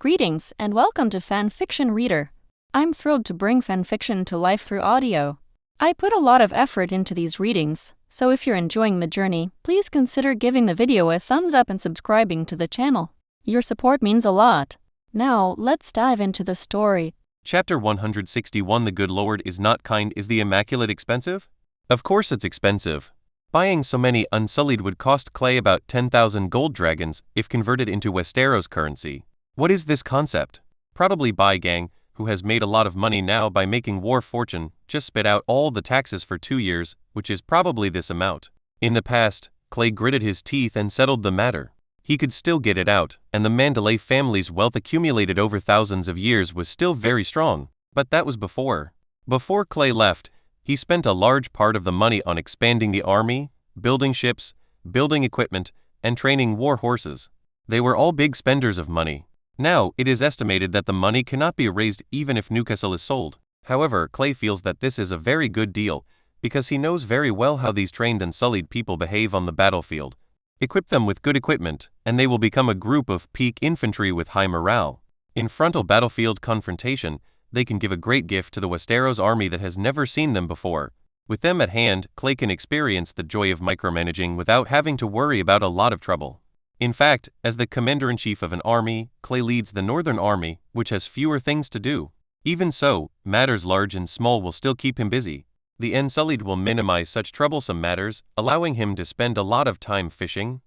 Greetings and welcome to Fanfiction Reader. I'm thrilled to bring fanfiction to life through audio. I put a lot of effort into these readings, so if you're enjoying the journey, please consider giving the video a thumbs up and subscribing to the channel. Your support means a lot. Now, let's dive into the story. Chapter 161 The Good Lord is Not Kind. Is the Immaculate expensive? Of course it's expensive. Buying so many Unsullied would cost Clay about 10,000 gold dragons if converted into Westeros currency. What is this concept? Probably Buy Gang, who has made a lot of money now by making war fortune, just spit out all the taxes for 2 years, which is probably this amount. In the past, Clay gritted his teeth and settled the matter. He could still get it out, and the Manderly family's wealth accumulated over thousands of years was still very strong. But that was before. Before Clay left, he spent a large part of the money on expanding the army, building ships, building equipment, and training war horses. They were all big spenders of money. Now, it is estimated that the money cannot be raised even if Newcastle is sold. However, Clay feels that this is a very good deal, because he knows very well how these trained Unsullied people behave on the battlefield. Equip them with good equipment, and they will become a group of peak infantry with high morale. In frontal battlefield confrontation, they can give a great gift to the Westeros army that has never seen them before. With them at hand, Clay can experience the joy of micromanaging without having to worry about a lot of trouble. In fact, as the commander-in-chief of an army, Clay leads the Northern Army, which has fewer things to do. Even so, matters large and small will still keep him busy. The Unsullied will minimize such troublesome matters, allowing him to spend a lot of time fishing,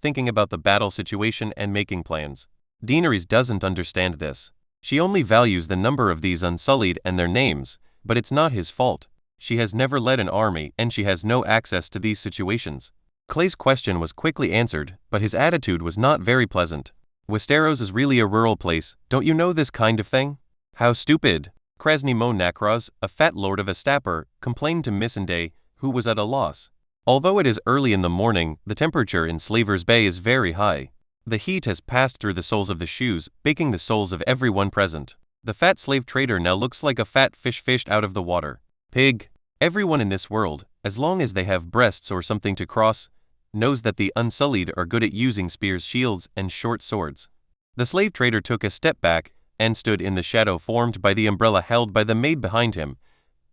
thinking about the battle situation and making plans. Daenerys doesn't understand this. She only values the number of these Unsullied and their names, but it's not his fault. She has never led an army and she has no access to these situations. Clay's question was quickly answered, but his attitude was not very pleasant. Westeros is really a rural place, don't you know this kind of thing? How stupid! Krasny Mo Nakraz, a fat lord of Astapor, complained to Missandei, who was at a loss. Although it is early in the morning, the temperature in Slaver's Bay is very high. The heat has passed through the soles of the shoes, baking the souls of everyone present. The fat slave trader now looks like a fat fish fished out of the water. Pig! Everyone in this world, as long as they have breasts or something to cross, knows that the Unsullied are good at using spears, shields, and short swords. The slave trader took a step back and stood in the shadow formed by the umbrella held by the maid behind him.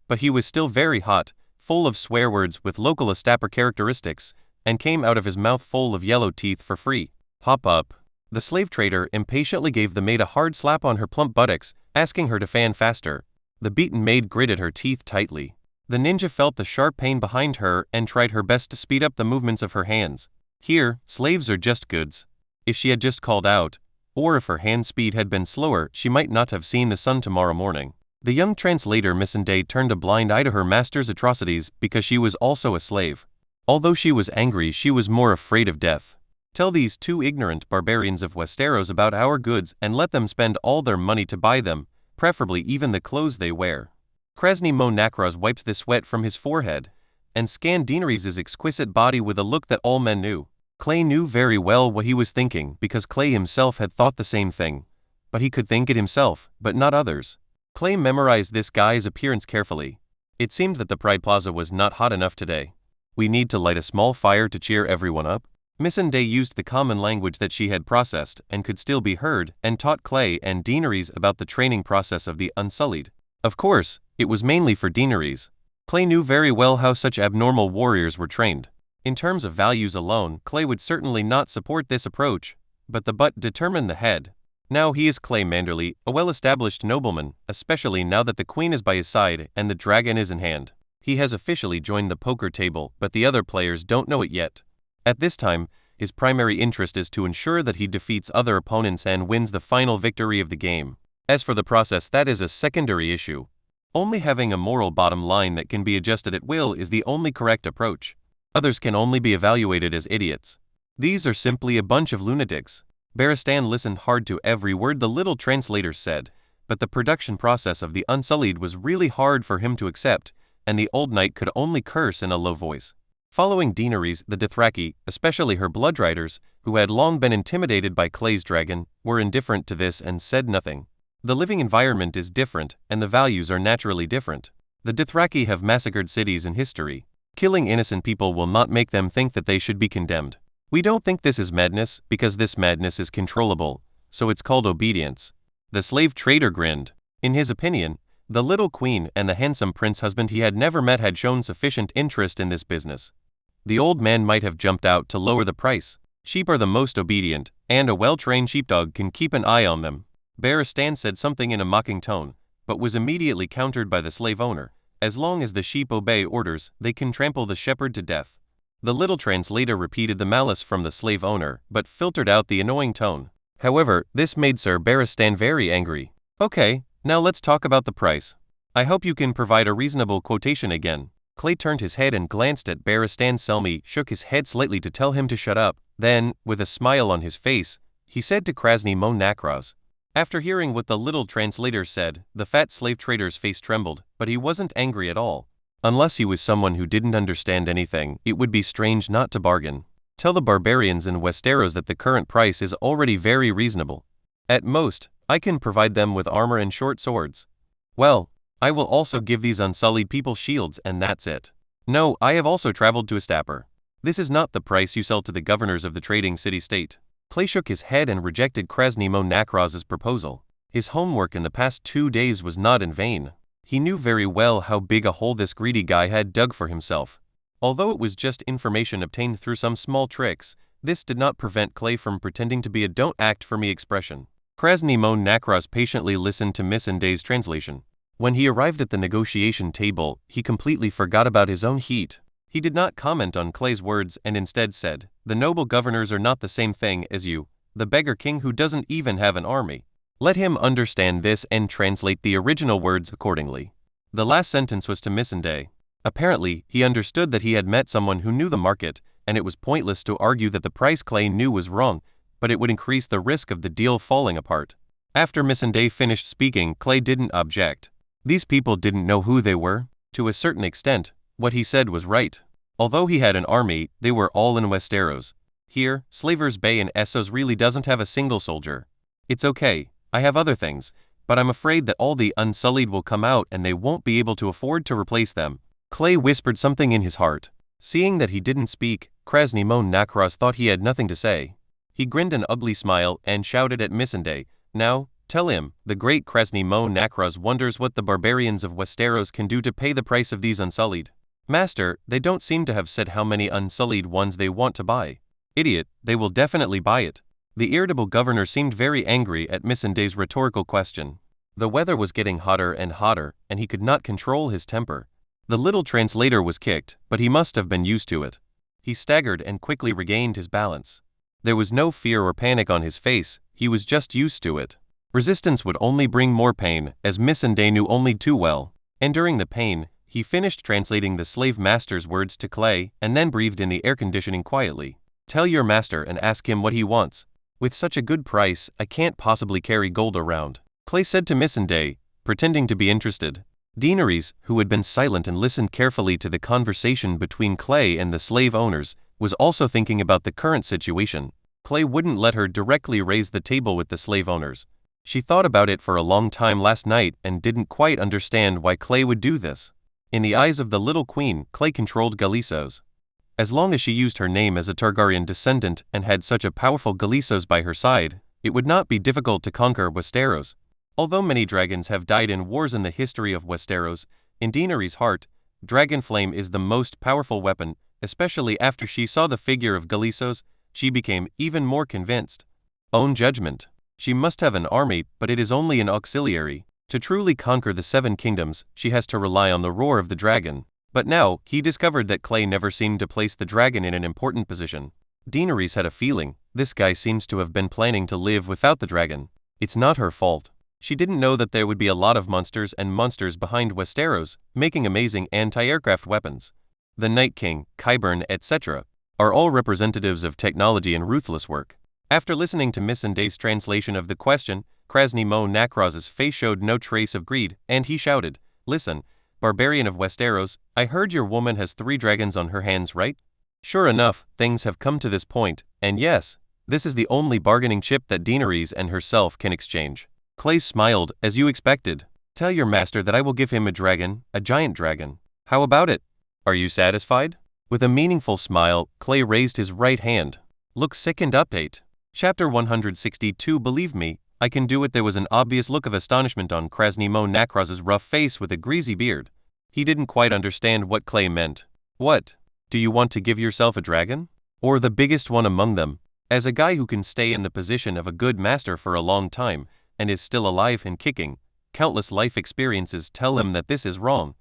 But he was still very hot, full of swear words with local Astapor characteristics, and came out of his mouth full of yellow teeth for free. Hop up. The slave trader impatiently gave the maid a hard slap on her plump buttocks, asking her to fan faster. The beaten maid gritted her teeth tightly. The ninja felt the sharp pain behind her and tried her best to speed up the movements of her hands. Here, slaves are just goods. If she had just called out, or if her hand speed had been slower, she might not have seen the sun tomorrow morning. The young translator Missandei turned a blind eye to her master's atrocities because she was also a slave. Although she was angry, she was more afraid of death. Tell these two ignorant barbarians of Westeros about our goods and let them spend all their money to buy them, preferably even the clothes they wear. Krasny Mo Nakraz wiped the sweat from his forehead and scanned Daenerys' exquisite body with a look that all men knew. Clay knew very well what he was thinking because Clay himself had thought the same thing. But he could think it himself, but not others. Clay memorized this guy's appearance carefully. It seemed that the Pride Plaza was not hot enough today. We need to light a small fire to cheer everyone up. Missandei used the common language that she had processed and could still be heard and taught Clay and Daenerys about the training process of the Unsullied. Of course, it was mainly for Daenerys. Clay knew very well how such abnormal warriors were trained. In terms of values alone, Clay would certainly not support this approach, but the butt determined the head. Now he is Clay Manderly, a well-established nobleman, especially now that the queen is by his side and the dragon is in hand. He has officially joined the poker table, but the other players don't know it yet. At this time, his primary interest is to ensure that he defeats other opponents and wins the final victory of the game. As for the process, that is a secondary issue. Only having a moral bottom line that can be adjusted at will is the only correct approach. Others can only be evaluated as idiots. These are simply a bunch of lunatics. Barristan listened hard to every word the little translator said, but the production process of the Unsullied was really hard for him to accept, and the old knight could only curse in a low voice. Following Daenerys, the Dothraki, especially her bloodriders, who had long been intimidated by Clay's dragon, were indifferent to this and said nothing. The living environment is different, and the values are naturally different. The Dothraki have massacred cities in history. Killing innocent people will not make them think that they should be condemned. We don't think this is madness, because this madness is controllable, so it's called obedience. The slave trader grinned. In his opinion, the little queen and the handsome prince husband he had never met had shown sufficient interest in this business. The old man might have jumped out to lower the price. Sheep are the most obedient, and a well-trained sheepdog can keep an eye on them. Barristan said something in a mocking tone, but was immediately countered by the slave owner. As long as the sheep obey orders, they can trample the shepherd to death. The little translator repeated the malice from the slave owner, but filtered out the annoying tone. However, this made Sir Barristan very angry. Okay, now let's talk about the price. I hope you can provide a reasonable quotation again. Clay turned his head and glanced at Barristan. Selmy shook his head slightly to tell him to shut up. Then, with a smile on his face, he said to Krasny Mo Nakraz. After hearing what the little translator said, the fat slave trader's face trembled, but he wasn't angry at all. Unless he was someone who didn't understand anything, it would be strange not to bargain. Tell the barbarians in Westeros that the current price is already very reasonable. At most, I can provide them with armor and short swords. Well, I will also give these Unsullied people shields, and that's it. No, I have also traveled to Astapor. This is not the price you sell to the governors of the trading city-state. Clay shook his head and rejected Krasny Mo Nakraz's proposal. His homework in the past 2 days was not in vain. He knew very well how big a hole this greedy guy had dug for himself. Although it was just information obtained through some small tricks, this did not prevent Clay from pretending to be a don't act for me expression. Krasny Mo Nakraz patiently listened to Missandei's translation. When he arrived at the negotiation table, he completely forgot about his own heat. He did not comment on Clay's words and instead said, "The noble governors are not the same thing as you, the beggar king who doesn't even have an army." Let him understand this and translate the original words accordingly. The last sentence was to Missandei. Apparently, he understood that he had met someone who knew the market, and it was pointless to argue that the price Clay knew was wrong, but it would increase the risk of the deal falling apart. After Missandei finished speaking, Clay didn't object. These people didn't know who they were. To a certain extent, what he said was right. Although he had an army, they were all in Westeros. Here, Slavers Bay in Essos really doesn't have a single soldier. It's okay, I have other things, but I'm afraid that all the Unsullied will come out and they won't be able to afford to replace them. Clay whispered something in his heart. Seeing that he didn't speak, Krasny Mo Nakraz thought he had nothing to say. He grinned an ugly smile and shouted at Missandei, "Now, tell him, the great Krasny Mo Nakraz wonders what the barbarians of Westeros can do to pay the price of these Unsullied." "Master, they don't seem to have said how many Unsullied ones they want to buy." "Idiot, they will definitely buy it." The irritable governor seemed very angry at Missandei's rhetorical question. The weather was getting hotter and hotter, and he could not control his temper. The little translator was kicked, but he must have been used to it. He staggered and quickly regained his balance. There was no fear or panic on his face, he was just used to it. Resistance would only bring more pain, as Missandei knew only too well. And during the pain, he finished translating the slave master's words to Clay, and then breathed in the air conditioning quietly. "Tell your master and ask him what he wants. With such a good price, I can't possibly carry gold around," Clay said to Missandei, pretending to be interested. Daenerys, who had been silent and listened carefully to the conversation between Clay and the slave owners, was also thinking about the current situation. Clay wouldn't let her directly raise the table with the slave owners. She thought about it for a long time last night and didn't quite understand why Clay would do this. In the eyes of the little queen, Clay controlled Galisos. As long as she used her name as a Targaryen descendant and had such a powerful Galisos by her side, it would not be difficult to conquer Westeros. Although many dragons have died in wars in the history of Westeros, in Daenerys' heart, Dragonflame is the most powerful weapon. Especially after she saw the figure of Galisos, she became even more convinced. Own judgment. She must have an army, but it is only an auxiliary. To truly conquer the Seven Kingdoms, she has to rely on the roar of the dragon. But now, he discovered that Clay never seemed to place the dragon in an important position. Daenerys had a feeling, this guy seems to have been planning to live without the dragon. It's not her fault. She didn't know that there would be a lot of monsters and monsters behind Westeros, making amazing anti-aircraft weapons. The Night King, Qyburn, etc., are all representatives of technology and ruthless work. After listening to Missandei's translation of the question, Krasny Mo Nakraz's face showed no trace of greed, and he shouted, "Listen, barbarian of Westeros, I heard your woman has 3 dragons on her hands, right? Sure enough, things have come to this point, and yes, this is the only bargaining chip that Daenerys and herself can exchange." Clay smiled, "As you expected. Tell your master that I will give him a dragon, a giant dragon. How about it? Are you satisfied?" With a meaningful smile, Clay raised his right hand. "Look sick and upbeat. Chapter 162 Believe me, I can do it. There was an obvious look of astonishment on Krasny Mo Nakros's rough face with a greasy beard. He didn't quite understand what Clay meant. What? Do you want to give yourself a dragon? Or the biggest one among them? As a guy who can stay in the position of a good master for a long time, and is still alive and kicking, countless life experiences tell him that this is wrong.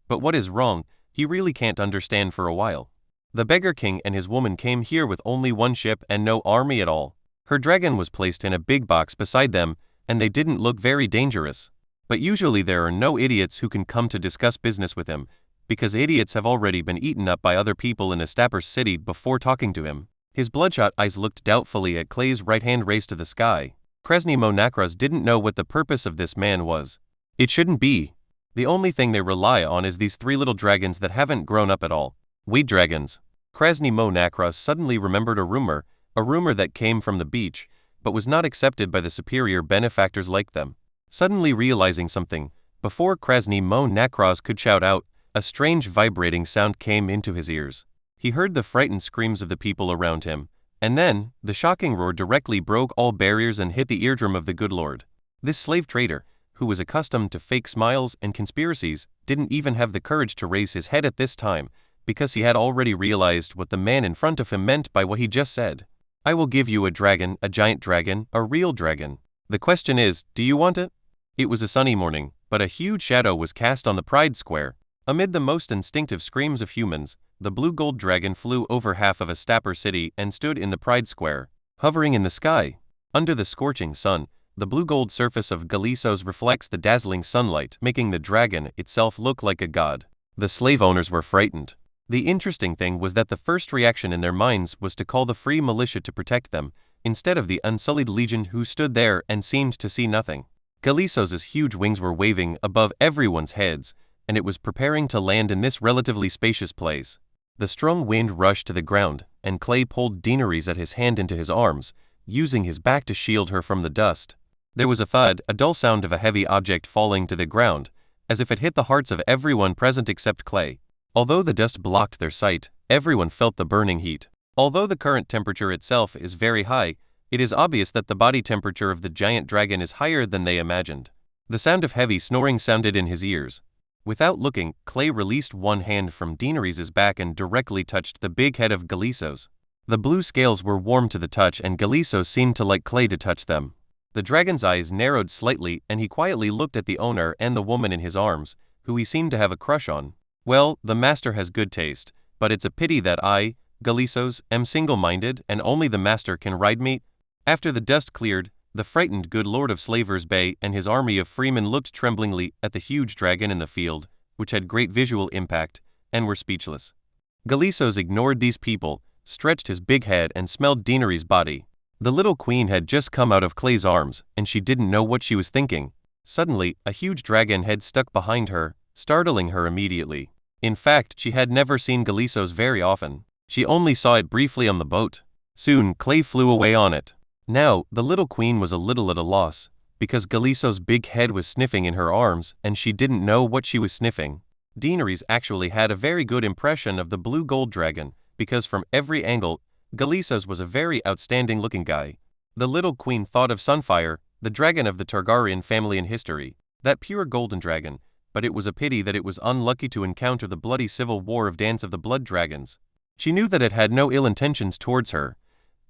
But what is wrong, he really can't understand for a while. The beggar king and his woman came here with only one ship and no army at all. Her dragon was placed in a big box beside them, and they didn't look very dangerous. But usually there are no idiots who can come to discuss business with him, because idiots have already been eaten up by other people in Astapor city before talking to him. His bloodshot eyes looked doubtfully at Clay's right hand raised to the sky. Krasny Mo Nakros didn't know what the purpose of this man was. It shouldn't be. The only thing they rely on is these three little dragons that haven't grown up at all. Weed dragons. Krasny Mo Nakros suddenly remembered a rumor that came from the beach, but was not accepted by the superior benefactors like them. Suddenly realizing something, before Krasny Mo Nakros could shout out, a strange vibrating sound came into his ears. He heard the frightened screams of the people around him, and then, the shocking roar directly broke all barriers and hit the eardrum of the good lord. This slave trader, who was accustomed to fake smiles and conspiracies, didn't even have the courage to raise his head at this time, because he had already realized what the man in front of him meant by what he just said. I will give you a dragon, a giant dragon, a real dragon. The question is, do you want it? It was a sunny morning, but a huge shadow was cast on the Pride Square. Amid the most instinctive screams of humans, the blue-gold dragon flew over half of Astapor city and stood in the Pride Square, hovering in the sky. Under the scorching sun, the blue-gold surface of Galisos reflects the dazzling sunlight, making the dragon itself look like a god. The slave owners were frightened. The interesting thing was that the first reaction in their minds was to call the free militia to protect them, instead of the Unsullied legion who stood there and seemed to see nothing. Galisos's huge wings were waving above everyone's heads, and it was preparing to land in this relatively spacious place. The strong wind rushed to the ground, and Clay pulled Daenerys at his hand into his arms, using his back to shield her from the dust. There was a thud, a dull sound of a heavy object falling to the ground, as if it hit the hearts of everyone present except Clay. Although the dust blocked their sight, everyone felt the burning heat. Although the current temperature itself is very high, it is obvious that the body temperature of the giant dragon is higher than they imagined. The sound of heavy snoring sounded in his ears. Without looking, Clay released one hand from Daenerys' back and directly touched the big head of Galisos. The blue scales were warm to the touch and Galisos seemed to like Clay to touch them. The dragon's eyes narrowed slightly and he quietly looked at the owner and the woman in his arms, who he seemed to have a crush on. Well, the master has good taste, but it's a pity that I, Galisos, am single-minded and only the master can ride me. After the dust cleared, the frightened good lord of Slavers Bay and his army of freemen looked tremblingly at the huge dragon in the field, which had great visual impact, and were speechless. Galisos ignored these people, stretched his big head and smelled Daenerys' body. The little queen had just come out of Clay's arms, and she didn't know what she was thinking. Suddenly, a huge dragon head stuck behind her, startling her immediately. In fact, she had never seen Galisos very often. She only saw it briefly on the boat. Soon, Clay flew away on it. Now, the little queen was a little at a loss, because Galisos' big head was sniffing in her arms, and she didn't know what she was sniffing. Daenerys actually had a very good impression of the blue gold dragon, because from every angle, Galisos was a very outstanding-looking guy. The little queen thought of Sunfire, the dragon of the Targaryen family in history, that pure golden dragon, but it was a pity that it was unlucky to encounter the bloody civil war of Dance of the Blood Dragons. She knew that it had no ill intentions towards her,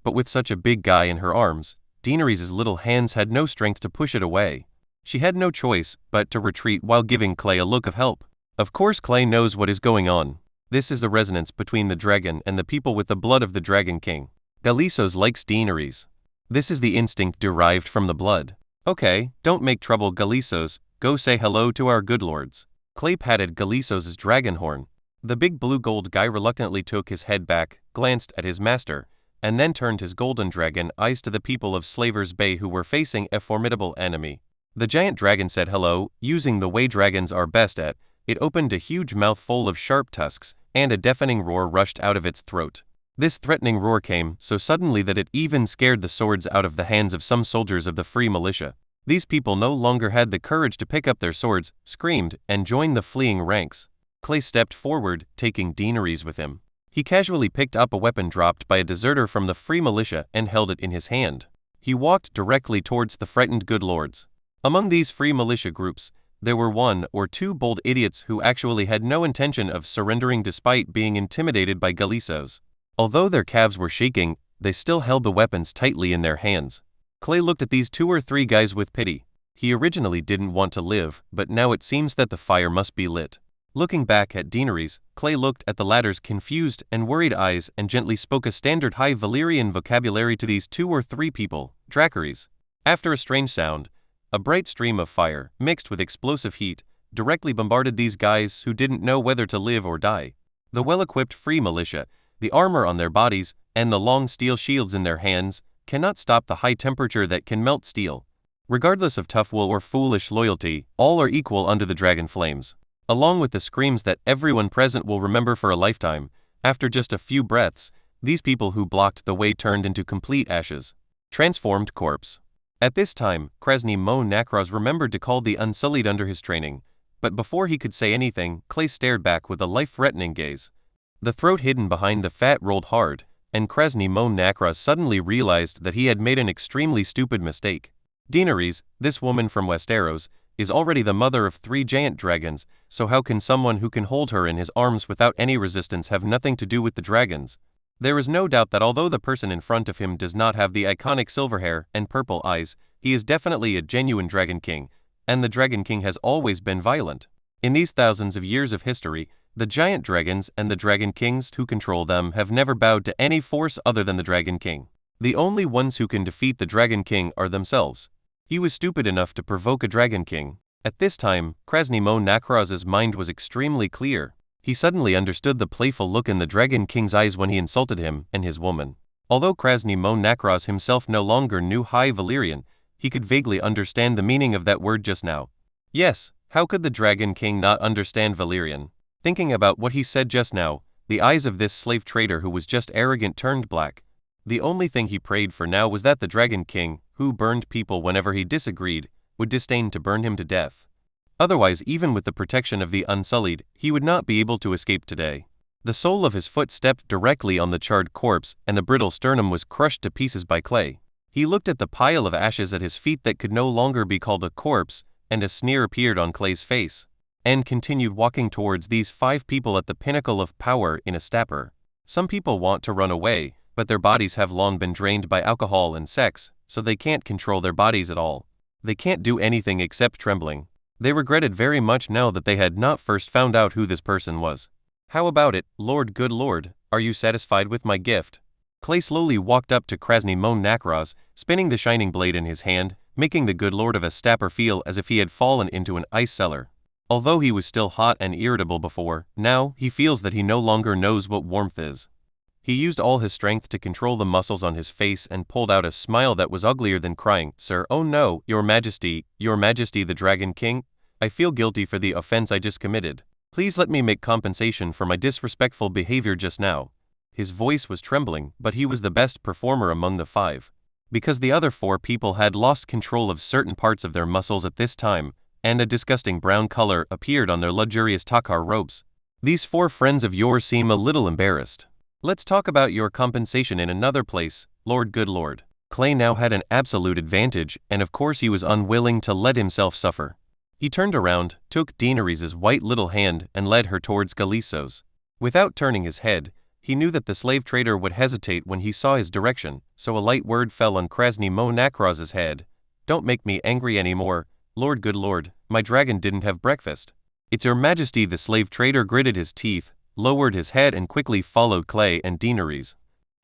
but with such a big guy in her arms, Daenerys' little hands had no strength to push it away. She had no choice but to retreat while giving Clay a look of help. Of course Clay knows what is going on. This is the resonance between the dragon and the people with the blood of the Dragon King. Galisos likes Daenerys. This is the instinct derived from the blood. Okay, don't make trouble Galisos, go say hello to our good lords. Clay patted Galisos' dragon horn. The big blue gold guy reluctantly took his head back, glanced at his master, and then turned his golden dragon eyes to the people of Slavers Bay who were facing a formidable enemy. The giant dragon said hello, using the way dragons are best at. It opened a huge mouth full of sharp tusks, and a deafening roar rushed out of its throat. This threatening roar came so suddenly that it even scared the swords out of the hands of some soldiers of the free militia. These people no longer had the courage to pick up their swords, screamed, and join the fleeing ranks. Clay stepped forward, taking Daenerys with him. He casually picked up a weapon dropped by a deserter from the Free Militia and held it in his hand. He walked directly towards the frightened good lords. Among these Free Militia groups, there were 1 or 2 bold idiots who actually had no intention of surrendering despite being intimidated by Galisos. Although their calves were shaking, they still held the weapons tightly in their hands. Clay looked at these 2 or 3 guys with pity. He originally didn't want to live, but now it seems that the fire must be lit. Looking back at Daenerys, Clay looked at the latter's confused and worried eyes and gently spoke a standard high Valyrian vocabulary to these 2 or 3 people, Dracarys. After a strange sound, a bright stream of fire, mixed with explosive heat, directly bombarded these guys who didn't know whether to live or die. The well-equipped Free Militia, the armor on their bodies, and the long steel shields in their hands, cannot stop the high temperature that can melt steel. Regardless of tough will or foolish loyalty, all are equal under the dragon flames. Along with the screams that everyone present will remember for a lifetime, after just a few breaths, these people who blocked the way turned into complete ashes. Transformed corpse. At this time, Krasny Mo Nakraz remembered to call the Unsullied under his training, but before he could say anything, Clay stared back with a life-threatening gaze. The throat hidden behind the fat rolled hard, and Krasny Mo Nakraz suddenly realized that he had made an extremely stupid mistake. Daenerys, this woman from Westeros, is already the mother of 3 giant dragons, so how can someone who can hold her in his arms without any resistance have nothing to do with the dragons? There is no doubt that although the person in front of him does not have the iconic silver hair and purple eyes, he is definitely a genuine Dragon King, and the Dragon King has always been violent. In these thousands of years of history, the giant dragons and the Dragon Kings who control them have never bowed to any force other than the Dragon King. The only ones who can defeat the Dragon King are themselves. He was stupid enough to provoke a Dragon King. At this time, Krasny Mo Nakraz's mind was extremely clear. He suddenly understood the playful look in the Dragon King's eyes when he insulted him and his woman. Although Krasny Mo Nakraz himself no longer knew High Valyrian, he could vaguely understand the meaning of that word just now. Yes, how could the Dragon King not understand Valyrian? Thinking about what he said just now, the eyes of this slave trader who was just arrogant turned black. The only thing he prayed for now was that the Dragon King, who burned people whenever he disagreed, would disdain to burn him to death. Otherwise, even with the protection of the Unsullied, he would not be able to escape today. The sole of his foot stepped directly on the charred corpse, and the brittle sternum was crushed to pieces by Clay. He looked at the pile of ashes at his feet that could no longer be called a corpse, and a sneer appeared on Clay's face, and continued walking towards these 5 people at the pinnacle of power in Astapor. Some people want to run away, but their bodies have long been drained by alcohol and sex, so they can't control their bodies at all. They can't do anything except trembling. They regretted very much now that they had not first found out who this person was. How about it, Lord, good Lord, are you satisfied with my gift? Clay slowly walked up to Krasny Mo Nakraz, spinning the shining blade in his hand, making the good Lord of Astapor feel as if he had fallen into an ice cellar. Although he was still hot and irritable before, now he feels that he no longer knows what warmth is. He used all his strength to control the muscles on his face and pulled out a smile that was uglier than crying. Sir, oh no, Your Majesty the Dragon King, I feel guilty for the offense I just committed. Please let me make compensation for my disrespectful behavior just now. His voice was trembling, but he was the best performer among the 5. Because the other 4 people had lost control of certain parts of their muscles at this time, and a disgusting brown color appeared on their luxurious takar robes. These 4 friends of yours seem a little embarrassed. Let's talk about your compensation in another place, Lord, good Lord. Clay now had an absolute advantage, and of course he was unwilling to let himself suffer. He turned around, took Daenerys' white little hand and led her towards Galisos. Without turning his head, he knew that the slave trader would hesitate when he saw his direction, so a light word fell on Krasny Mo Nakraz's head. Don't make me angry anymore, Lord, good Lord, my dragon didn't have breakfast. It's Your Majesty. The slave trader gritted his teeth, lowered his head and quickly followed Clay and Daenerys.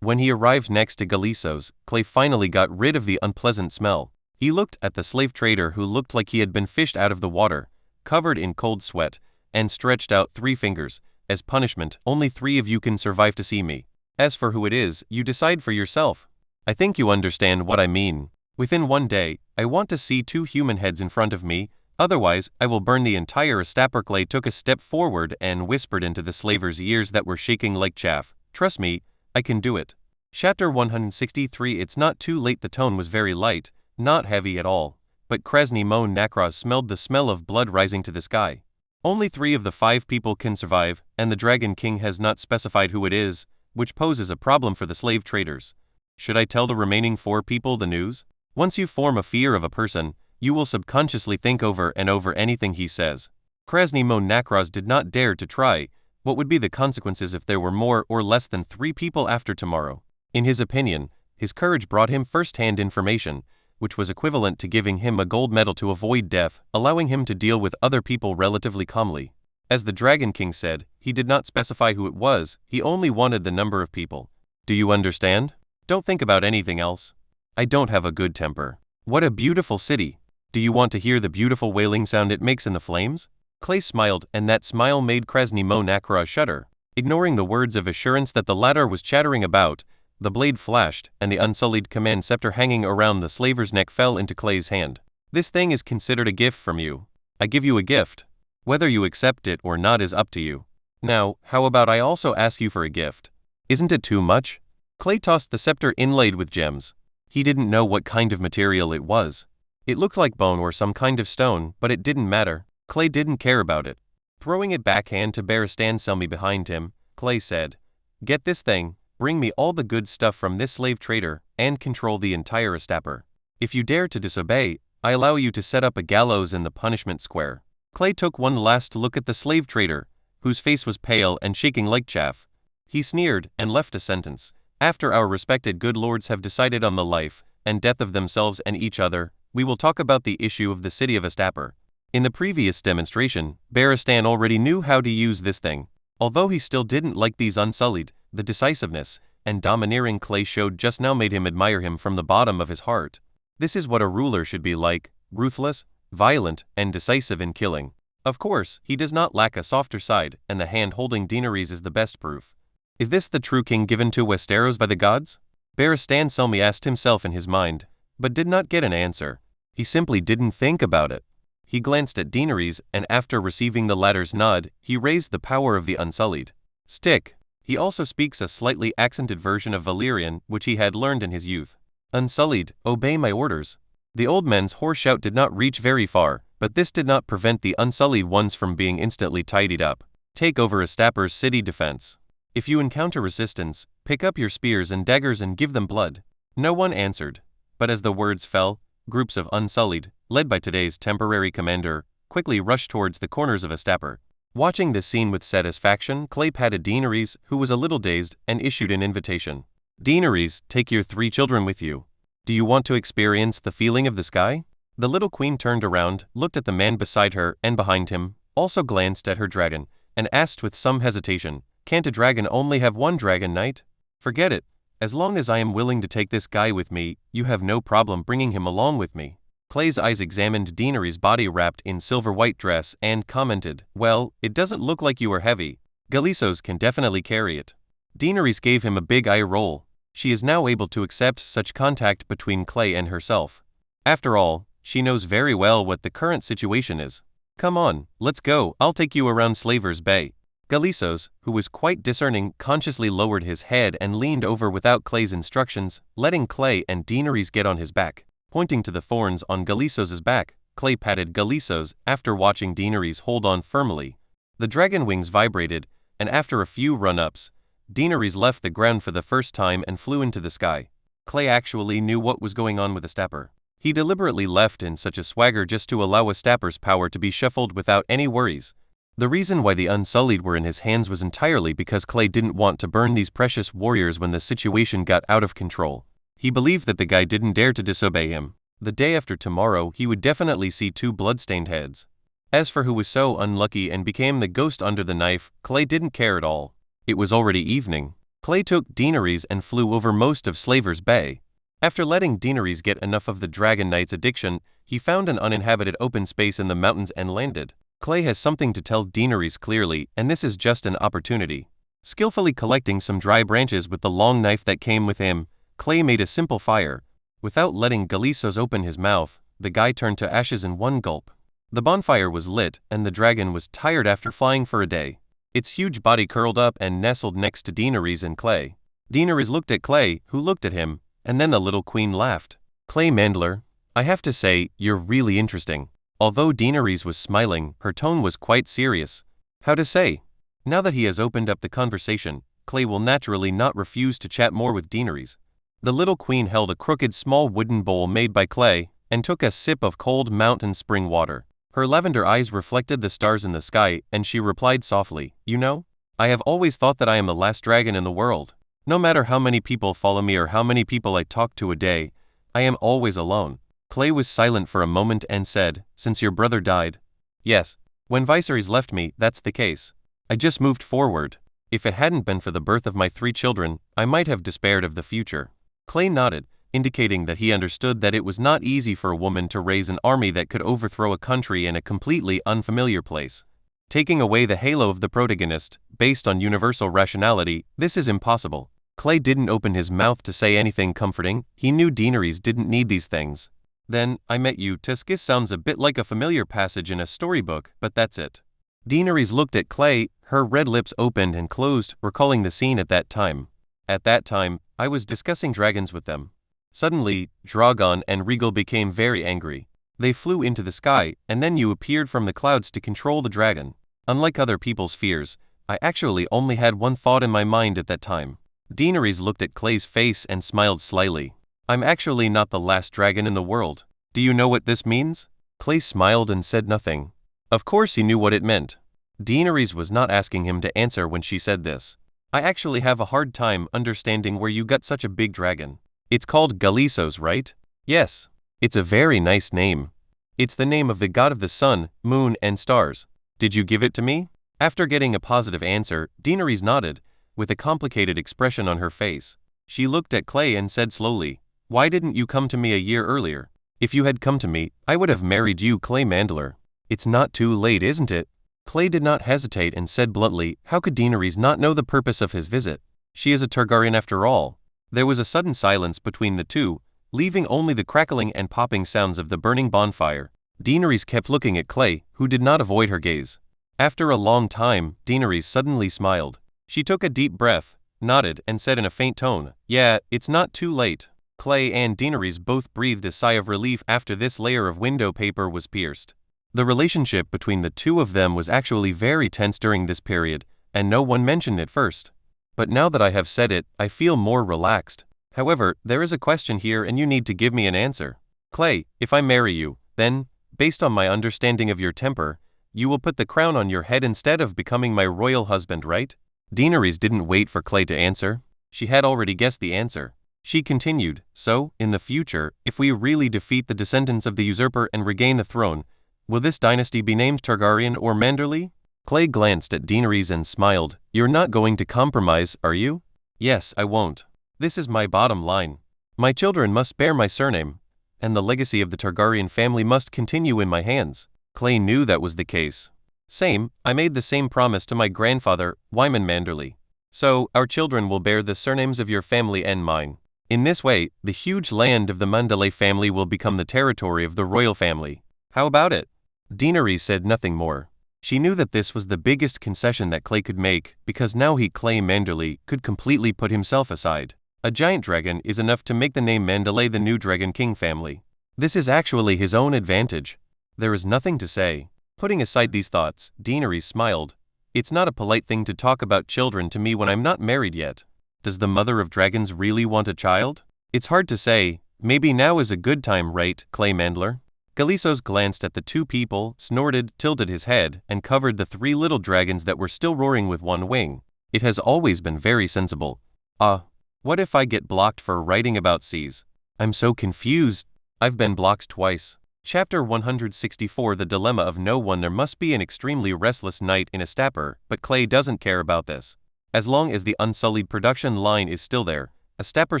When he arrived next to Galisos, Clay finally got rid of the unpleasant smell. He looked at the slave trader who looked like he had been fished out of the water, covered in cold sweat, and stretched out 3 fingers. As punishment, only 3 of you can survive to see me. As for who it is, you decide for yourself. I think you understand what I mean. Within 1 day, I want to see 2 human heads in front of me, otherwise I will burn the entire Astapor. Clay took a step forward and whispered into the slaver's ears that were shaking like chaff. Trust me, I can do it. Chapter 163. It's not too late. The tone was very light, not heavy at all, but Krasny Mo Nakraz smelled the smell of blood rising to the sky. Only 3 of the 5 people can survive, and the Dragon King has not specified who it is, which poses a problem for the slave traders. Should I tell the remaining 4 people the news? Once you form a fear of a person, you will subconsciously think over and over anything he says. Krasny Mo Nakraz did not dare to try. What would be the consequences if there were more or less than 3 people after tomorrow? In his opinion, his courage brought him first-hand information, which was equivalent to giving him a gold medal to avoid death, allowing him to deal with other people relatively calmly. As the Dragon King said, he did not specify who it was, he only wanted the number of people. Do you understand? Don't think about anything else. I don't have a good temper. What a beautiful city. Do you want to hear the beautiful wailing sound it makes in the flames? Clay smiled, and that smile made Krasny Mo Nakraz shudder. Ignoring the words of assurance that the latter was chattering about, the blade flashed, and the Unsullied command scepter hanging around the slaver's neck fell into Clay's hand. This thing is considered a gift from you. I give you a gift. Whether you accept it or not is up to you. Now, how about I also ask you for a gift? Isn't it too much? Clay tossed the scepter inlaid with gems. He didn't know what kind of material it was. It looked like bone or some kind of stone, but it didn't matter. Clay didn't care about it. Throwing it backhand to Barristan Selmy behind him, Clay said, "Get this thing, bring me all the good stuff from this slave trader, and control the entire Astapor. If you dare to disobey, I allow you to set up a gallows in the punishment square." Clay took one last look at the slave trader, whose face was pale and shaking like chaff. He sneered and left a sentence. "After our respected good lords have decided on the life and death of themselves and each other, we will talk about the issue of the city of Astapor." In the previous demonstration, Barristan already knew how to use this thing. Although he still didn't like these Unsullied, the decisiveness and domineering Clay showed just now made him admire him from the bottom of his heart. This is what a ruler should be like: ruthless, violent, and decisive in killing. Of course, he does not lack a softer side, and the hand holding Daenerys is the best proof. Is this the true king given to Westeros by the gods? Barristan Selmy asked himself in his mind, but did not get an answer. He simply didn't think about it. He glanced at Daenerys, and after receiving the latter's nod, he raised the power of the Unsullied. Stick. He also speaks a slightly accented version of Valyrian, which he had learned in his youth. Unsullied, obey my orders. The old man's hoarse shout did not reach very far, but this did not prevent the Unsullied ones from being instantly tidied up. Take over Astapor's city defense. If you encounter resistance, pick up your spears and daggers and give them blood. No one answered. But as the words fell, groups of Unsullied, led by today's temporary commander, quickly rushed towards the corners of Astapor. Watching this scene with satisfaction, Clay patted Daenerys, who was a little dazed, and issued an invitation. "Daenerys, take your 3 children with you. Do you want to experience the feeling of the sky?" The little queen turned around, looked at the man beside her and behind him, also glanced at her dragon, and asked with some hesitation, "Can't a dragon only have one dragon knight?" "Forget it. As long as I am willing to take this guy with me, you have no problem bringing him along with me." Clay's eyes examined Daenerys' body wrapped in silver-white dress and commented, "Well, it doesn't look like you are heavy. Galisos can definitely carry it." Daenerys gave him a big eye roll. She is now able to accept such contact between Clay and herself. After all, she knows very well what the current situation is. "Come on, let's go, I'll take you around Slaver's Bay." Galisos, who was quite discerning, consciously lowered his head and leaned over without Clay's instructions, letting Clay and Daenerys get on his back. Pointing to the thorns on Galisos' back, Clay patted Galisos after watching Daenerys hold on firmly. The dragon wings vibrated, and after a few run-ups, Daenerys left the ground for the first time and flew into the sky. Clay actually knew what was going on with Astapor. He deliberately left in such a swagger just to allow Astapor's power to be shuffled without any worries. The reason why the Unsullied were in his hands was entirely because Clay didn't want to burn these precious warriors when the situation got out of control. He believed that the guy didn't dare to disobey him. The day after tomorrow, he would definitely see 2 bloodstained heads. As for who was so unlucky and became the ghost under the knife, Clay didn't care at all. It was already evening. Clay took Daenerys and flew over most of Slaver's Bay. After letting Daenerys get enough of the Dragon Knight's addiction, he found an uninhabited open space in the mountains and landed. Clay has something to tell Daenerys clearly, and this is just an opportunity. Skillfully collecting some dry branches with the long knife that came with him, Clay made a simple fire. Without letting Galisos open his mouth, the guy turned to ashes in one gulp. The bonfire was lit, and the dragon was tired after flying for a day. Its huge body curled up and nestled next to Daenerys and Clay. Daenerys looked at Clay, who looked at him, and then the little queen laughed. "Clay Mandler, I have to say, you're really interesting. Although Daenerys was smiling, her tone was quite serious. How to say? Now that he has opened up the conversation, Clay will naturally not refuse to chat more with Daenerys. The little queen held a crooked small wooden bowl made by Clay, and took a sip of cold mountain spring water. Her lavender eyes reflected the stars in the sky, and she replied softly, "You know, I have always thought that I am the last dragon in the world. No matter how many people follow me or how many people I talk to a day, I am always alone." Clay was silent for a moment and said, "Since your brother died?" "Yes. When Viserys left me, that's the case. I just moved forward. If it hadn't been for the birth of my 3 children, I might have despaired of the future." Clay nodded, indicating that he understood that it was not easy for a woman to raise an army that could overthrow a country in a completely unfamiliar place. Taking away the halo of the protagonist, based on universal rationality, this is impossible. Clay didn't open his mouth to say anything comforting. He knew Daenerys didn't need these things. "Then, I met you." Tuscus sounds a bit like a familiar passage in a storybook, but that's it. Daenerys looked at Clay, her red lips opened and closed, recalling the scene at that time. "At that time, I was discussing dragons with them. Suddenly, Drogon and Regal became very angry. They flew into the sky, and then you appeared from the clouds to control the dragon. Unlike other people's fears, I actually only had one thought in my mind at that time." Daenerys looked at Clay's face and smiled slyly. "I'm actually not the last dragon in the world. Do you know what this means?" Clay smiled and said nothing. Of course he knew what it meant. Daenerys was not asking him to answer when she said this. "I actually have a hard time understanding where you got such a big dragon. It's called Galisos, right?" "Yes. It's a very nice name. It's the name of the god of the sun, moon, and stars. Did you give it to me?" After getting a positive answer, Daenerys nodded, with a complicated expression on her face. She looked at Clay and said slowly, "Why didn't you come to me a year earlier? If you had come to me, I would have married you." Clay Mandler. "It's not too late, isn't it?" Clay did not hesitate and said bluntly, how could Daenerys not know the purpose of his visit? She is a Targaryen after all. There was a sudden silence between the two, leaving only the crackling and popping sounds of the burning bonfire. Daenerys kept looking at Clay, who did not avoid her gaze. After a long time, Daenerys suddenly smiled. She took a deep breath, nodded, and said in a faint tone, "Yeah, it's not too late." Clay and Daenerys both breathed a sigh of relief after this layer of window paper was pierced. The relationship between the two of them was actually very tense during this period, and no one mentioned it first. But now that I have said it, I feel more relaxed. However, there is a question here and you need to give me an answer. Clay, if I marry you, then, based on my understanding of your temper, you will put the crown on your head instead of becoming my royal husband, right? Daenerys didn't wait for Clay to answer. She had already guessed the answer. She continued, "So, in the future, if we really defeat the descendants of the usurper and regain the throne, will this dynasty be named Targaryen or Manderly?" Clay glanced at Daenerys and smiled. "You're not going to compromise, are you?" "Yes, I won't. This is my bottom line. My children must bear my surname, and the legacy of the Targaryen family must continue in my hands." Clay knew that was the case. "Same, I made the same promise to my grandfather, Wyman Manderly. So, our children will bear the surnames of your family and mine. In this way, the huge land of the Manderly family will become the territory of the royal family. How about it?" Daenerys said nothing more. She knew that this was the biggest concession that Clay could make, because now Clay Manderly could completely put himself aside. A giant dragon is enough to make the name Manderly the new Dragon King family. This is actually his own advantage. There is nothing to say. Putting aside these thoughts, Daenerys smiled. "It's not a polite thing to talk about children to me when I'm not married yet. Does the mother of dragons really want a child? It's hard to say. Maybe now is a good time, right, Clay Mandler?" Galisos glanced at the two people, snorted, tilted his head, and covered the 3 little dragons that were still roaring with one wing. "It has always been very sensible. What if I get blocked for writing about seas? I'm so confused. I've been blocked twice." Chapter 164 The Dilemma of No One. There must be an extremely restless night in Astapor, but Clay doesn't care about this. As long as the Unsullied production line is still there, Astapor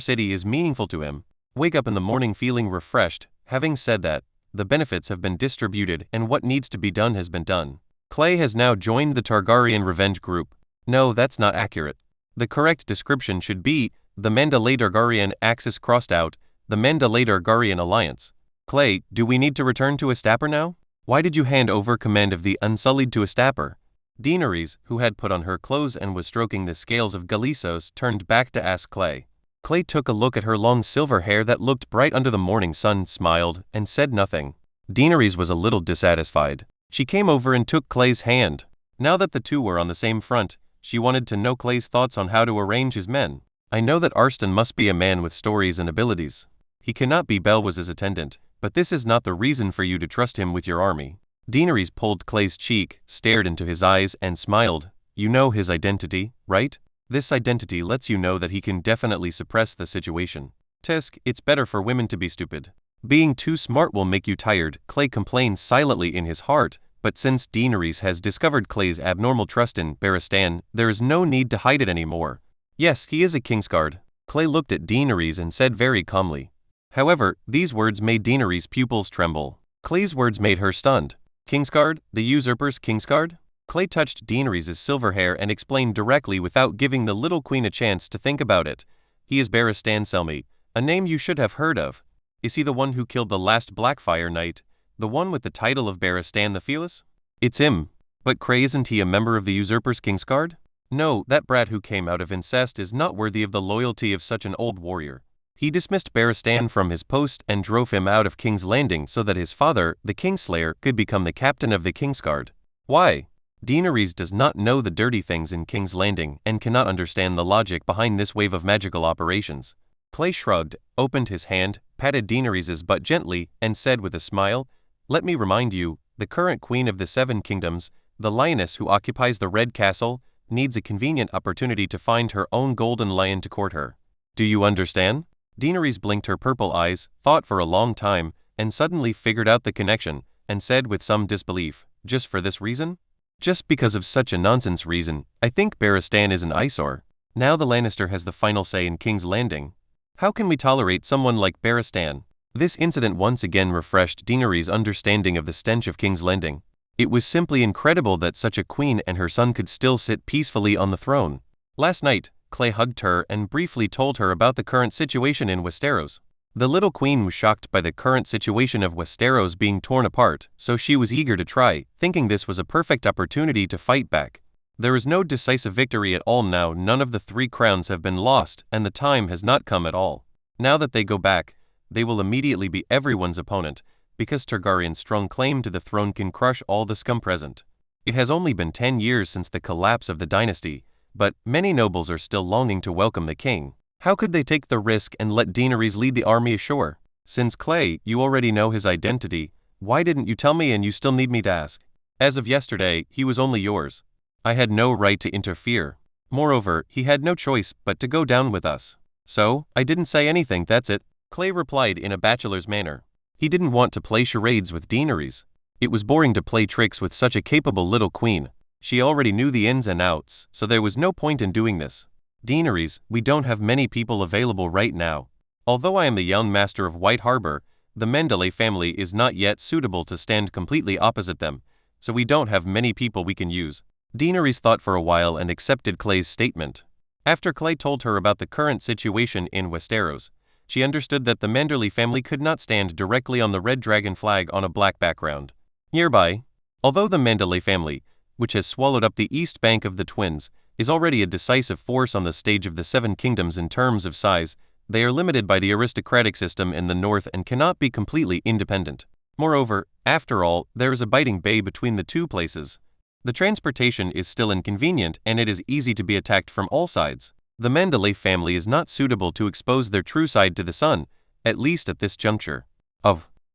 City is meaningful to him. Wake up in the morning feeling refreshed. Having said that, the benefits have been distributed and what needs to be done has been done. Clay has now joined the Targaryen Revenge Group. No, that's not accurate. The correct description should be the Manderly Targaryen Axis crossed out, the Manderly Targaryen Alliance. Clay, do we need to return to Astapor now? Why did you hand over command of the Unsullied to Astapor? Daenerys, who had put on her clothes and was stroking the scales of Galisos, turned back to ask Clay. Clay took a look at her long silver hair that looked bright under the morning sun, smiled, and said nothing. Daenerys was a little dissatisfied. She came over and took Clay's hand. Now that the two were on the same front, she wanted to know Clay's thoughts on how to arrange his men. I know that Arstan must be a man with stories and abilities. He cannot be Belwaz's attendant, but this is not the reason for you to trust him with your army. Daenerys pulled Clay's cheek, stared into his eyes, and smiled. You know his identity, right? This identity lets you know that he can definitely suppress the situation. Tisk, it's better for women to be stupid. Being too smart will make you tired, Clay complains silently in his heart, but since Daenerys has discovered Clay's abnormal trust in Barristan, there is no need to hide it anymore. Yes, he is a Kingsguard. Clay looked at Daenerys and said very calmly. However, these words made Daenerys' pupils tremble. Clay's words made her stunned. Kingsguard? The usurper's Kingsguard? Clay touched Daenerys' silver hair and explained directly without giving the little queen a chance to think about it. He is Barristan Selmy, a name you should have heard of. Is he the one who killed the last Blackfire Knight? The one with the title of Barristan the Fearless? It's him. But Cray, isn't he a member of the usurper's Kingsguard? No, that brat who came out of incest is not worthy of the loyalty of such an old warrior. He dismissed Barristan from his post and drove him out of King's Landing so that his father, the Kingslayer, could become the captain of the Kingsguard. Why? Daenerys does not know the dirty things in King's Landing and cannot understand the logic behind this wave of magical operations. Clay shrugged, opened his hand, patted Daenerys' butt gently, and said with a smile, "Let me remind you, the current queen of the Seven Kingdoms, the lioness who occupies the Red Castle, needs a convenient opportunity to find her own golden lion to court her. Do you understand?" Daenerys blinked her purple eyes, thought for a long time, and suddenly figured out the connection, and said with some disbelief, "Just for this reason?" "Just because of such a nonsense reason, I think Barristan is an eyesore. Now the Lannister has the final say in King's Landing. How can we tolerate someone like Barristan?" This incident once again refreshed Daenerys' understanding of the stench of King's Landing. It was simply incredible that such a queen and her son could still sit peacefully on the throne. Last night, Clay hugged her and briefly told her about the current situation in Westeros. The little queen was shocked by the current situation of Westeros being torn apart, so she was eager to try, thinking this was a perfect opportunity to fight back. There is no decisive victory at all now. None of the three crowns have been lost, and the time has not come at all. Now that they go back, they will immediately be everyone's opponent, because Targaryen's strong claim to the throne can crush all the scum present. It has only been 10 years since the collapse of the dynasty, but many nobles are still longing to welcome the king. How could they take the risk and let Daenerys lead the army ashore? Since Clay, you already know his identity, why didn't you tell me and you still need me to ask? As of yesterday, he was only yours. I had no right to interfere. Moreover, he had no choice but to go down with us. So, I didn't say anything, that's it. Clay replied in a bachelor's manner. He didn't want to play charades with Daenerys. It was boring to play tricks with such a capable little queen. She already knew the ins and outs, so there was no point in doing this. Daenerys, we don't have many people available right now. Although I am the young master of White Harbor, the Manderly family is not yet suitable to stand completely opposite them, so we don't have many people we can use. Daenerys thought for a while and accepted Clay's statement. After Clay told her about the current situation in Westeros, she understood that the Manderly family could not stand directly on the red dragon flag on a black background. Nearby, although the Manderly family, which has swallowed up the east bank of the Twins, is already a decisive force on the stage of the Seven Kingdoms in terms of size, they are limited by the aristocratic system in the north and cannot be completely independent. Moreover, after all, there is a biting bay between the two places. The transportation is still inconvenient and it is easy to be attacked from all sides. The Manderly family is not suitable to expose their true side to the sun, at least at this juncture.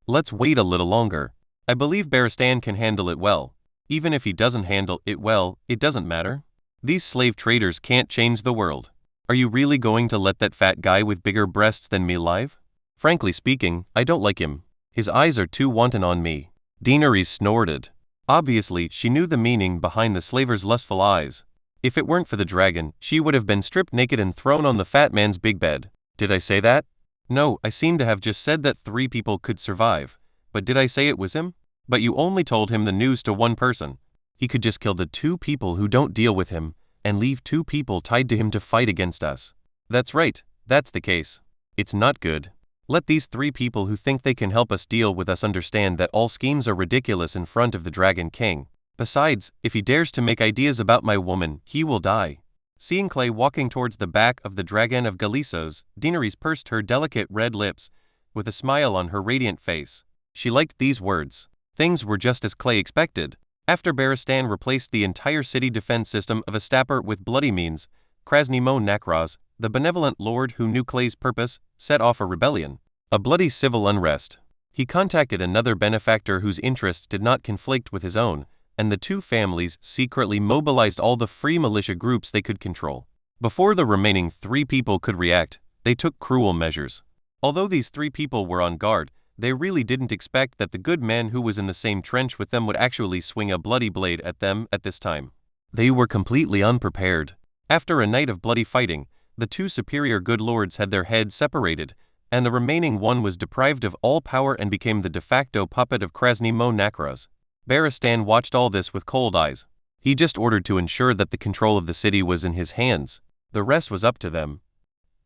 Let's wait a little longer. I believe Barristan can handle it well. Even if he doesn't handle it well, it doesn't matter. These slave traders can't change the world. Are you really going to let that fat guy with bigger breasts than me live? Frankly speaking, I don't like him. His eyes are too wanton on me. Daenerys snorted. Obviously, she knew the meaning behind the slaver's lustful eyes. If it weren't for the dragon, she would have been stripped naked and thrown on the fat man's big bed. Did I say that? No, I seem to have just said that 3 people could survive. But did I say it was him? But you only told him the news to one person. He could just kill the 2 people who don't deal with him, and leave 2 people tied to him to fight against us. That's right, that's the case. It's not good. Let these 3 people who think they can help us deal with us understand that all schemes are ridiculous in front of the Dragon King. Besides, if he dares to make ideas about my woman, he will die. Seeing Clay walking towards the back of the Dragon of Galisos, Daenerys pursed her delicate red lips, with a smile on her radiant face. She liked these words. Things were just as Clay expected. After Barristan replaced the entire city defense system of Astapor with bloody means, Krasny-Mo Nakraz, the benevolent lord who knew Clay's purpose, set off a rebellion. A bloody civil unrest. He contacted another benefactor whose interests did not conflict with his own, and the two families secretly mobilized all the free militia groups they could control. Before the remaining 3 people could react, they took cruel measures. Although these 3 people were on guard, they really didn't expect that the good man who was in the same trench with them would actually swing a bloody blade at them at this time. They were completely unprepared. After a night of bloody fighting, the 2 superior good lords had their heads separated, and the remaining one was deprived of all power and became the de facto puppet of Krasny-Mo Nakraz. Barristan watched all this with cold eyes. He just ordered to ensure that the control of the city was in his hands. The rest was up to them.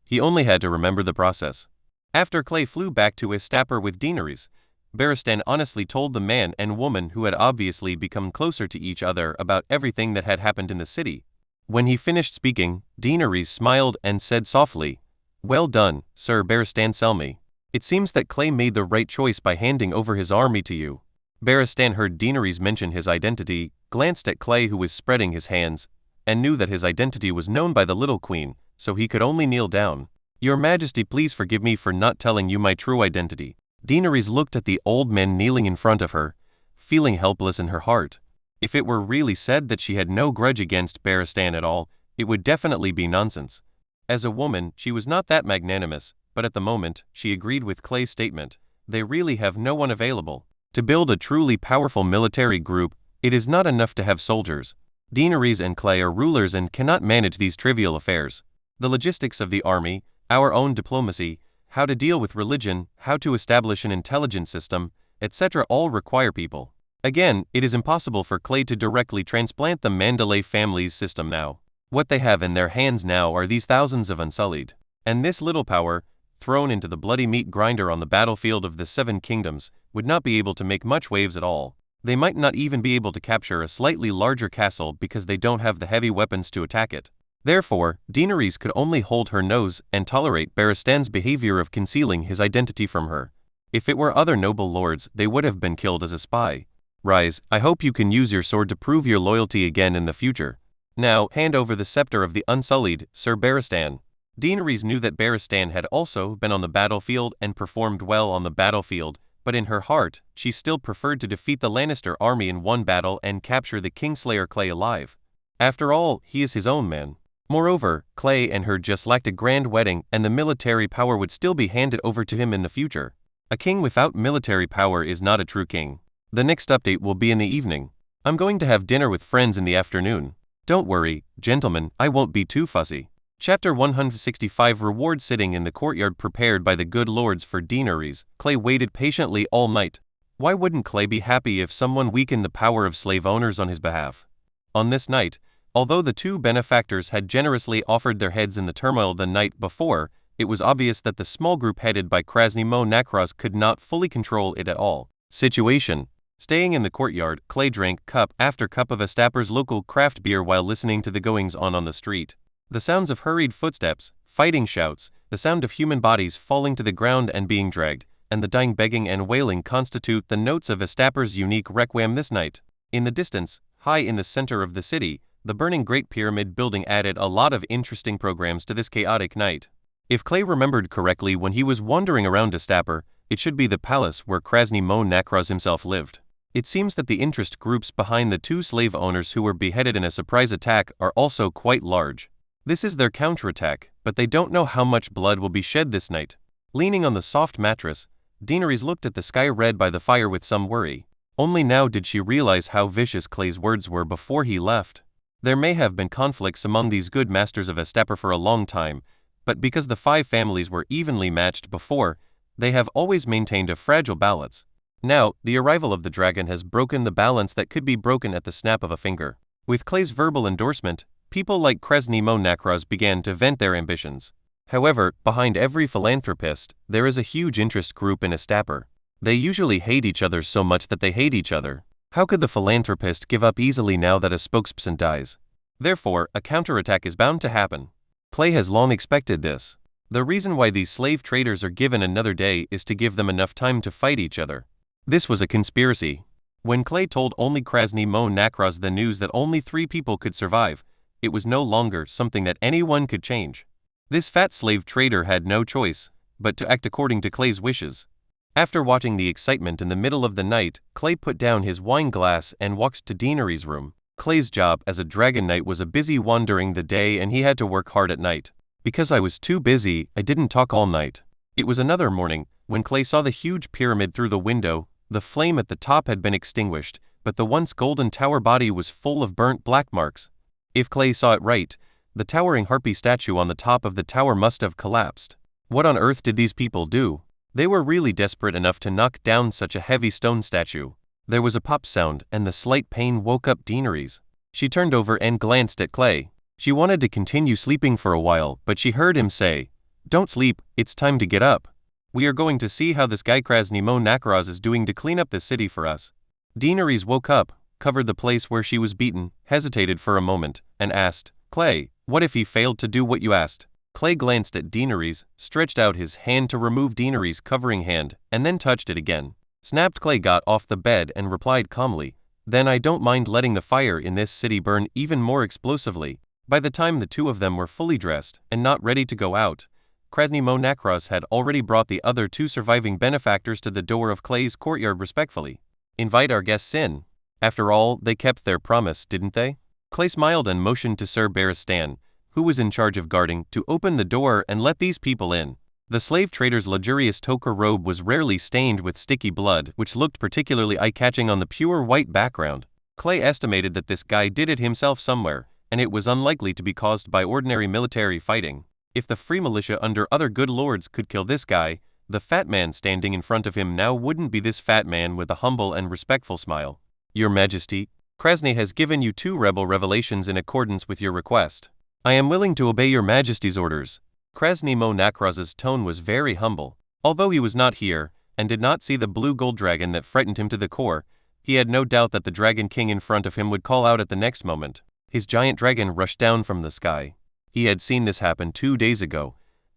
He only had to remember the process. After Clay flew back to Astapor with Daenerys, Barristan honestly told the man and woman who had obviously become closer to each other about everything that had happened in the city. When he finished speaking, Daenerys smiled and said softly, "Well done, Sir Barristan Selmy. It seems that Clay made the right choice by handing over his army to you." Barristan heard Daenerys mention his identity, glanced at Clay who was spreading his hands, and knew that his identity was known by the little queen, so he could only kneel down. "Your Majesty, please forgive me for not telling you my true identity." Daenerys looked at the old man kneeling in front of her, feeling helpless in her heart. If it were really said that she had no grudge against Barristan at all, it would definitely be nonsense. As a woman, she was not that magnanimous, but at the moment, she agreed with Clay's statement. They really have no one available. To build a truly powerful military group, it is not enough to have soldiers. Daenerys and Clay are rulers and cannot manage these trivial affairs. The logistics of the army, our own diplomacy, how to deal with religion, how to establish an intelligence system, etc. all require people. Again, it is impossible for Clay to directly transplant the Manderly family's system now. What they have in their hands now are these thousands of Unsullied. And this little power, thrown into the bloody meat grinder on the battlefield of the 7 kingdoms, would not be able to make much waves at all. They might not even be able to capture a slightly larger castle because they don't have the heavy weapons to attack it. Therefore, Daenerys could only hold her nose and tolerate Barristan's behavior of concealing his identity from her. If it were other noble lords, they would have been killed as a spy. Rise, I hope you can use your sword to prove your loyalty again in the future. Now, hand over the scepter of the Unsullied, Sir Barristan. Daenerys knew that Barristan had also been on the battlefield and performed well on the battlefield, but in her heart, she still preferred to defeat the Lannister army in one battle and capture the Kingslayer Clay alive. After all, he is his own man. Moreover, Clay and her just lacked a grand wedding, and the military power would still be handed over to him in the future. A king without military power is not a true king. The next update will be in the evening. I'm going to have dinner with friends in the afternoon. Don't worry, gentlemen, I won't be too fussy. Chapter 165 Reward. Sitting in the courtyard prepared by the good lords for Daenerys, Clay waited patiently all night. Why wouldn't Clay be happy if someone weakened the power of slave owners on his behalf? On this night, although the 2 benefactors had generously offered their heads in the turmoil the night before, it was obvious that the small group headed by Krasny-Mo Nakraz could not fully control it at all. Situation. Staying in the courtyard, Clay drank cup after cup of Astapor's local craft beer while listening to the goings-on on the street. The sounds of hurried footsteps, fighting shouts, the sound of human bodies falling to the ground and being dragged, and the dying begging and wailing constitute the notes of Astapor's unique requiem this night. In the distance, high in the center of the city, the burning Great Pyramid building added a lot of interesting programs to this chaotic night. If Clay remembered correctly when he was wandering around Astapor, it should be the palace where Krasny-Mo Nakraz himself lived. It seems that the interest groups behind the 2 slave owners who were beheaded in a surprise attack are also quite large. This is their counterattack, but they don't know how much blood will be shed this night. Leaning on the soft mattress, Daenerys looked at the sky red by the fire with some worry. Only now did she realize how vicious Clay's words were before he left. There may have been conflicts among these good masters of Astapor for a long time, but because the 5 families were evenly matched before, they have always maintained a fragile balance. Now, the arrival of the dragon has broken the balance that could be broken at the snap of a finger. With Clay's verbal endorsement, people like Krasny-Mo Nakraz began to vent their ambitions. However, behind every philanthropist, there is a huge interest group in Astapor. They usually hate each other so much that they hate each other. How could the philanthropist give up easily now that a spokesperson dies? Therefore, a counterattack is bound to happen. Clay has long expected this. The reason why these slave traders are given another day is to give them enough time to fight each other. This was a conspiracy. When Clay told only Krasny Mo Nakraz the news that only 3 people could survive, it was no longer something that anyone could change. This fat slave trader had no choice but to act according to Clay's wishes. After watching the excitement in the middle of the night, Clay put down his wine glass and walked to Deanery's room. Clay's job as a Dragon Knight was a busy one during the day and he had to work hard at night. Because I was too busy, I didn't talk all night. It was another morning, when Clay saw the huge pyramid through the window. The flame at the top had been extinguished, but the once golden tower body was full of burnt black marks. If Clay saw it right, the towering harpy statue on the top of the tower must have collapsed. What on earth did these people do? They were really desperate enough to knock down such a heavy stone statue. There was a pop sound and the slight pain woke up Deanery's. She turned over and glanced at Clay. She wanted to continue sleeping for a while, but she heard him say, "Don't sleep, it's time to get up. We are going to see how this guy Krasny Mo Nakraz is doing to clean up the city for us." Deanery's woke up, covered the place where she was beaten, hesitated for a moment, and asked, "Clay, what if he failed to do what you asked?" Clay glanced at Deanery's, stretched out his hand to remove Deanery's covering hand, and then touched it again. Snapped Clay got off the bed and replied calmly, "Then I don't mind letting the fire in this city burn even more explosively." By the time the two of them were fully dressed and not ready to go out, Krasny Mo Nakraz had already brought the other 2 surviving benefactors to the door of Clay's courtyard respectfully. "Invite our guests in. After all, they kept their promise, didn't they?" Clay smiled and motioned to Sir Barristan, who was in charge of guarding, to open the door and let these people in. The slave trader's luxurious toga robe was rarely stained with sticky blood, which looked particularly eye-catching on the pure white background. Clay estimated that this guy did it himself somewhere, and it was unlikely to be caused by ordinary military fighting. If the free militia under other good lords could kill this guy, the fat man standing in front of him now wouldn't be this fat man with a humble and respectful smile. "Your Majesty, Krasny has given you 2 rebel revelations in accordance with your request. I am willing to obey your Majesty's orders." Krasny Mo Nakraz's tone was very humble. Although he was not here, and did not see the blue gold dragon that frightened him to the core, he had no doubt that the Dragon King in front of him would call out at the next moment. His giant dragon rushed down from the sky. He had seen this happen 2 days ago,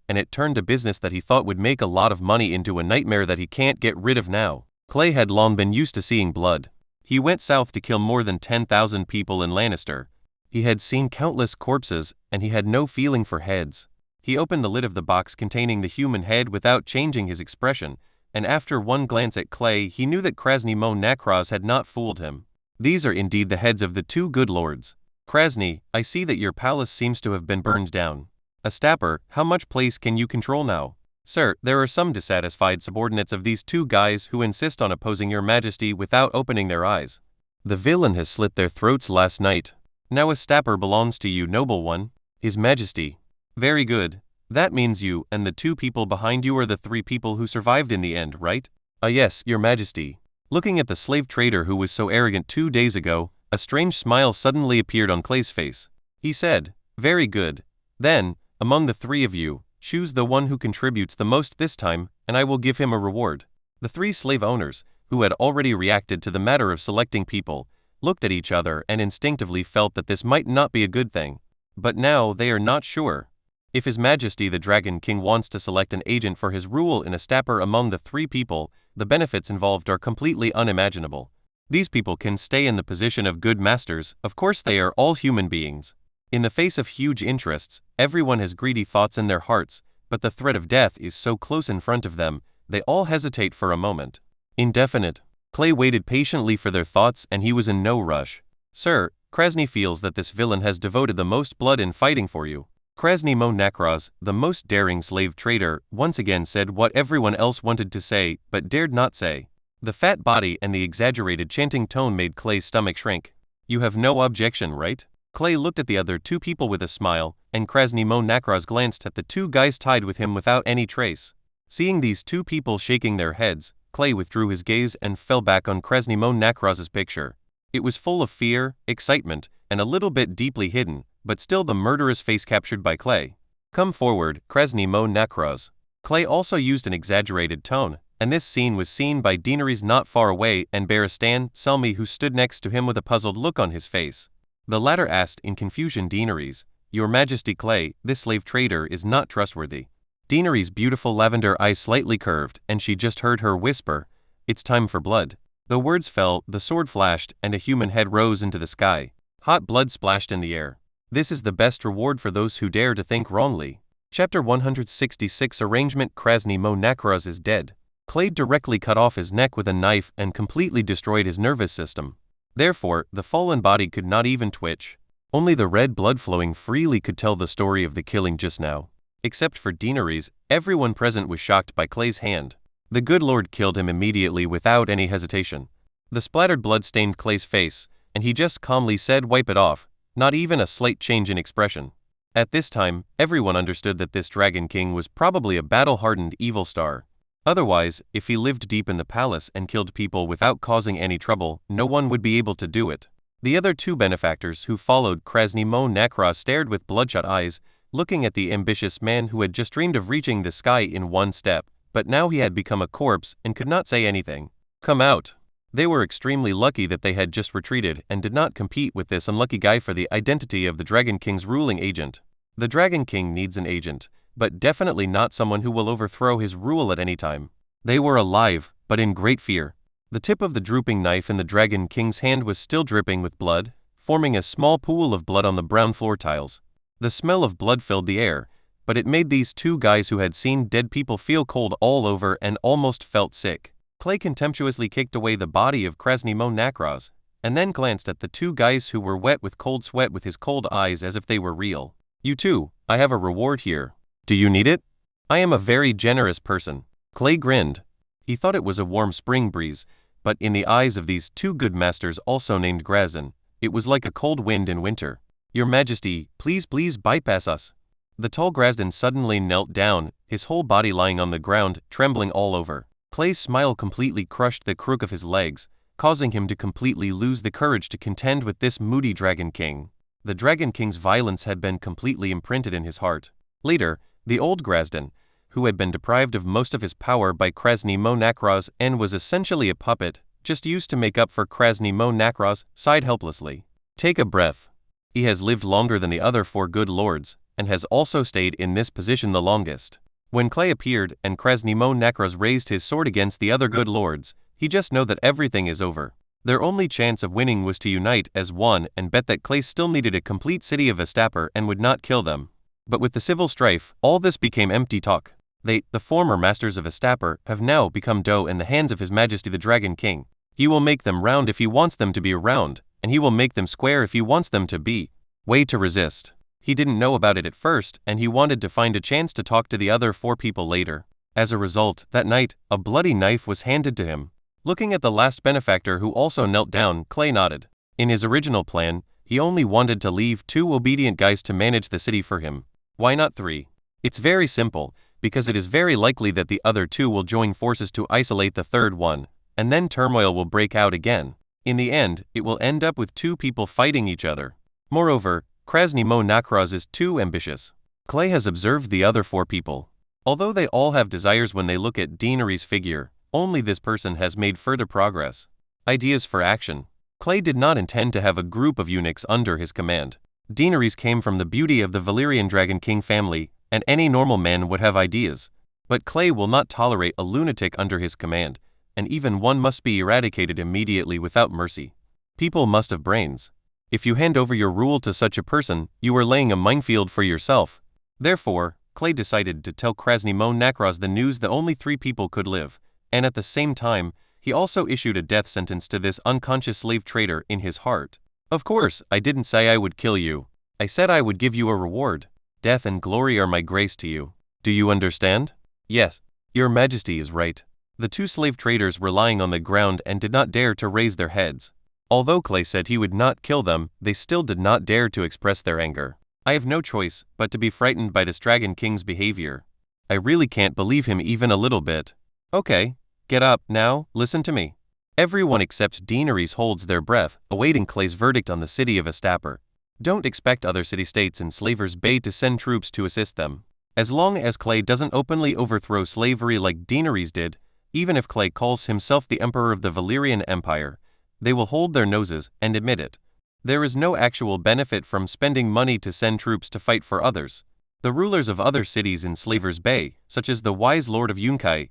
and it turned a business that he thought would make a lot of money into a nightmare that he can't get rid of now. Clay had long been used to seeing blood. He went south to kill more than 10,000 people in Lannister. He had seen countless corpses, and he had no feeling for heads. He opened the lid of the box containing the human head without changing his expression, and after one glance at Clay he knew that Krasny Mo Nakraz had not fooled him. "These are indeed the heads of the 2 good lords. Krasny, I see that your palace seems to have been burned down. Astapor, how much place can you control now?" "Sir, there are some dissatisfied subordinates of these 2 guys who insist on opposing your Majesty without opening their eyes. The villain has slit their throats last night. Now Astapor belongs to you, noble one." "His Majesty." "Very good. That means you and the 2 people behind you are the 3 people who survived in the end, right?" Yes, your Majesty." Looking at the slave trader who was so arrogant 2 days ago, a strange smile suddenly appeared on Clay's face. He said, "Very good. Then, among the 3 of you, choose the one who contributes the most this time, and I will give him a reward." The 3 slave owners, who had already reacted to the matter of selecting people, looked at each other and instinctively felt that this might not be a good thing. But now they are not sure. If His Majesty the Dragon King wants to select an agent for his rule in Astapor among the 3 people, the benefits involved are completely unimaginable. These people can stay in the position of good masters, of course they are all human beings. In the face of huge interests, everyone has greedy thoughts in their hearts, but the threat of death is so close in front of them, they all hesitate for a moment. Indefinite. Clay waited patiently for their thoughts and he was in no rush. "Sir, Krasny feels that this villain has devoted the most blood in fighting for you." Krasny Mo Nakraz, the most daring slave trader, once again said what everyone else wanted to say, but dared not say. The fat body and the exaggerated chanting tone made Clay's stomach shrink. "You have no objection, right?" Clay looked at the other 2 people with a smile, and Krasny Mo Nakraz glanced at the 2 guys tied with him without any trace. Seeing these 2 people shaking their heads, Clay withdrew his gaze and fell back on Krasny Mo Nakraz's picture. It was full of fear, excitement, and a little bit deeply hidden, but still the murderous face captured by Clay. "Come forward, Krasny Mo Nakraz." Clay also used an exaggerated tone, and this scene was seen by Deanery's not far away and Barristan Selmy, who stood next to him with a puzzled look on his face. The latter asked in confusion Deanery's, "Your Majesty Clay, this slave trader is not trustworthy." Deanery's beautiful lavender eyes slightly curved, and she just heard her whisper, It's time for blood. The words fell, the sword flashed, and a human head rose into the sky. Hot blood splashed in the air. This is the best reward for those who dare to think wrongly. Chapter 166 Arrangement Krasny Mo Nakraz is dead. Clay directly cut off his neck with a knife and completely destroyed his nervous system. Therefore, the fallen body could not even twitch. Only the red blood flowing freely could tell the story of the killing just now. Except for Daenerys, everyone present was shocked by Clay's hand. The good lord killed him immediately without any hesitation. The splattered blood stained Clay's face, and he just calmly said, "Wipe it off," not even a slight change in expression. At this time, everyone understood that this Dragon King was probably a battle-hardened evil star. Otherwise, if he lived deep in the palace and killed people without causing any trouble, no one would be able to do it. The other two benefactors who followed Krasny Mo Nakraz stared with bloodshot eyes, looking at the ambitious man who had just dreamed of reaching the sky in one step, but now he had become a corpse and could not say anything. Come out. They were extremely lucky that they had just retreated and did not compete with this unlucky guy for the identity of the Dragon King's ruling agent. The Dragon King needs an agent, but definitely not someone who will overthrow his rule at any time. They were alive, but in great fear. The tip of the drooping knife in the Dragon King's hand was still dripping with blood, forming a small pool of blood on the brown floor tiles. The smell of blood filled the air, but it made these two guys who had seen dead people feel cold all over and almost felt sick. Clay contemptuously kicked away the body of Krasny Mo Nakraz, and then glanced at the two guys who were wet with cold sweat with his cold eyes as if they were real. "You two, I have a reward here. Do you need it? I am a very generous person." Clay grinned. He thought it was a warm spring breeze, but in the eyes of these two good masters also named Grazin, it was like a cold wind in winter. "Your Majesty, please bypass us." The tall Grazin suddenly knelt down, his whole body lying on the ground, trembling all over. Clay's smile completely crushed the crook of his legs, causing him to completely lose the courage to contend with this moody Dragon King. The Dragon King's violence had been completely imprinted in his heart. Later, the old Grazin, who had been deprived of most of his power by Krasny Mo Nakraz and was essentially a puppet, just used to make up for Krasny Mo Nakraz, sighed helplessly. "Take a breath. He has lived longer than the other four good lords, and has also stayed in this position the longest." When Clay appeared and Krasny Mo Nakraz raised his sword against the other good lords, he just knew that everything is over. Their only chance of winning was to unite as one and bet that Clay still needed a complete city of Astapor and would not kill them. But with the civil strife, all this became empty talk. The former masters of Astapor, have now become dough in the hands of His Majesty the Dragon King. He will make them round if he wants them to be round, and he will make them square if he wants them to be. Way to resist. He didn't know about it at first, and he wanted to find a chance to talk to the other four people later. As a result, that night, a bloody knife was handed to him. Looking at the last benefactor who also knelt down, Clay nodded. In his original plan, he only wanted to leave two obedient guys to manage the city for him. Why not three? It's very simple, because it is very likely that the other two will join forces to isolate the third one, and then turmoil will break out again. In the end, it will end up with two people fighting each other. Moreover, Krasny Mo Nakraz is too ambitious. Clay has observed the other four people. Although they all have desires when they look at Daenerys' figure, only this person has made further progress. Ideas for action. Clay did not intend to have a group of eunuchs under his command. Daenerys came from the beauty of the Valyrian Dragon King family, and any normal man would have ideas. But Clay will not tolerate a lunatic under his command, and even one must be eradicated immediately without mercy. People must have brains. If you hand over your rule to such a person, you are laying a minefield for yourself. Therefore, Clay decided to tell Krasny Mo Nakraz the news that only three people could live, and at the same time, he also issued a death sentence to this unconscious slave trader in his heart. "Of course, I didn't say I would kill you. I said I would give you a reward. Death and glory are my grace to you. Do you understand?" "Yes, Your Majesty is right." The two slave traders were lying on the ground and did not dare to raise their heads. Although Clay said he would not kill them, they still did not dare to express their anger. "I have no choice but to be frightened by this Dragon King's behavior. I really can't believe him even a little bit." "Okay, get up, now, listen to me." Everyone except Daenerys holds their breath, awaiting Clay's verdict on the city of Astapor. Don't expect other city-states in Slavers Bay to send troops to assist them. As long as Clay doesn't openly overthrow slavery like Daenerys did, even if Clay calls himself the Emperor of the Valyrian Empire, they will hold their noses and admit it. There is no actual benefit from spending money to send troops to fight for others. The rulers of other cities in Slavers Bay, such as the wise Lord of Yunkai,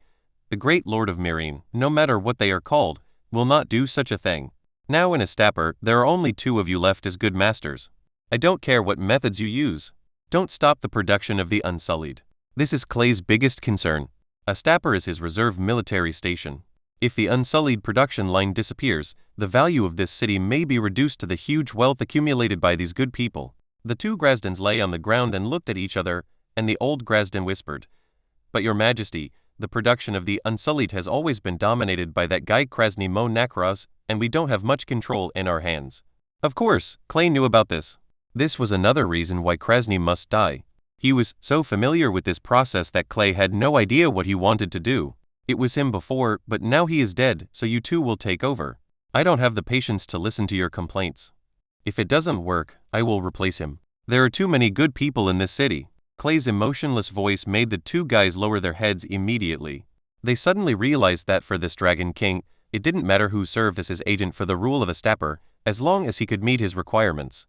The great Lord of Meereen, no matter what they are called, will not do such a thing. Now in Astapor, there are only 2 of you left as good masters. I don't care what methods you use. Don't stop the production of the Unsullied. This is Clay's biggest concern. Astapor is his reserve military station. If the Unsullied production line disappears, the value of this city may be reduced to the huge wealth accumulated by these good people. The 2 Grazdans lay on the ground and looked at each other, and the old Grazdan whispered, "But your majesty, the production of the Unsullied has always been dominated by that guy Krasny Mo Nakraz, and we don't have much control in our hands." Of course, Clay knew about this. This was another reason why Krasny must die. He was so familiar with this process that Clay had no idea what he wanted to do. It was him before, but now he is dead, so you 2 will take over. I don't have the patience to listen to your complaints. If it doesn't work, I will replace him. There are too many good people in this city. Clay's emotionless voice made the 2 guys lower their heads immediately. They suddenly realized that for this Dragon King, it didn't matter who served as his agent for the rule of Astapor, as long as he could meet his requirements.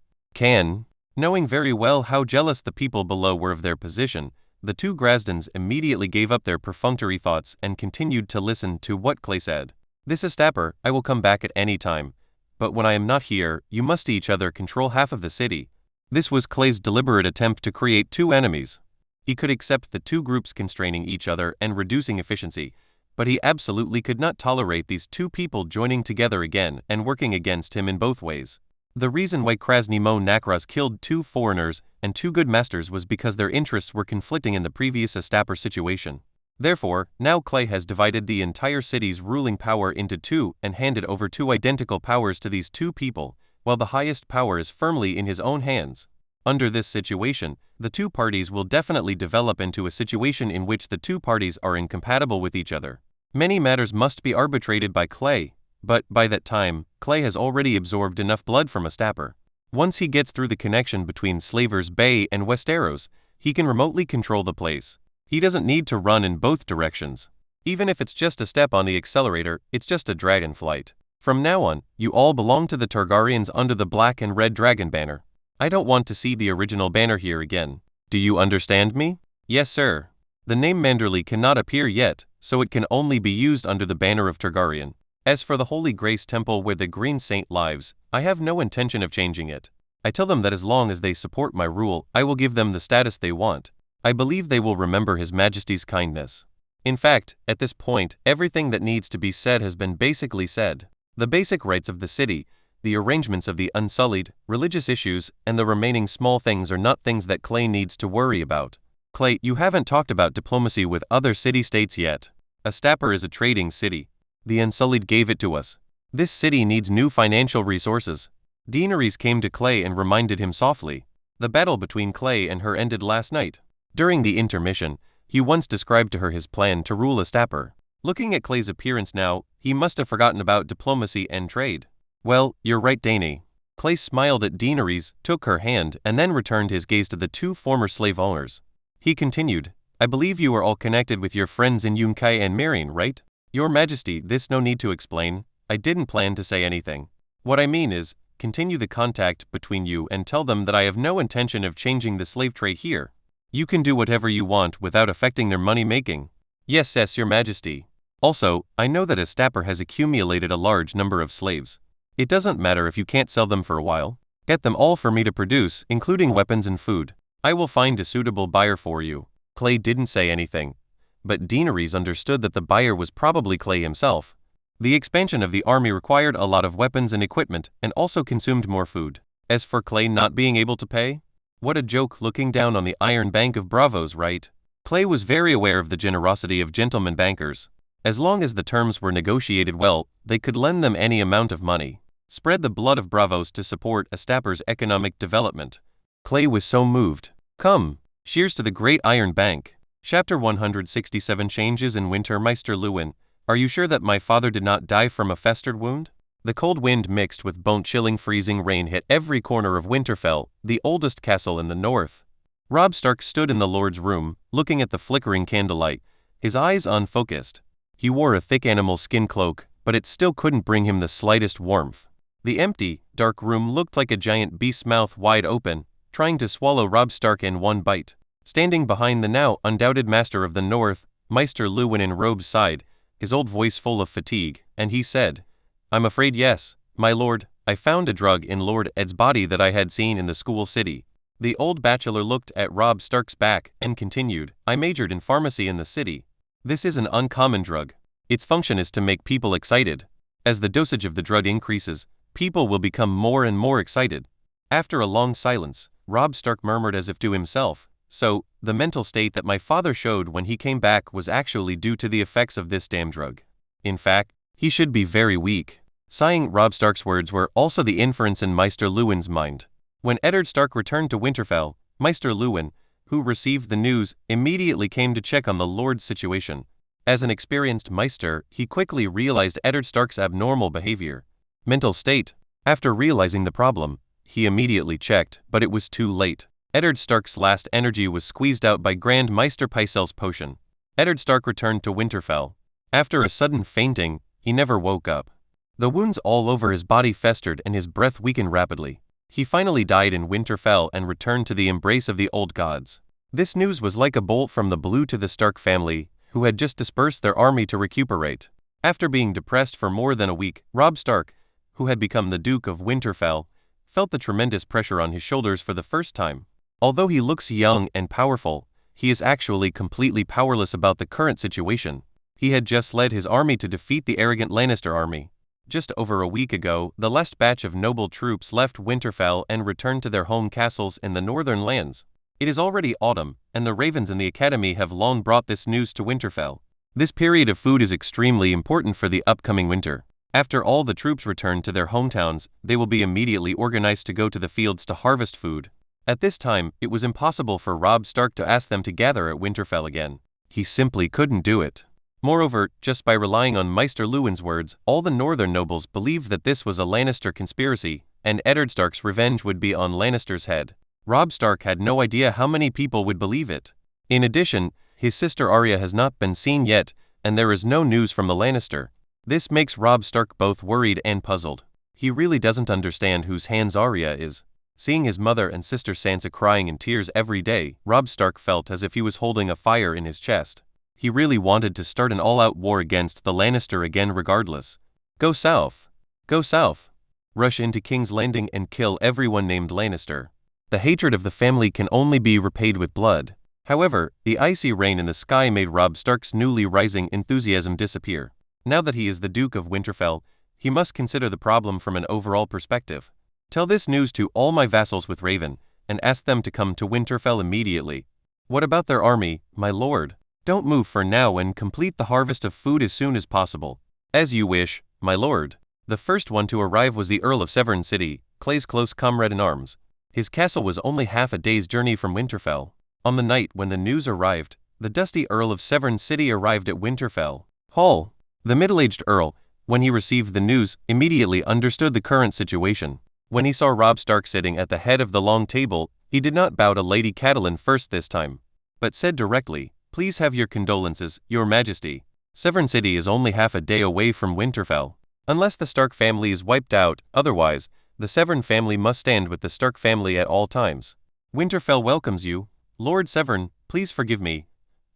Knowing very well how jealous the people below were of their position, the 2 Grazdans immediately gave up their perfunctory thoughts and continued to listen to what Clay said. This Astapor, I will come back at any time. But when I am not here, you must each other control half of the city. This was Clay's deliberate attempt to create 2 enemies. He could accept the 2 groups constraining each other and reducing efficiency, but he absolutely could not tolerate these 2 people joining together again and working against him in both ways. The reason why Krasny Mo Nakraz killed 2 foreigners and 2 good masters was because their interests were conflicting in the previous Astapor situation. Therefore, now Clay has divided the entire city's ruling power into 2 and handed over 2 identical powers to these 2 people, while the highest power is firmly in his own hands. Under this situation, the 2 parties will definitely develop into a situation in which the 2 parties are incompatible with each other. Many matters must be arbitrated by Clay, but by that time, Clay has already absorbed enough blood from Astapor. Once he gets through the connection between Slavers Bay and Westeros, he can remotely control the place. He doesn't need to run in both directions. Even if it's just a step on the accelerator, it's just a dragon flight. From now on, you all belong to the Targaryens under the black and red dragon banner. I don't want to see the original banner here again. Do you understand me? Yes, sir. The name Manderly cannot appear yet, so it can only be used under the banner of Targaryen. As for the Holy Grace Temple where the Green Saint lives, I have no intention of changing it. I tell them that as long as they support my rule, I will give them the status they want. I believe they will remember His Majesty's kindness. In fact, at this point, everything that needs to be said has been basically said. The basic rights of the city, the arrangements of the Unsullied, religious issues, and the remaining small things are not things that Clay needs to worry about. Clay, you haven't talked about diplomacy with other city-states yet. Astapor is a trading city. The Unsullied gave it to us. This city needs new financial resources. Daenerys came to Clay and reminded him softly. The battle between Clay and her ended last night. During the intermission, he once described to her his plan to rule Astapor. Looking at Clay's appearance now, he must have forgotten about diplomacy and trade. Well, you're right, Dany. Clay smiled at Daenerys, took her hand, and then returned his gaze to the 2 former slave owners. He continued, I believe you are all connected with your friends in Yunkai and Meereen, right? Your Majesty, this no need to explain. I didn't plan to say anything. What I mean is, continue the contact between you and tell them that I have no intention of changing the slave trade here. You can do whatever you want without affecting their money-making. Yes, Your Majesty. Also, I know that Astapor has accumulated a large number of slaves. It doesn't matter if you can't sell them for a while. Get them all for me to produce, including weapons and food. I will find a suitable buyer for you. Clay didn't say anything, but Daenerys understood that the buyer was probably Clay himself. The expansion of the army required a lot of weapons and equipment and also consumed more food. As for Clay not being able to pay, what a joke looking down on the Iron Bank of Bravos, right? Clay was very aware of the generosity of gentlemen bankers. As long as the terms were negotiated well, they could lend them any amount of money. Spread the blood of Bravos to support Astapor's economic development. Clay was so moved. Come, cheers to the great Iron Bank. Chapter 167 Changes in Winter. Maester Luwin, are you sure that my father did not die from a festered wound? The cold wind mixed with bone-chilling freezing rain hit every corner of Winterfell, the oldest castle in the north. Robb Stark stood in the Lord's room, looking at the flickering candlelight, his eyes unfocused. He wore a thick animal skin cloak, but it still couldn't bring him the slightest warmth. The empty, dark room looked like a giant beast's mouth wide open, trying to swallow Robb Stark in one bite. Standing behind the now undoubted master of the North, Maester Luwin in Robb's side, his old voice full of fatigue, and he said, "I'm afraid yes, my lord, I found a drug in Lord Ed's body that I had seen in the school city." The old bachelor looked at Robb Stark's back and continued, "I majored in pharmacy in the city. This is an uncommon drug. Its function is to make people excited. As the dosage of the drug increases, people will become more and more excited." After a long silence, Robb Stark murmured as if to himself, "So, the mental state that my father showed when he came back was actually due to the effects of this damn drug. In fact, he should be very weak." Sighing, Robb Stark's words were also the inference in Maester Luwin's mind. When Eddard Stark returned to Winterfell, Maester Luwin, who received the news, immediately came to check on the Lord's situation. As an experienced Maester, he quickly realized Eddard Stark's abnormal behavior. Mental state. After realizing the problem, he immediately checked, but it was too late. Eddard Stark's last energy was squeezed out by Grand Maester Pycelle's potion. Eddard Stark returned to Winterfell. After a sudden fainting, he never woke up. The wounds all over his body festered and his breath weakened rapidly. He finally died in Winterfell and returned to the embrace of the old gods. This news was like a bolt from the blue to the Stark family, who had just dispersed their army to recuperate. After being depressed for more than a week, Robb Stark, who had become the Duke of Winterfell, felt the tremendous pressure on his shoulders for the first time. Although he looks young and powerful, he is actually completely powerless about the current situation. He had just led his army to defeat the arrogant Lannister army. Just over a week ago, the last batch of noble troops left Winterfell and returned to their home castles in the northern lands. It is already autumn, and the ravens in the academy have long brought this news to Winterfell. This period of food is extremely important for the upcoming winter. After all the troops return to their hometowns, they will be immediately organized to go to the fields to harvest food. At this time, it was impossible for Robb Stark to ask them to gather at Winterfell again. He simply couldn't do it. Moreover, just by relying on Maester Luwin's words, all the northern nobles believed that this was a Lannister conspiracy, and Eddard Stark's revenge would be on Lannister's head. Robb Stark had no idea how many people would believe it. In addition, his sister Arya has not been seen yet, and there is no news from the Lannister. This makes Robb Stark both worried and puzzled. He really doesn't understand whose hands Arya is. Seeing his mother and sister Sansa crying in tears every day, Robb Stark felt as if he was holding a fire in his chest. He really wanted to start an all-out war against the Lannister again regardless. Go south. Go south. Rush into King's Landing and kill everyone named Lannister. The hatred of the family can only be repaid with blood. However, the icy rain in the sky made Robb Stark's newly rising enthusiasm disappear. Now that he is the Duke of Winterfell, he must consider the problem from an overall perspective. Tell this news to all my vassals with Raven, and ask them to come to Winterfell immediately. What about their army, my lord? Don't move for now and complete the harvest of food as soon as possible. As you wish, my lord. The first one to arrive was the Earl of Severn City, Clay's close comrade-in-arms. His castle was only half a day's journey from Winterfell. On the night when the news arrived, the dusty Earl of Severn City arrived at Winterfell Hall. The middle-aged Earl, when he received the news, immediately understood the current situation. When he saw Robb Stark sitting at the head of the long table, he did not bow to Lady Catelyn first this time, but said directly, "Please have your condolences, your majesty. Severn City is only half a day away from Winterfell. Unless the Stark family is wiped out, otherwise, the Severn family must stand with the Stark family at all times. Winterfell welcomes you. Lord Severn, please forgive me.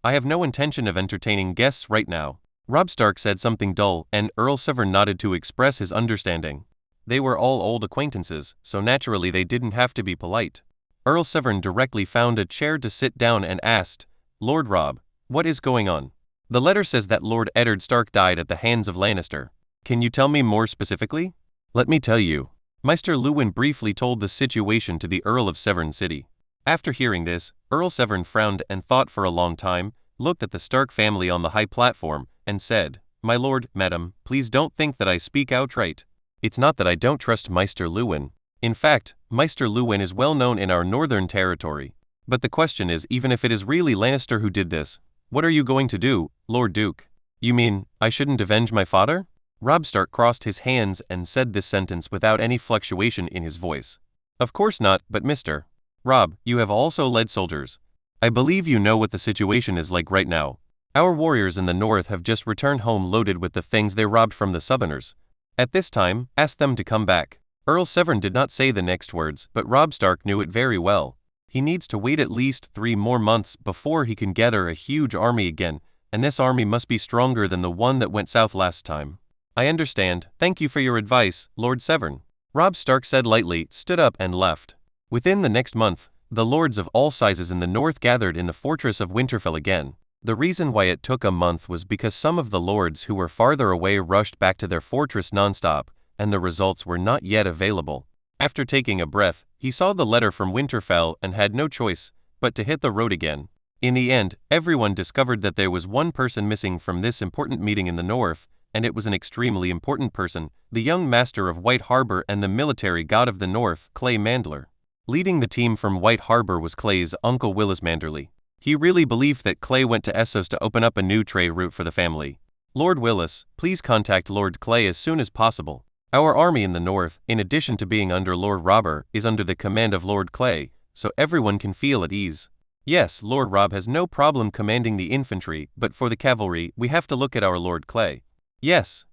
I have no intention of entertaining guests right now." Robb Stark said something dull, and Earl Severn nodded to express his understanding. They were all old acquaintances, so naturally they didn't have to be polite. Earl Severn directly found a chair to sit down and asked, "Lord Robb, what is going on? The letter says that Lord Eddard Stark died at the hands of Lannister. Can you tell me more specifically?" "Let me tell you." Maester Luwin briefly told the situation to the Earl of Severn City. After hearing this, Earl Severn frowned and thought for a long time, looked at the Stark family on the high platform, and said, "My lord, madam, please don't think that I speak outright. It's not that I don't trust Maester Luwin. In fact, Maester Luwin is well known in our northern territory. But the question is, even if it is really Lannister who did this, what are you going to do, Lord Duke? You mean, I shouldn't avenge my father?" Robb Stark crossed his hands and said this sentence without any fluctuation in his voice. "Of course not, but Mr. Robb, you have also led soldiers. I believe you know what the situation is like right now. Our warriors in the north have just returned home loaded with the things they robbed from the southerners. At this time, ask them to come back." Earl Severn did not say the next words, but Robb Stark knew it very well. He needs to wait at least 3 more months before he can gather a huge army again, and this army must be stronger than the one that went south last time. I understand, thank you for your advice, Lord Severn. Robb Stark said lightly, stood up and left. Within the next month, the lords of all sizes in the north gathered in the fortress of Winterfell again. The reason why it took a month was because some of the lords who were farther away rushed back to their fortress nonstop, and the results were not yet available. After taking a breath, he saw the letter from Winterfell and had no choice but to hit the road again. In the end, everyone discovered that there was one person missing from this important meeting in the north, and it was an extremely important person, the young master of White Harbor and the military god of the north, Clay Mandler. Leading the team from White Harbor was Clay's uncle Willis Manderly. He really believed that Clay went to Essos to open up a new trade route for the family. Lord Willis, please contact Lord Clay as soon as possible. Our army in the north, in addition to being under Lord Robber, is under the command of Lord Clay, so everyone can feel at ease. Yes, Lord Robb has no problem commanding the infantry, but for the cavalry, we have to look at our Lord Clay. Yes,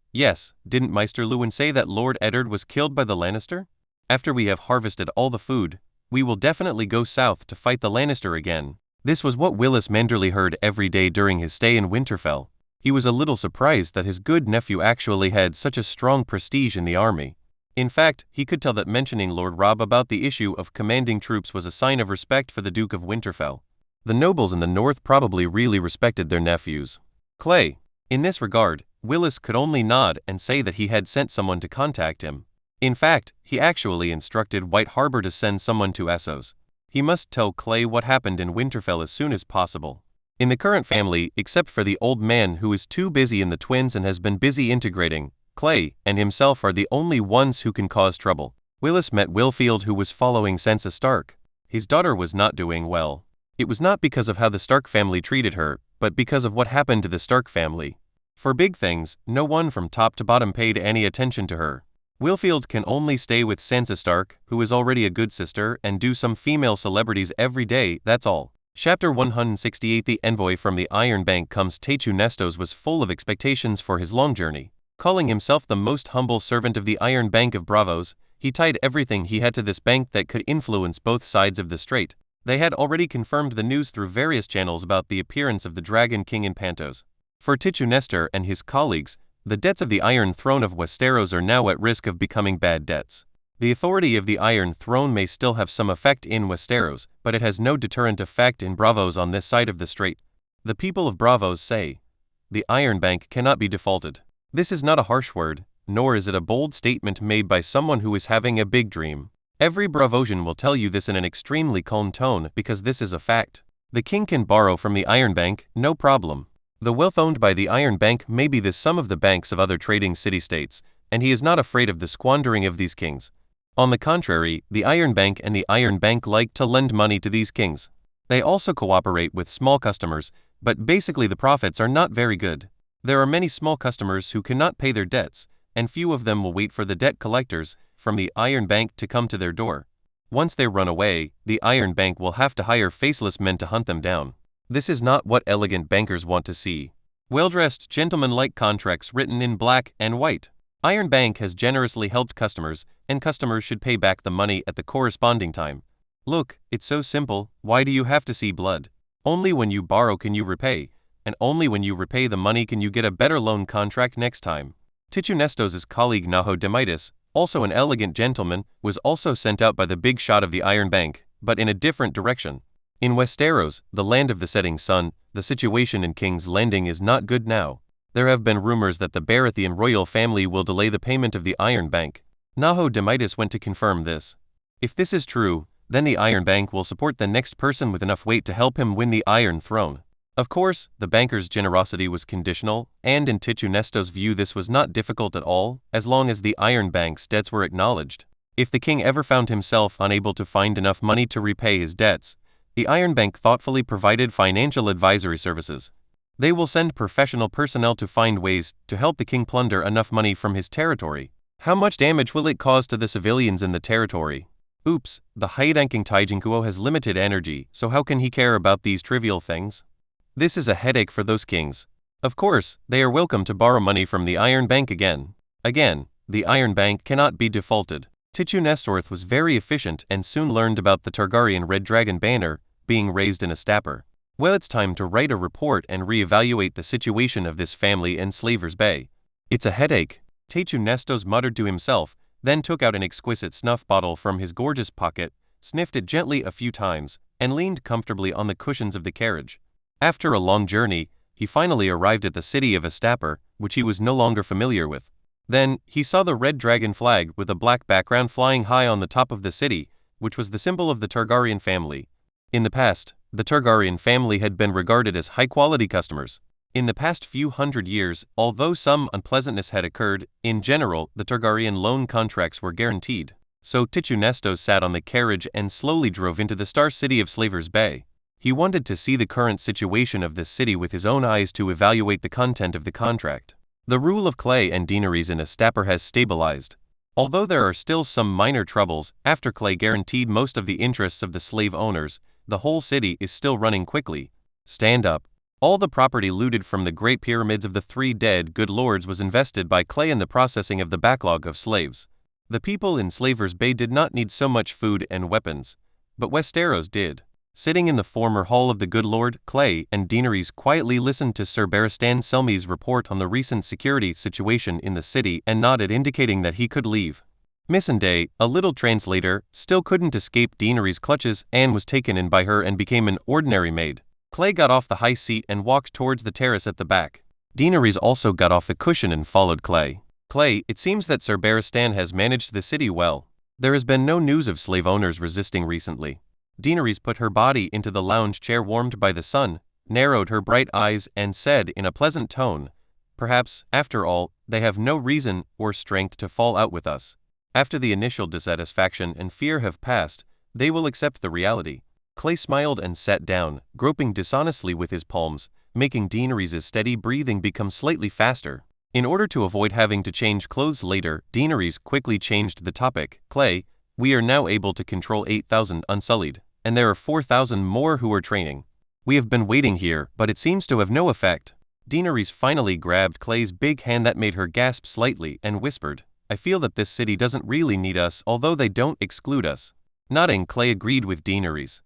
didn't Maester Lewin say that Lord Eddard was killed by the Lannister? After we have harvested all the food, we will definitely go south to fight the Lannister again. This was what Willis Manderly heard every day during his stay in Winterfell. He was a little surprised that his good nephew actually had such a strong prestige in the army. In fact, he could tell that mentioning Lord Robb about the issue of commanding troops was a sign of respect for the Duke of Winterfell. The nobles in the north probably really respected their nephews. Clay. In this regard, Willis could only nod and say that he had sent someone to contact him. In fact, he actually instructed White Harbor to send someone to Essos. He must tell Clay what happened in Winterfell as soon as possible. In the current family, except for the old man who is too busy in the twins and has been busy integrating, Clay and himself are the only ones who can cause trouble. Willis met Willfield, who was following Sansa Stark. His daughter was not doing well. It was not because of how the Stark family treated her, but because of what happened to the Stark family. For big things, no one from top to bottom paid any attention to her. Willfield can only stay with Sansa Stark, who is already a good sister, and do some female celebrities every day, that's all. Chapter 168. The envoy from the Iron Bank comes. Teitu Nestos was full of expectations for his long journey. Calling himself the most humble servant of the Iron Bank of Bravos, he tied everything he had to this bank that could influence both sides of the strait. They had already confirmed the news through various channels about the appearance of the Dragon King in Pantos. For Teitu Nestor and his colleagues, the debts of the Iron Throne of Westeros are now at risk of becoming bad debts. The authority of the Iron Throne may still have some effect in Westeros, but it has no deterrent effect in Bravos on this side of the strait. The people of Bravos say, the Iron Bank cannot be defaulted. This is not a harsh word, nor is it a bold statement made by someone who is having a big dream. Every Bravosian will tell you this in an extremely calm tone because this is a fact. The king can borrow from the Iron Bank, no problem. The wealth owned by the Iron Bank may be the sum of the banks of other trading city-states, and he is not afraid of the squandering of these kings. On the contrary, the Iron Bank and the Iron Bank like to lend money to these kings. They also cooperate with small customers, but basically the profits are not very good. There are many small customers who cannot pay their debts, and few of them will wait for the debt collectors from the Iron Bank to come to their door. Once they run away, the Iron Bank will have to hire faceless men to hunt them down. This is not what elegant bankers want to see. Well-dressed, gentleman-like contracts written in black and white. Iron Bank has generously helped customers, and customers should pay back the money at the corresponding time. Look, it's so simple, why do you have to see blood? Only when you borrow can you repay, and only when you repay the money can you get a better loan contract next time. Teitu Nestos' colleague Naho Demaitis, also an elegant gentleman, was also sent out by the big shot of the Iron Bank, but in a different direction. In Westeros, the land of the setting sun, the situation in King's Landing is not good now. There have been rumors that the Baratheon royal family will delay the payment of the Iron Bank. Naho Demaitis went to confirm this. If this is true, then the Iron Bank will support the next person with enough weight to help him win the Iron Throne. Of course, the banker's generosity was conditional, and in Teitu Nestos' view this was not difficult at all, as long as the Iron Bank's debts were acknowledged. If the king ever found himself unable to find enough money to repay his debts, the Iron Bank thoughtfully provided financial advisory services. They will send professional personnel to find ways to help the king plunder enough money from his territory. How much damage will it cause to the civilians in the territory? Oops, the high-ranking Taijinkuo has limited energy, so how can he care about these trivial things? This is a headache for those kings. Of course, they are welcome to borrow money from the Iron Bank again. Again, the Iron Bank cannot be defaulted. Teitu Nestorth was very efficient and soon learned about the Targaryen Red Dragon banner being raised in Astapor. Well, it's time to write a report and reevaluate the situation of this family in Slavers Bay. It's a headache, Tywin muttered to himself, then took out an exquisite snuff bottle from his gorgeous pocket, sniffed it gently a few times, and leaned comfortably on the cushions of the carriage. After a long journey, he finally arrived at the city of Astapor, which he was no longer familiar with. Then, he saw the red dragon flag with a black background flying high on the top of the city, which was the symbol of the Targaryen family. In the past, the Targaryen family had been regarded as high-quality customers. In the past few hundred years, although some unpleasantness had occurred, in general, the Targaryen loan contracts were guaranteed. So Tywin sat on the carriage and slowly drove into the star city of Slavers Bay. He wanted to see the current situation of this city with his own eyes to evaluate the content of the contract. The rule of Clay and deaneries in Astapor has stabilized. Although there are still some minor troubles, after Clay guaranteed most of the interests of the slave owners, the whole city is still running quickly. Stand up. All the property looted from the Great Pyramids of the Three Dead Good Lords was invested by Clay in the processing of the backlog of slaves. The people in Slavers Bay did not need so much food and weapons, but Westeros did. Sitting in the former hall of the Good Lord, Clay and Daenerys quietly listened to Sir Barristan Selmy's report on the recent security situation in the city and nodded, indicating that he could leave. Missandei, a little translator, still couldn't escape Daenerys' clutches and was taken in by her and became an ordinary maid. Clay got off the high seat and walked towards the terrace at the back. Daenerys also got off the cushion and followed Clay. Clay, it seems that Sir Barristan has managed the city well. There has been no news of slave owners resisting recently. Daenerys put her body into the lounge chair warmed by the sun, narrowed her bright eyes and said in a pleasant tone, "Perhaps, after all, they have no reason or strength to fall out with us. After the initial dissatisfaction and fear have passed, they will accept the reality." Clay smiled and sat down, groping dishonestly with his palms, making Daenerys' steady breathing become slightly faster. In order to avoid having to change clothes later, Daenerys quickly changed the topic. "Clay, we are now able to control 8,000 Unsullied, and there are 4,000 more who are training. We have been waiting here, but it seems to have no effect." Daenerys finally grabbed Clay's big hand that made her gasp slightly and whispered, "I feel that this city doesn't really need us, although they don't exclude us." Nodding, Clay agreed with Daenerys.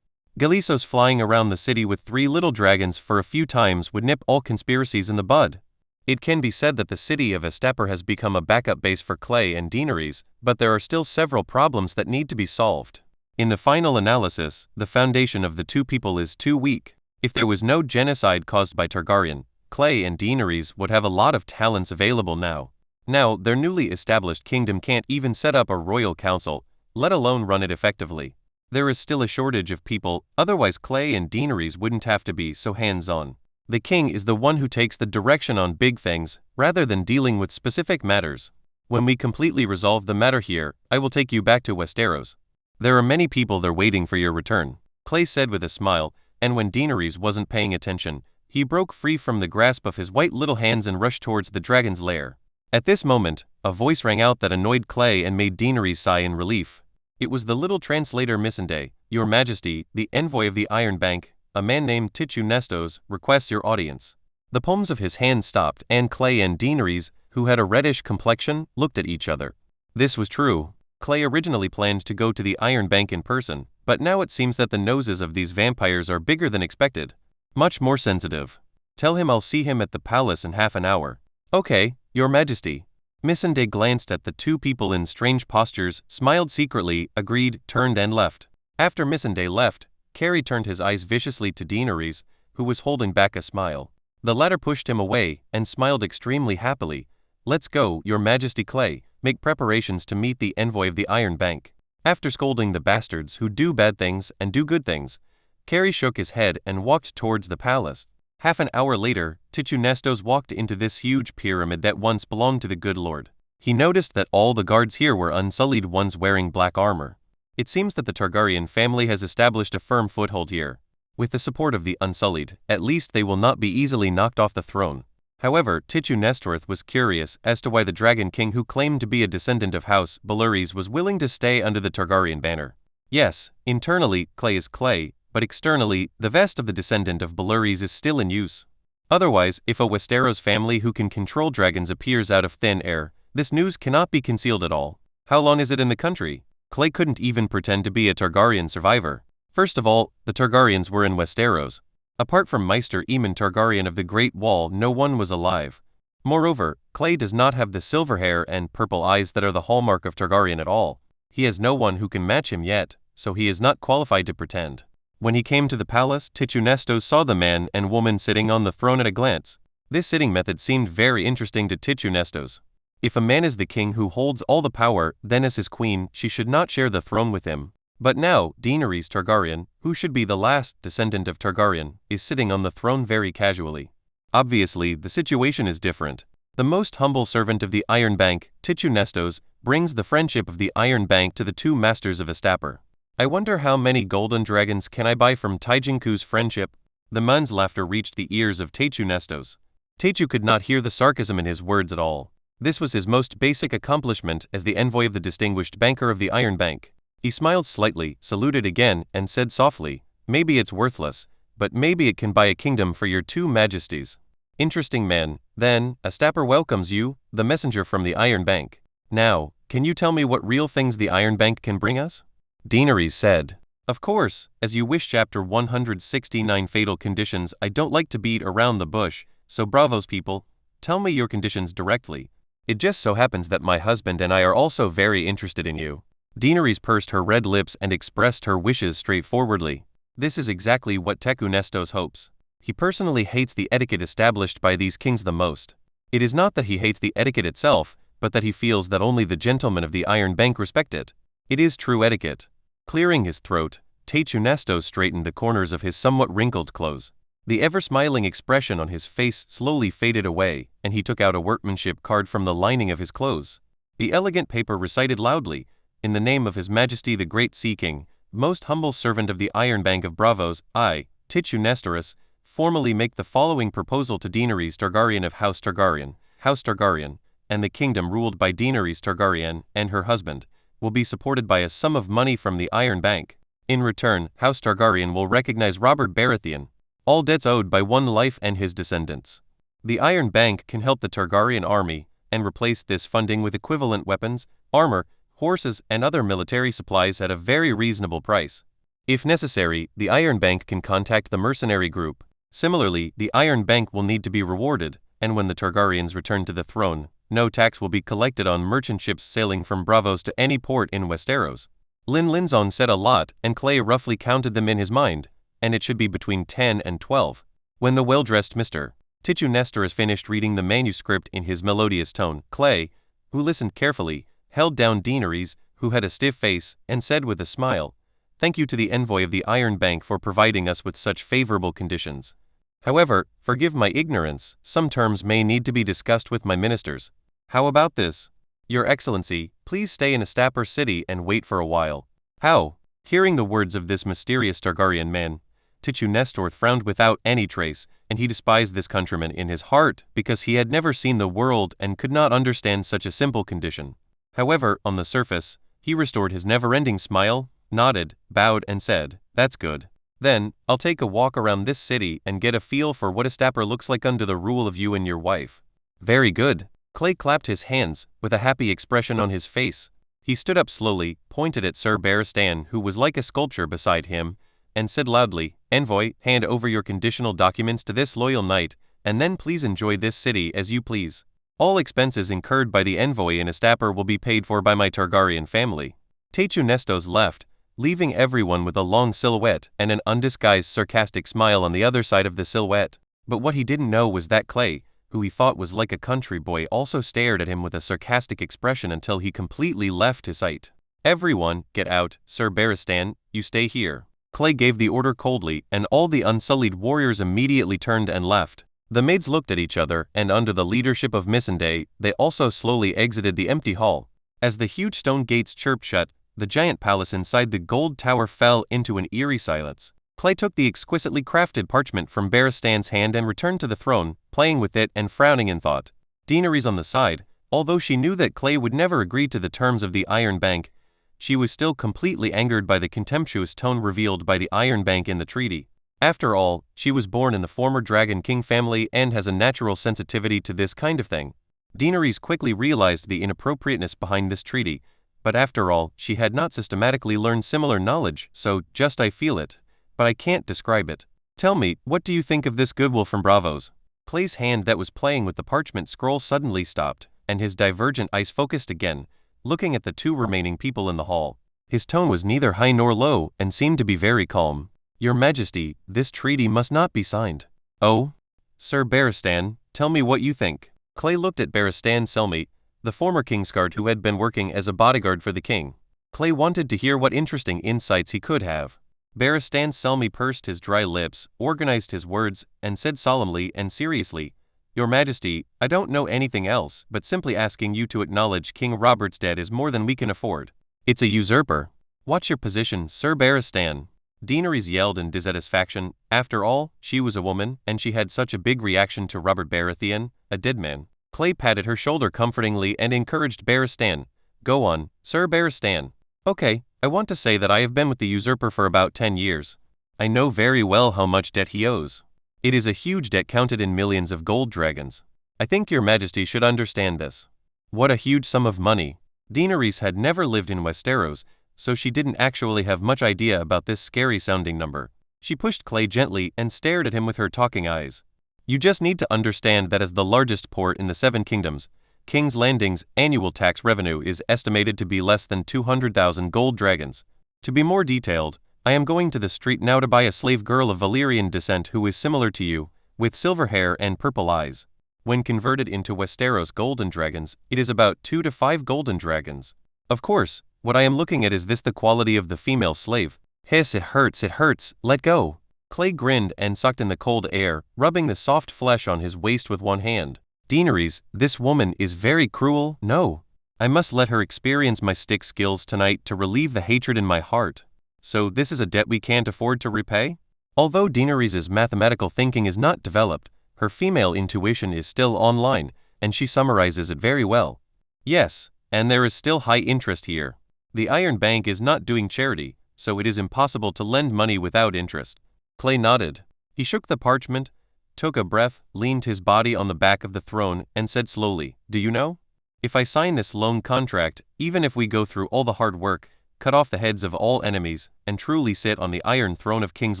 Galisos flying around the city with 3 little dragons for a few times would nip all conspiracies in the bud. It can be said that the city of Astapor has become a backup base for Clay and Daenerys, but there are still several problems that need to be solved. In the final analysis, the foundation of the two people is too weak. If there was no genocide caused by Targaryen, Clay and Daenerys would have a lot of talents available now. Now, their newly established kingdom can't even set up a royal council, let alone run it effectively. There is still a shortage of people, otherwise Clay and Daenerys wouldn't have to be so hands-on. The king is the one who takes the direction on big things, rather than dealing with specific matters. When we completely resolve the matter here, I will take you back to Westeros. There are many people there waiting for your return," Clay said with a smile, and when Daenerys wasn't paying attention, he broke free from the grasp of his white little hands and rushed towards the dragon's lair. At this moment, a voice rang out that annoyed Clay and made Daenerys sigh in relief. It was the little translator Missandei. "Your Majesty, the envoy of the Iron Bank, a man named Tywin, requests your audience." The palms of his hands stopped, and Clay and Daenerys, who had a reddish complexion, looked at each other. This was true. Clay originally planned to go to the Iron Bank in person, but now it seems that the noses of these vampires are bigger than expected. Much more sensitive. "Tell him I'll see him at the palace in half an hour." "Okay, Your Majesty." Missandei glanced at the two people in strange postures, smiled secretly, agreed, turned and left. After Missandei left, Carrie turned his eyes viciously to Daenerys, who was holding back a smile. The latter pushed him away, and smiled extremely happily. "Let's go, Your Majesty. Clay, make preparations to meet the envoy of the Iron Bank." After scolding the bastards who do bad things and do good things, Carrie shook his head and walked towards the palace. Half an hour later, Tywin walked into this huge pyramid that once belonged to the Good Lord. He noticed that all the guards here were Unsullied ones wearing black armor. It seems that the Targaryen family has established a firm foothold here. With the support of the Unsullied, at least they will not be easily knocked off the throne. However, Tywin was curious as to why the Dragon King, who claimed to be a descendant of House Beluriz, was willing to stay under the Targaryen banner. Yes, internally, Clay is Clay, but externally, the vest of the descendant of Beluriz is still in use. Otherwise, if a Westeros family who can control dragons appears out of thin air, this news cannot be concealed at all. How long is it in the country? Clay couldn't even pretend to be a Targaryen survivor. First of all, the Targaryens were in Westeros. Apart from Maester Aemon Targaryen of the Great Wall, no one was alive. Moreover, Clay does not have the silver hair and purple eyes that are the hallmark of Targaryen at all. He has no one who can match him yet, so he is not qualified to pretend. When he came to the palace, Tichunestos saw the man and woman sitting on the throne at a glance. This sitting method seemed very interesting to Tichunestos. If a man is the king who holds all the power, then as his queen, she should not share the throne with him. But now, Daenerys Targaryen, who should be the last descendant of Targaryen, is sitting on the throne very casually. Obviously, the situation is different. The most humble servant of the Iron Bank, Tichunestos, brings the friendship of the Iron Bank to the two masters of Astapor. I wonder how many golden dragons can I buy from Taijinku's friendship? The man's laughter reached the ears of Tichunestos. Teichu could not hear the sarcasm in his words at all. This was his most basic accomplishment as the envoy of the distinguished banker of the Iron Bank. He smiled slightly, saluted again, and said softly, "Maybe it's worthless, but maybe it can buy a kingdom for your two majesties." Interesting man. Then, Astapor welcomes you, the messenger from the Iron Bank. Now, can you tell me what real things the Iron Bank can bring us? Daenerys said. Of course, as you wish. Chapter 169 Fatal Conditions. I don't like to beat around the bush, so bravos people, tell me your conditions directly. It just so happens that my husband and I are also very interested in you. Daenerys pursed her red lips and expressed her wishes straightforwardly. This is exactly what Tichunestos hopes. He personally hates the etiquette established by these kings the most. It is not that he hates the etiquette itself, but that he feels that only the gentlemen of the Iron Bank respect it. It is true etiquette. Clearing his throat, Tichunestos straightened the corners of his somewhat wrinkled clothes. The ever-smiling expression on his face slowly faded away, and he took out a workmanship card from the lining of his clothes. The elegant paper recited loudly, "In the name of His Majesty the Great Sea King, most humble servant of the Iron Bank of Bravos, I, Tichunestos, formally make the following proposal to Daenerys Targaryen of House Targaryen, and the kingdom ruled by Daenerys Targaryen and her husband, will be supported by a sum of money from the Iron Bank. In return, House Targaryen will recognize Robert Baratheon, all debts owed by one life and his descendants. The Iron Bank can help the Targaryen army, and replace this funding with equivalent weapons, armor, horses and other military supplies at a very reasonable price. If necessary, the Iron Bank can contact the mercenary group. Similarly, the Iron Bank will need to be rewarded, and when the Targaryens return to the throne, no tax will be collected on merchant ships sailing from Bravos to any port in Westeros. Lin Linzon said a lot, and Clay roughly counted them in his mind, and it should be between 10 and 12. When the well-dressed Mr. Tichunestos finished reading the manuscript in his melodious tone, Clay, who listened carefully, held down Daenerys, who had a stiff face, and said with a smile, "Thank you to the envoy of the Iron Bank for providing us with such favorable conditions. However, forgive my ignorance, some terms may need to be discussed with my ministers. How about this? Your Excellency, please stay in Astapor City and wait for a while." How? Hearing the words of this mysterious Targaryen man, Tichunestos frowned without any trace, and he despised this countryman in his heart because he had never seen the world and could not understand such a simple condition. However, on the surface, he restored his never-ending smile, nodded, bowed and said, "That's good. Then, I'll take a walk around this city and get a feel for what Astapor looks like under the rule of you and your wife." Very good. Clay clapped his hands, with a happy expression on his face. He stood up slowly, pointed at Sir Barristan, who was like a sculpture beside him, and said loudly, "Envoy, hand over your conditional documents to this loyal knight, and then please enjoy this city as you please. All expenses incurred by the envoy in Astapor will be paid for by my Targaryen family." Tichunestos left, leaving everyone with a long silhouette and an undisguised sarcastic smile on the other side of the silhouette. But what he didn't know was that Clay, who he thought was like a country boy, also stared at him with a sarcastic expression until he completely left his sight. "Everyone, get out. Sir Barristan, you stay here." Clay gave the order coldly, and all the Unsullied warriors immediately turned and left. The maids looked at each other, and under the leadership of Missandei, they also slowly exited the empty hall. As the huge stone gates chirped shut, the giant palace inside the gold tower fell into an eerie silence. Clay took the exquisitely crafted parchment from Barristan's hand and returned to the throne, playing with it and frowning in thought. Daenerys on the side, although she knew that Clay would never agree to the terms of the Iron Bank, she was still completely angered by the contemptuous tone revealed by the Iron Bank in the treaty. After all, she was born in the former Dragon King family and has a natural sensitivity to this kind of thing. Daenerys quickly realized the inappropriateness behind this treaty, but after all, she had not systematically learned similar knowledge, so just I feel it, but I can't describe it. Tell me, what do you think of this good wolf from Bravos? Clay's hand that was playing with the parchment scroll suddenly stopped, and his divergent eyes focused again, looking at the two remaining people in the hall. His tone was neither high nor low, and seemed to be very calm. Your Majesty, this treaty must not be signed. Oh? Sir Barristan, tell me what you think. Clay looked at Barristan's cellmate, the former Kingsguard who had been working as a bodyguard for the king. Clay wanted to hear what interesting insights he could have. Barristan's cellmate pursed his dry lips, organized his words, and said solemnly and seriously, Your Majesty, I don't know anything else, but simply asking you to acknowledge King Robert's debt is more than we can afford. It's a usurper. Watch your position, Sir Barristan. Daenerys yelled in dissatisfaction. After all, she was a woman, and she had such a big reaction to Robert Baratheon, a dead man. Clay patted her shoulder comfortingly and encouraged Barristan. Go on, Sir Barristan. Okay, I want to say that I have been with the usurper for about 10 years. I know very well how much debt he owes. It is a huge debt counted in millions of gold dragons. I think your Majesty should understand this. What a huge sum of money. Daenerys had never lived in Westeros, so she didn't actually have much idea about this scary-sounding number. She pushed Clay gently and stared at him with her talking eyes. You just need to understand that as the largest port in the Seven Kingdoms, King's Landing's annual tax revenue is estimated to be less than 200,000 gold dragons. To be more detailed, I am going to the street now to buy a slave girl of Valyrian descent who is similar to you, with silver hair and purple eyes. When converted into Westeros golden dragons, it is about 2 to 5 golden dragons. Of course, what I am looking at is this the quality of the female slave. Hiss, it hurts, let go. Clay grinned and sucked in the cold air, rubbing the soft flesh on his waist with one hand. Daenerys, this woman is very cruel. No. I must let her experience my stick skills tonight to relieve the hatred in my heart. So this is a debt we can't afford to repay? Although Daenerys' mathematical thinking is not developed, her female intuition is still online, and she summarizes it very well. Yes, and there is still high interest here. The Iron Bank is not doing charity, so it is impossible to lend money without interest. Clay nodded. He shook the parchment, took a breath, leaned his body on the back of the throne, and said slowly, Do you know? If I sign this loan contract, even if we go through all the hard work, cut off the heads of all enemies, and truly sit on the Iron Throne of King's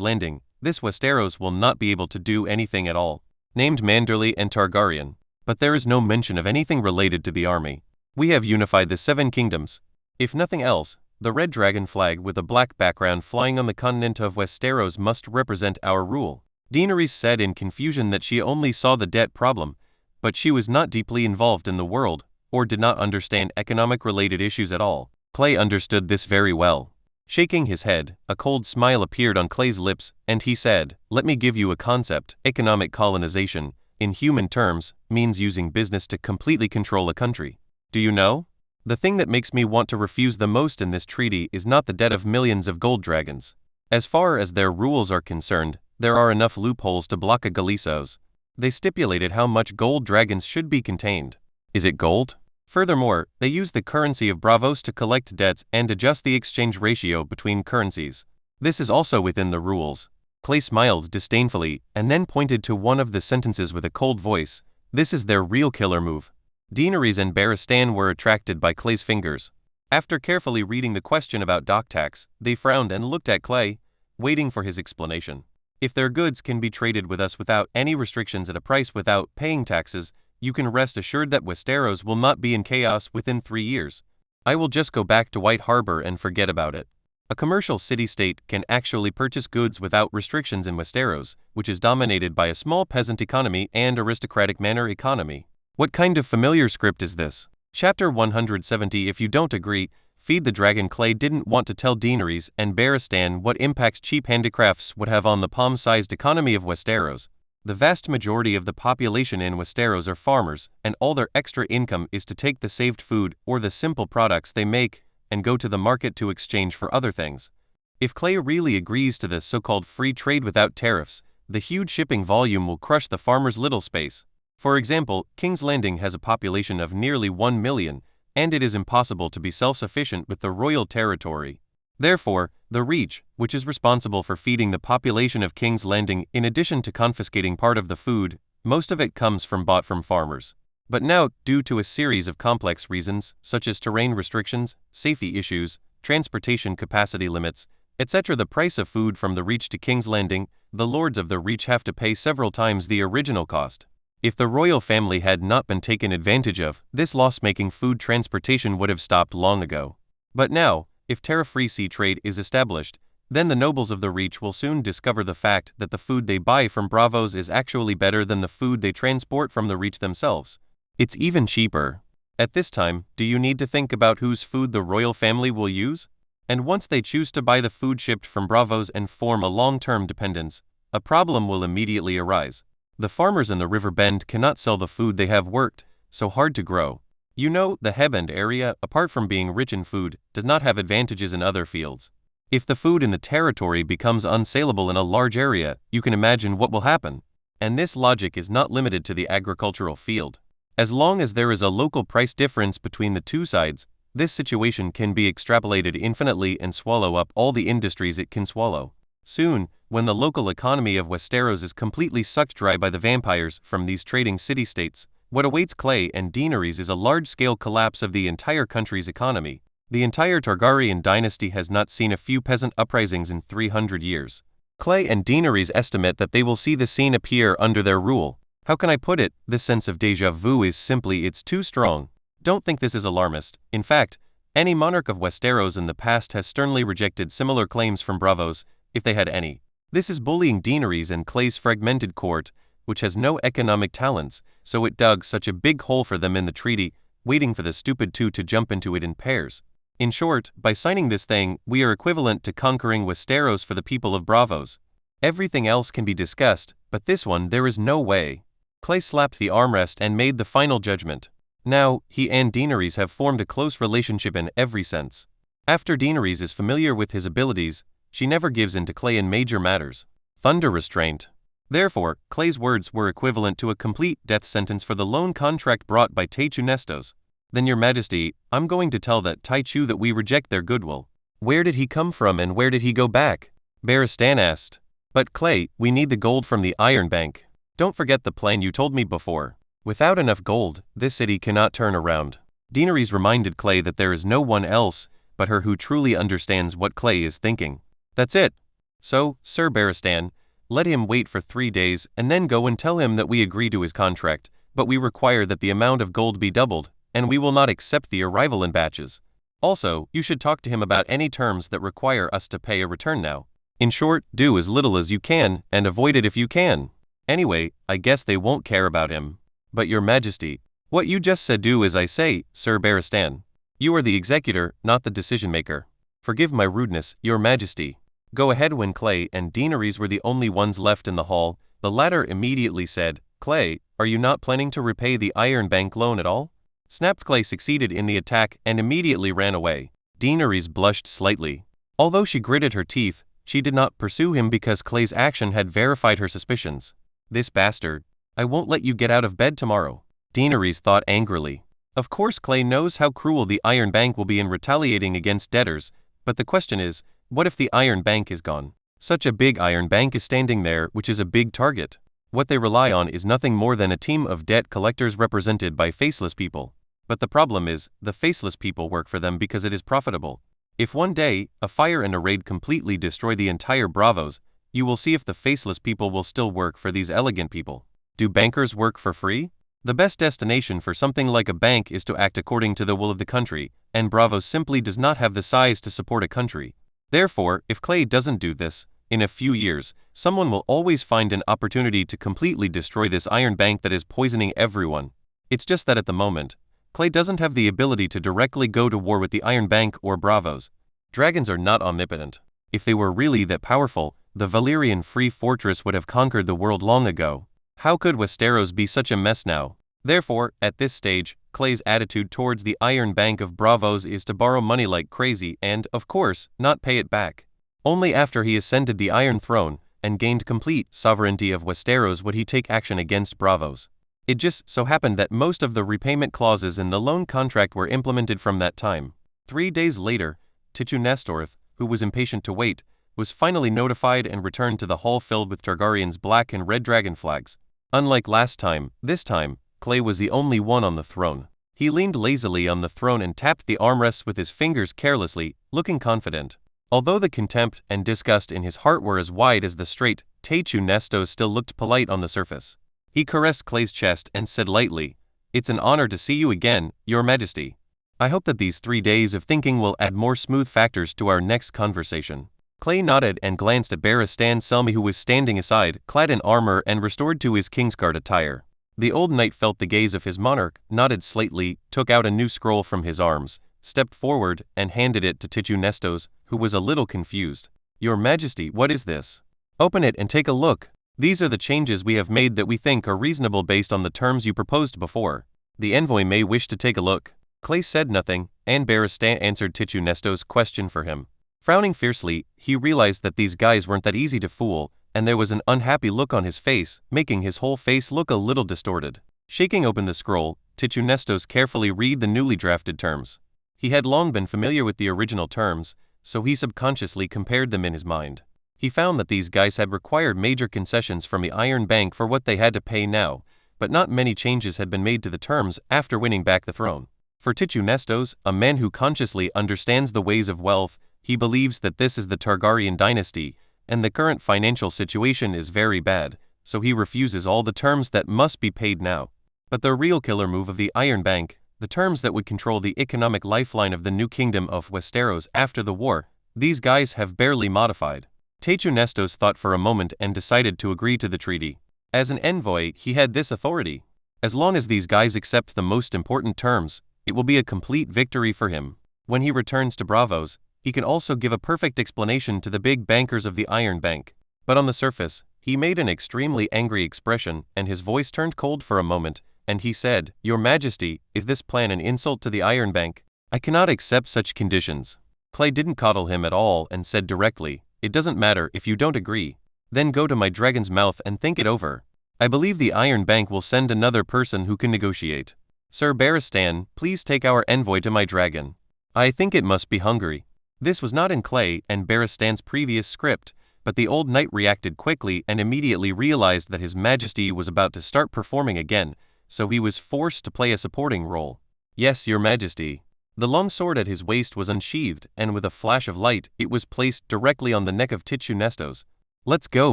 Landing, this Westeros will not be able to do anything at all. Named Manderly and Targaryen. But there is no mention of anything related to the army. We have unified the Seven Kingdoms. If nothing else, the red dragon flag with a black background flying on the continent of Westeros must represent our rule. Daenerys said in confusion that she only saw the debt problem, but she was not deeply involved in the world, or did not understand economic-related issues at all. Clay understood this very well. Shaking his head, a cold smile appeared on Clay's lips, and he said, Let me give you a concept. Economic colonization, in human terms, means using business to completely control a country. Do you know? The thing that makes me want to refuse the most in this treaty is not the debt of millions of gold dragons. As far as their rules are concerned, there are enough loopholes to block a Galisos. They stipulated how much gold dragons should be contained. Is it gold? Furthermore, they use the currency of Bravos to collect debts and adjust the exchange ratio between currencies. This is also within the rules. Clay smiled disdainfully, and then pointed to one of the sentences with a cold voice. This is their real killer move. Daenerys and Barristan were attracted by Clay's fingers. After carefully reading the question about dock tax, they frowned and looked at Clay, waiting for his explanation. If their goods can be traded with us without any restrictions at a price without paying taxes, you can rest assured that Westeros will not be in chaos within 3 years. I will just go back to White Harbor and forget about it. A commercial city-state can actually purchase goods without restrictions in Westeros, which is dominated by a small peasant economy and aristocratic manor economy. What kind of familiar script is this? Chapter 170. If you don't agree, Feed the Dragon. Clay didn't want to tell Daenerys and Barristan what impact cheap handicrafts would have on the palm-sized economy of Westeros. The vast majority of the population in Westeros are farmers, and all their extra income is to take the saved food or the simple products they make and go to the market to exchange for other things. If Clay really agrees to this so-called free trade without tariffs, the huge shipping volume will crush the farmers' little space. For example, King's Landing has a population of nearly 1 million, and it is impossible to be self-sufficient with the royal territory. Therefore, the Reach, which is responsible for feeding the population of King's Landing in addition to confiscating part of the food, most of it comes bought from farmers. But now, due to a series of complex reasons, such as terrain restrictions, safety issues, transportation capacity limits, etc. The price of food from the Reach to King's Landing, the lords of the Reach have to pay several times the original cost. If the royal family had not been taken advantage of, this loss-making food transportation would have stopped long ago. But now, if tariff-free sea trade is established, then the nobles of the Reach will soon discover the fact that the food they buy from Braavos is actually better than the food they transport from the Reach themselves. It's even cheaper. At this time, do you need to think about whose food the royal family will use? And once they choose to buy the food shipped from Braavos and form a long-term dependence, a problem will immediately arise. The farmers in the river bend cannot sell the food they have worked so hard to grow. You know, the Hebend area, apart from being rich in food, does not have advantages in other fields. If the food in the territory becomes unsaleable in a large area, you can imagine what will happen. And this logic is not limited to the agricultural field. As long as there is a local price difference between the two sides, this situation can be extrapolated infinitely and swallow up all the industries it can swallow. Soon, when the local economy of Westeros is completely sucked dry by the vampires from these trading city-states, what awaits Clay and Daenerys is a large-scale collapse of the entire country's economy. The entire Targaryen dynasty has not seen a few peasant uprisings in 300 years. Clay and Daenerys estimate that they will see the scene appear under their rule. How can I put it? This sense of déjà vu is simply it's too strong. Don't think this is alarmist. In fact, any monarch of Westeros in the past has sternly rejected similar claims from Braavos, if they had any. This is bullying Daenerys and Clay's fragmented court, which has no economic talents, so it dug such a big hole for them in the treaty, waiting for the stupid two to jump into it in pairs. In short, by signing this thing, we are equivalent to conquering Westeros for the people of Braavos. Everything else can be discussed, but this one there is no way. Clay slapped the armrest and made the final judgment. Now, he and Daenerys have formed a close relationship in every sense. After Daenerys is familiar with his abilities, she never gives in to Clay in major matters. Thunder restraint. Therefore, Clay's words were equivalent to a complete death sentence for the loan contract brought by Taichu Nestos. Then your majesty, I'm going to tell that Taichu that we reject their goodwill. Where did he come from and where did he go back? Barristan asked. But Clay, we need the gold from the Iron Bank. Don't forget the plan you told me before. Without enough gold, this city cannot turn around. Daenerys reminded Clay that there is no one else but her who truly understands what Clay is thinking. That's it. So, Sir Barristan, let him wait for 3 days and then go and tell him that we agree to his contract, but we require that the amount of gold be doubled, and we will not accept the arrival in batches. Also, you should talk to him about any terms that require us to pay a return now. In short, do as little as you can, and avoid it if you can. Anyway, I guess they won't care about him. But your majesty, what you just said do as I say, Sir Barristan. You are the executor, not the decision-maker. Forgive my rudeness, your majesty. Go ahead. When Clay and Daenerys were the only ones left in the hall, the latter immediately said, Clay, are you not planning to repay the Iron Bank loan at all? Snapped. Clay succeeded in the attack and immediately ran away. Daenerys blushed slightly. Although she gritted her teeth, she did not pursue him because Clay's action had verified her suspicions. This bastard. I won't let you get out of bed tomorrow. Daenerys thought angrily. Of course Clay knows how cruel the Iron Bank will be in retaliating against debtors, but the question is, what if the Iron Bank is gone? Such a big Iron Bank is standing there, which is a big target. What they rely on is nothing more than a team of debt collectors represented by faceless people. But the problem is, the faceless people work for them because it is profitable. If one day, a fire and a raid completely destroy the entire Braavos, you will see if the faceless people will still work for these elegant people. Do bankers work for free? The best destination for something like a bank is to act according to the will of the country, and Braavos simply does not have the size to support a country. Therefore, if Clay doesn't do this, in a few years, someone will always find an opportunity to completely destroy this Iron Bank that is poisoning everyone. It's just that at the moment, Clay doesn't have the ability to directly go to war with the Iron Bank or Braavos. Dragons are not omnipotent. If they were really that powerful, the Valyrian Free Fortress would have conquered the world long ago. How could Westeros be such a mess now? Therefore, at this stage, Clay's attitude towards the Iron Bank of Braavos is to borrow money like crazy and, of course, not pay it back. Only after he ascended the Iron Throne and gained complete sovereignty of Westeros would he take action against Braavos. It just so happened that most of the repayment clauses in the loan contract were implemented from that time. 3 days later, Taichu Nestorth, who was impatient to wait, was finally notified and returned to the hall filled with Targaryen's black and red dragon flags. Unlike last time, this time, Clay was the only one on the throne. He leaned lazily on the throne and tapped the armrests with his fingers carelessly, looking confident. Although the contempt and disgust in his heart were as wide as the strait, Tywin still looked polite on the surface. He caressed Clay's chest and said lightly, "It's an honor to see you again, Your Majesty. I hope that these 3 days of thinking will add more smooth factors to our next conversation." Clay nodded and glanced at Barristan Selmy, who was standing aside, clad in armor and restored to his Kingsguard attire. The old knight felt the gaze of his monarch, nodded slightly, took out a new scroll from his arms, stepped forward, and handed it to Tywin, who was a little confused. "Your Majesty, what is this?" "Open it and take a look. These are the changes we have made that we think are reasonable based on the terms you proposed before. The envoy may wish to take a look." Clay said nothing, and Barristan answered Tywin's question for him. Frowning fiercely, he realized that these guys weren't that easy to fool, and there was an unhappy look on his face, making his whole face look a little distorted. Shaking open the scroll, Tywin carefully read the newly drafted terms. He had long been familiar with the original terms, so he subconsciously compared them in his mind. He found that these guys had required major concessions from the Iron Bank for what they had to pay now, but not many changes had been made to the terms after winning back the throne. For Tywin, a man who consciously understands the ways of wealth, he believes that this is the Targaryen dynasty, and the current financial situation is very bad, so he refuses all the terms that must be paid now. But the real killer move of the Iron Bank, the terms that would control the economic lifeline of the new kingdom of Westeros after the war, these guys have barely modified. Tywin thought for a moment and decided to agree to the treaty. As an envoy, he had this authority. As long as these guys accept the most important terms, it will be a complete victory for him. When he returns to Braavos, he can also give a perfect explanation to the big bankers of the Iron Bank. But on the surface, he made an extremely angry expression, and his voice turned cold for a moment, and he said, "Your Majesty, is this plan an insult to the Iron Bank? I cannot accept such conditions." Clay didn't coddle him at all and said directly, "It doesn't matter if you don't agree. Then go to my dragon's mouth and think it over. I believe the Iron Bank will send another person who can negotiate. Sir Barristan, please take our envoy to my dragon. I think it must be Hungary." This was not in Clay and Barristan's previous script, but the old knight reacted quickly and immediately realized that His Majesty was about to start performing again, so he was forced to play a supporting role. "Yes, Your Majesty." The long sword at his waist was unsheathed, and with a flash of light, it was placed directly on the neck of Tywin. "Let's go,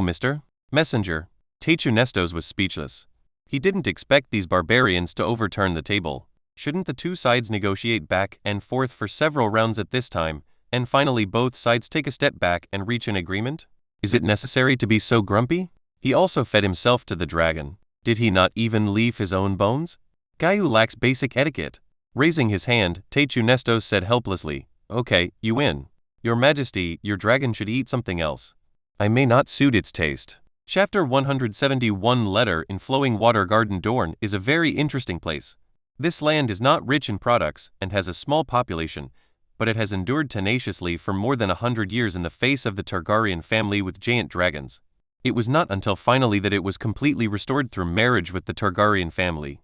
Mr. Messenger." Tywin was speechless. He didn't expect these barbarians to overturn the table. Shouldn't the two sides negotiate back and forth for several rounds at this time, and finally both sides take a step back and reach an agreement? Is it necessary to be so grumpy? He also fed himself to the dragon. Did he not even leave his own bones? Guy who lacks basic etiquette. Raising his hand, Tywin said helplessly, "Okay, you win. Your Majesty, your dragon should eat something else. I may not suit its taste." Chapter 171 Letter in Flowing Water Garden Dorne is a very interesting place. This land is not rich in products and has a small population, but it has endured tenaciously for more than 100 years in the face of the Targaryen family with giant dragons. It was not until finally that it was completely restored through marriage with the Targaryen family.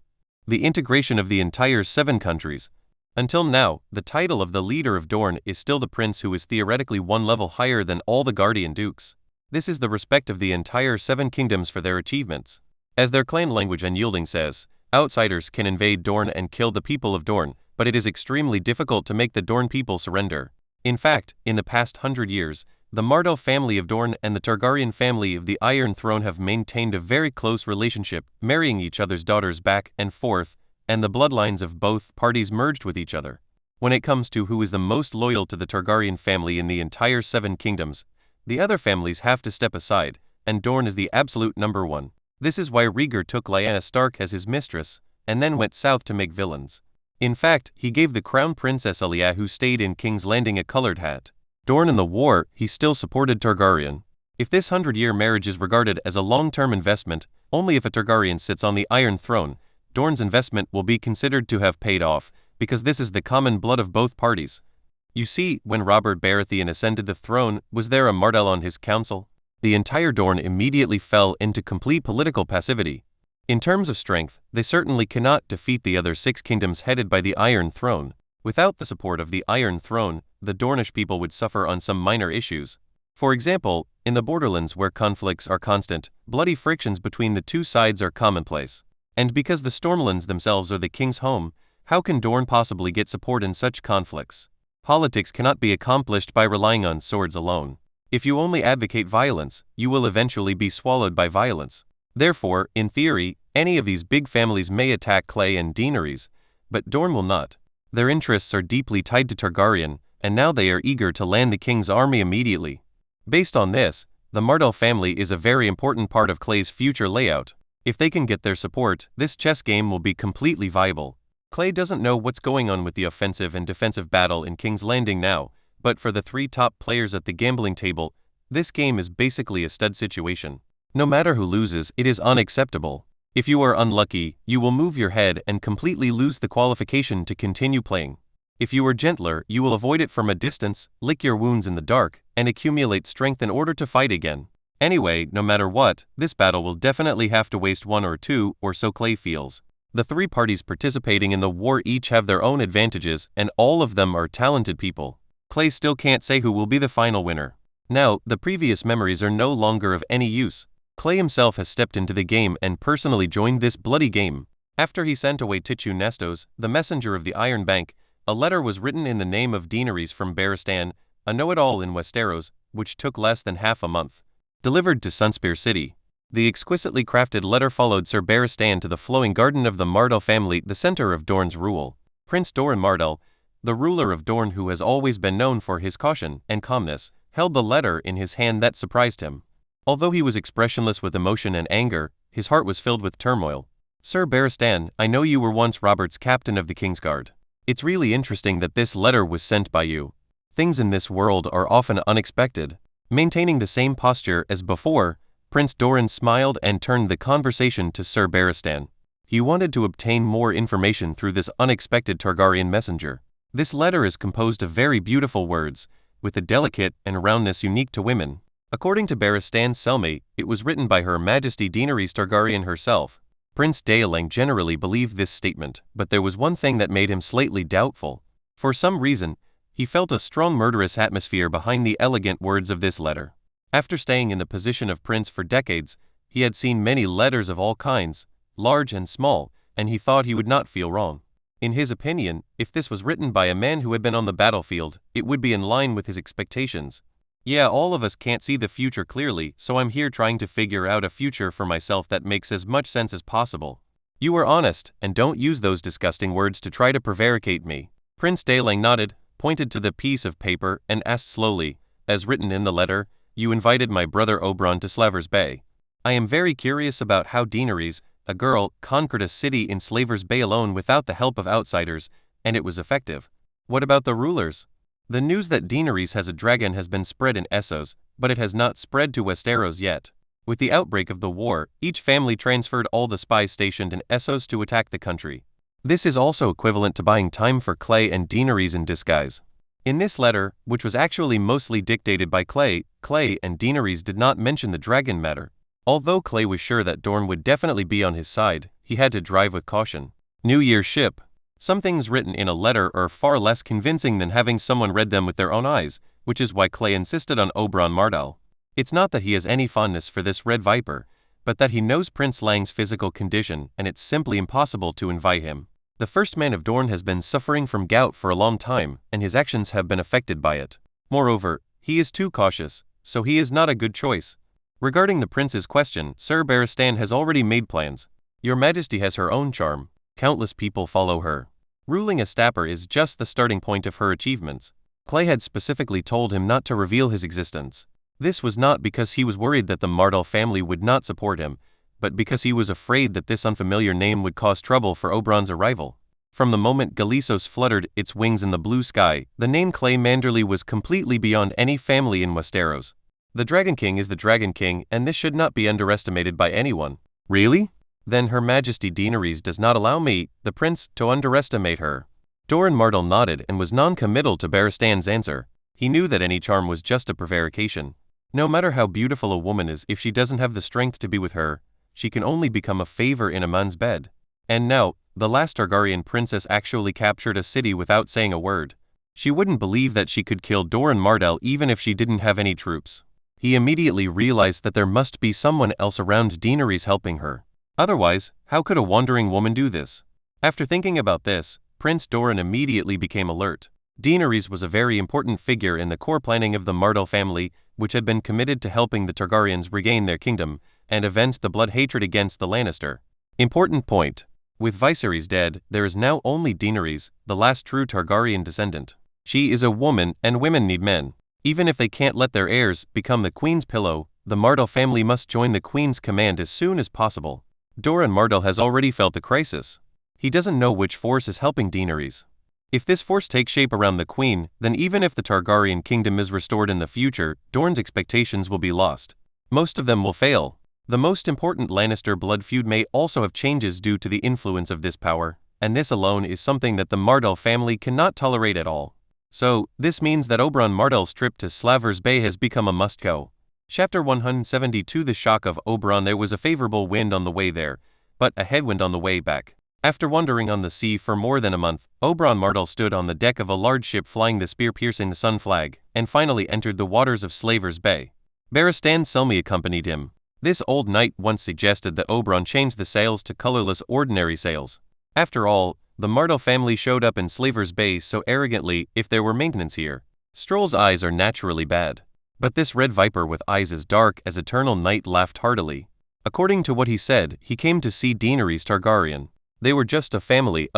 The integration of the entire 7 countries. Until now, the title of the leader of Dorne is still the prince, who is theoretically one level higher than all the Guardian Dukes. This is the respect of the entire 7 kingdoms for their achievements. As their clan language Unyielding says, outsiders can invade Dorne and kill the people of Dorne, but it is extremely difficult to make the Dorne people surrender. In fact, in the past 100 years, the Martell family of Dorne and the Targaryen family of the Iron Throne have maintained a very close relationship, marrying each other's daughters back and forth, and the bloodlines of both parties merged with each other. When it comes to who is the most loyal to the Targaryen family in the entire 7 kingdoms, the other families have to step aside, and Dorne is the absolute number one. This is why Rhaegar took Lyanna Stark as his mistress, and then went south to make villains. In fact, he gave the Crown Princess Alia, who stayed in King's Landing, a colored hat. Dorne in the war, he still supported Targaryen. If this 100-year marriage is regarded as a long-term investment, only if a Targaryen sits on the Iron Throne, Dorne's investment will be considered to have paid off, because this is the common blood of both parties. You see, when Robert Baratheon ascended the throne, was there a Martell on his council? The entire Dorne immediately fell into complete political passivity. In terms of strength, they certainly cannot defeat the other 6 kingdoms headed by the Iron Throne. Without the support of the Iron Throne, the Dornish people would suffer on some minor issues. For example, in the borderlands where conflicts are constant, bloody frictions between the two sides are commonplace. And because the Stormlands themselves are the king's home, how can Dorne possibly get support in such conflicts? Politics cannot be accomplished by relying on swords alone. If you only advocate violence, you will eventually be swallowed by violence. Therefore, in theory, any of these big families may attack Clay and Daenerys, but Dorne will not. Their interests are deeply tied to Targaryen, and now they are eager to land the king's army immediately. Based on this, the Martell family is a very important part of Clay's future layout. If they can get their support, this chess game will be completely viable. Clay doesn't know what's going on with the offensive and defensive battle in King's Landing now, but for the three top players at the gambling table, this game is basically a stud situation. No matter who loses, it is unacceptable. If you are unlucky, you will move your head and completely lose the qualification to continue playing. If you are gentler, you will avoid it from a distance, lick your wounds in the dark, and accumulate strength in order to fight again. Anyway, no matter what, this battle will definitely have to waste 1 or 2, or so Clay feels. The three parties participating in the war each have their own advantages, and all of them are talented people. Clay still can't say who will be the final winner. Now, the previous memories are no longer of any use. Clay himself has stepped into the game and personally joined this bloody game. After he sent away Tichu Nestos, the messenger of the Iron Bank, a letter was written in the name of Daenerys from Barristan, a know-it-all in Westeros, which took less than half a month. Delivered to Sunspear City. The exquisitely crafted letter followed Sir Barristan to the flowing garden of the Martell family, the center of Dorne's rule. Prince Doran Martell, the ruler of Dorne who has always been known for his caution and calmness, held the letter in his hand that surprised him. Although he was expressionless with emotion and anger, his heart was filled with turmoil. Sir Barristan, I know you were once Robert's captain of the Kingsguard. It's really interesting that this letter was sent by you. Things in this world are often unexpected. Maintaining the same posture as before, Prince Doran smiled and turned the conversation to Sir Barristan. He wanted to obtain more information through this unexpected Targaryen messenger. This letter is composed of very beautiful words, with a delicate and roundness unique to women. According to Barristan's cellmate, it was written by Her Majesty Daenerys Targaryen herself. Prince Daeling generally believed this statement, but there was one thing that made him slightly doubtful. For some reason, he felt a strong murderous atmosphere behind the elegant words of this letter. After staying in the position of prince for decades, he had seen many letters of all kinds, large and small, and he thought he would not feel wrong. In his opinion, if this was written by a man who had been on the battlefield, it would be in line with his expectations. Yeah, all of us can't see the future clearly, so I'm here trying to figure out a future for myself that makes as much sense as possible. You are honest, and don't use those disgusting words to try to prevaricate me. Prince Daeling nodded, pointed to the piece of paper, and asked slowly, as written in the letter, you invited my brother Oberyn to Slavers Bay. I am very curious about how Daenerys, a girl, conquered a city in Slavers Bay alone without the help of outsiders, and it was effective. What about the rulers? The news that Daenerys has a dragon has been spread in Essos, but it has not spread to Westeros yet. With the outbreak of the war, each family transferred all the spies stationed in Essos to attack the country. This is also equivalent to buying time for Clay and Daenerys in disguise. In this letter, which was actually mostly dictated by Clay and Daenerys did not mention the dragon matter. Although Clay was sure that Dorne would definitely be on his side, he had to drive with caution. New Year's ship. Some things written in a letter are far less convincing than having someone read them with their own eyes, which is why Clay insisted on Oberyn Martell. It's not that he has any fondness for this Red Viper, but that he knows Prince Lang's physical condition and it's simply impossible to invite him. The first man of Dorne has been suffering from gout for a long time, and his actions have been affected by it. Moreover, he is too cautious, so he is not a good choice. Regarding the prince's question, Sir Barristan has already made plans. Your Majesty has her own charm. Countless people follow her. Ruling Astapor is just the starting point of her achievements. Clay had specifically told him not to reveal his existence. This was not because he was worried that the Martell family would not support him, but because he was afraid that this unfamiliar name would cause trouble for Oberyn's arrival. From the moment Galisos fluttered its wings in the blue sky, the name Clay Manderly was completely beyond any family in Westeros. The Dragon King is the Dragon King, and this should not be underestimated by anyone. Really? Then Her Majesty Daenerys does not allow me, the prince, to underestimate her. Doran Martell nodded and was non-committal to Barristan's answer. He knew that any charm was just a prevarication. No matter how beautiful a woman is, if she doesn't have the strength to be with her, she can only become a favor in a man's bed. And now, the last Targaryen princess actually captured a city without saying a word. She wouldn't believe that she could kill Doran Martell even if she didn't have any troops. He immediately realized that there must be someone else around Daenerys helping her. Otherwise, how could a wandering woman do this? After thinking about this, Prince Doran immediately became alert. Daenerys was a very important figure in the core planning of the Martell family, which had been committed to helping the Targaryens regain their kingdom and avenge the blood hatred against the Lannister. Important point. With Viserys dead, there is now only Daenerys, the last true Targaryen descendant. She is a woman, and women need men. Even if they can't let their heirs become the Queen's pillow, the Martell family must join the Queen's command as soon as possible. Dorne Martell has already felt the crisis. He doesn't know which force is helping Daenerys. If this force takes shape around the Queen, then even if the Targaryen kingdom is restored in the future, Dorne's expectations will be lost. Most of them will fail. The most important Lannister blood feud may also have changes due to the influence of this power, and this alone is something that the Martell family cannot tolerate at all. So, this means that Oberyn Martell's trip to Slavers Bay has become a must-go. Chapter 172 The shock of Oberyn. There was a favorable wind on the way there, but a headwind on the way back. After wandering on the sea for more than a month, Oberyn Martell stood on the deck of a large ship flying the spear-piercing the sun flag, and finally entered the waters of Slavers Bay. Barristan Selmy accompanied him. This old knight once suggested that Oberyn change the sails to colorless ordinary sails. After all, the Martell family showed up in Slavers Bay so arrogantly if there were maintenance here. Stroll's eyes are naturally bad. But this red viper with eyes as dark as eternal night laughed heartily. According to what he said, he came to see Daenerys Targaryen. They were just a family,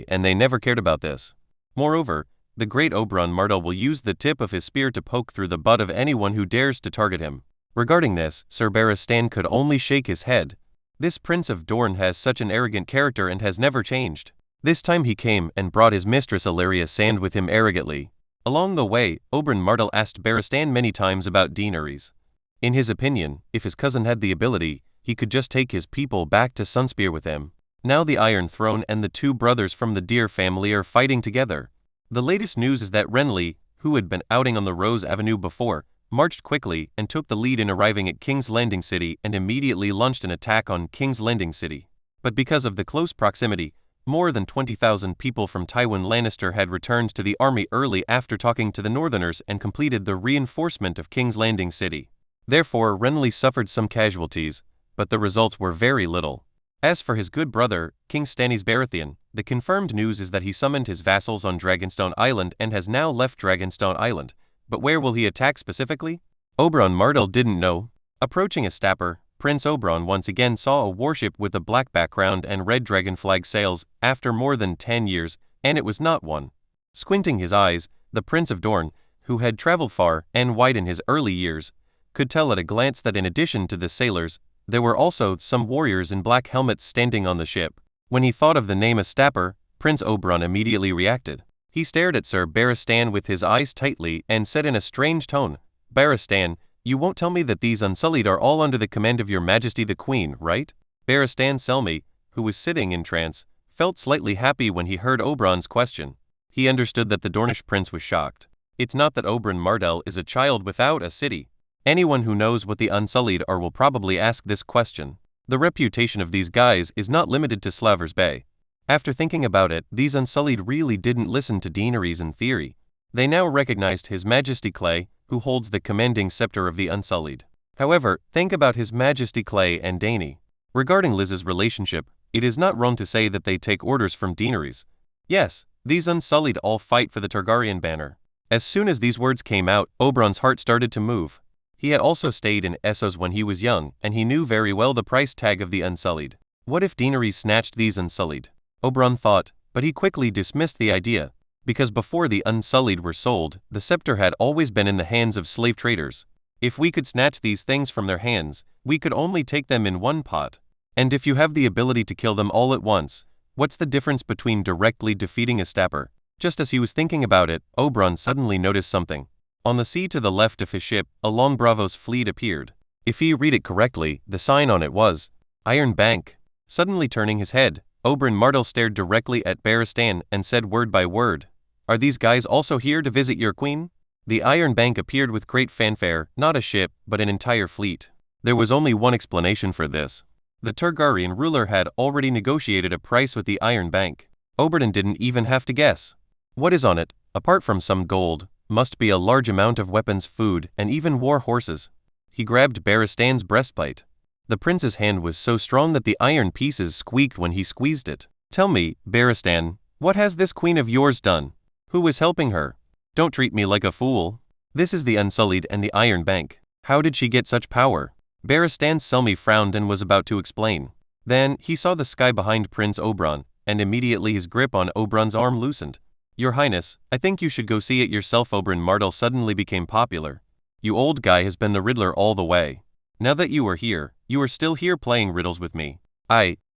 and they never cared about this. Moreover, the great Oberyn Martell will use the tip of his spear to poke through the butt of anyone who dares to target him. Regarding this, Sir Barristan could only shake his head. This Prince of Dorne has such an arrogant character and has never changed. This time he came and brought his mistress Illyria Sand with him arrogantly. Along the way, Oberyn Martell asked Barristan many times about Daenerys. In his opinion, if his cousin had the ability, he could just take his people back to Sunspear with him. Now the Iron Throne and the two brothers from the Deer family are fighting together. The latest news is that Renly, who had been outing on the Rose Avenue before, marched quickly and took the lead in arriving at King's Landing City and immediately launched an attack on King's Landing City. But because of the close proximity, more than 20,000 people from Tywin Lannister had returned to the army early after talking to the Northerners and completed the reinforcement of King's Landing City. Therefore, Renly suffered some casualties, but the results were very little. As for his good brother, King Stannis Baratheon, the confirmed news is that he summoned his vassals on Dragonstone Island and has now left Dragonstone Island. But where will he attack specifically? Oberyn Martell didn't know. Approaching Astapor, Prince Oberyn once again saw a warship with a black background and red dragon flag sails after more than 10 years, and it was not one. Squinting his eyes, the Prince of Dorne, who had traveled far and wide in his early years, could tell at a glance that in addition to the sailors, there were also some warriors in black helmets standing on the ship. When he thought of the name Astapor, Prince Oberyn immediately reacted. He stared at Sir Barristan with his eyes tightly and said in a strange tone, "Barristan, you won't tell me that these Unsullied are all under the command of your Majesty the Queen, right?" Barristan Selmy, who was sitting in trance, felt slightly happy when he heard Oberyn's question. He understood that the Dornish prince was shocked. It's not that Oberyn Martell is a child without a city. Anyone who knows what the Unsullied are will probably ask this question. The reputation of these guys is not limited to Slavers Bay. After thinking about it, these Unsullied really didn't listen to Daenerys in theory. They now recognized His Majesty Clay, who holds the commanding scepter of the Unsullied. However, think about His Majesty Clay and Dany. Regarding Liz's relationship, it is not wrong to say that they take orders from Daenerys. Yes, these Unsullied all fight for the Targaryen banner. As soon as these words came out, Oberyn's heart started to move. He had also stayed in Essos when he was young, and he knew very well the price tag of the Unsullied. What if Daenerys snatched these Unsullied? Oberyn thought, but he quickly dismissed the idea. Because before the Unsullied were sold, the scepter had always been in the hands of slave traders. If we could snatch these things from their hands, we could only take them in one pot. And if you have the ability to kill them all at once, what's the difference between directly defeating Astapor? Just as he was thinking about it, Oberyn suddenly noticed something. On the sea to the left of his ship, a long Braavos fleet appeared. If he read it correctly, the sign on it was Iron Bank. Suddenly turning his head, Oberyn Martell stared directly at Barristan and said word by word, "Are these guys also here to visit your queen?" The Iron Bank appeared with great fanfare, not a ship, but an entire fleet. There was only one explanation for this. The Targaryen ruler had already negotiated a price with the Iron Bank. Oberyn didn't even have to guess. What is on it, apart from some gold, must be a large amount of weapons, food, and even war horses. He grabbed Barristan's breastplate. The prince's hand was so strong that the iron pieces squeaked when he squeezed it. "Tell me, Barristan, what has this queen of yours done? Who was helping her? Don't treat me like a fool. This is the Unsullied and the Iron Bank. How did she get such power? Barristan Selmy frowned and was about to explain. Then, he saw the sky behind Prince Oberyn, and immediately his grip on Oberyn's arm loosened. Your Highness, I think you should go see it yourself. Oberyn Martell suddenly became popular. You old guy has been the Riddler all the way. Now that you are here, you are still here playing riddles with me.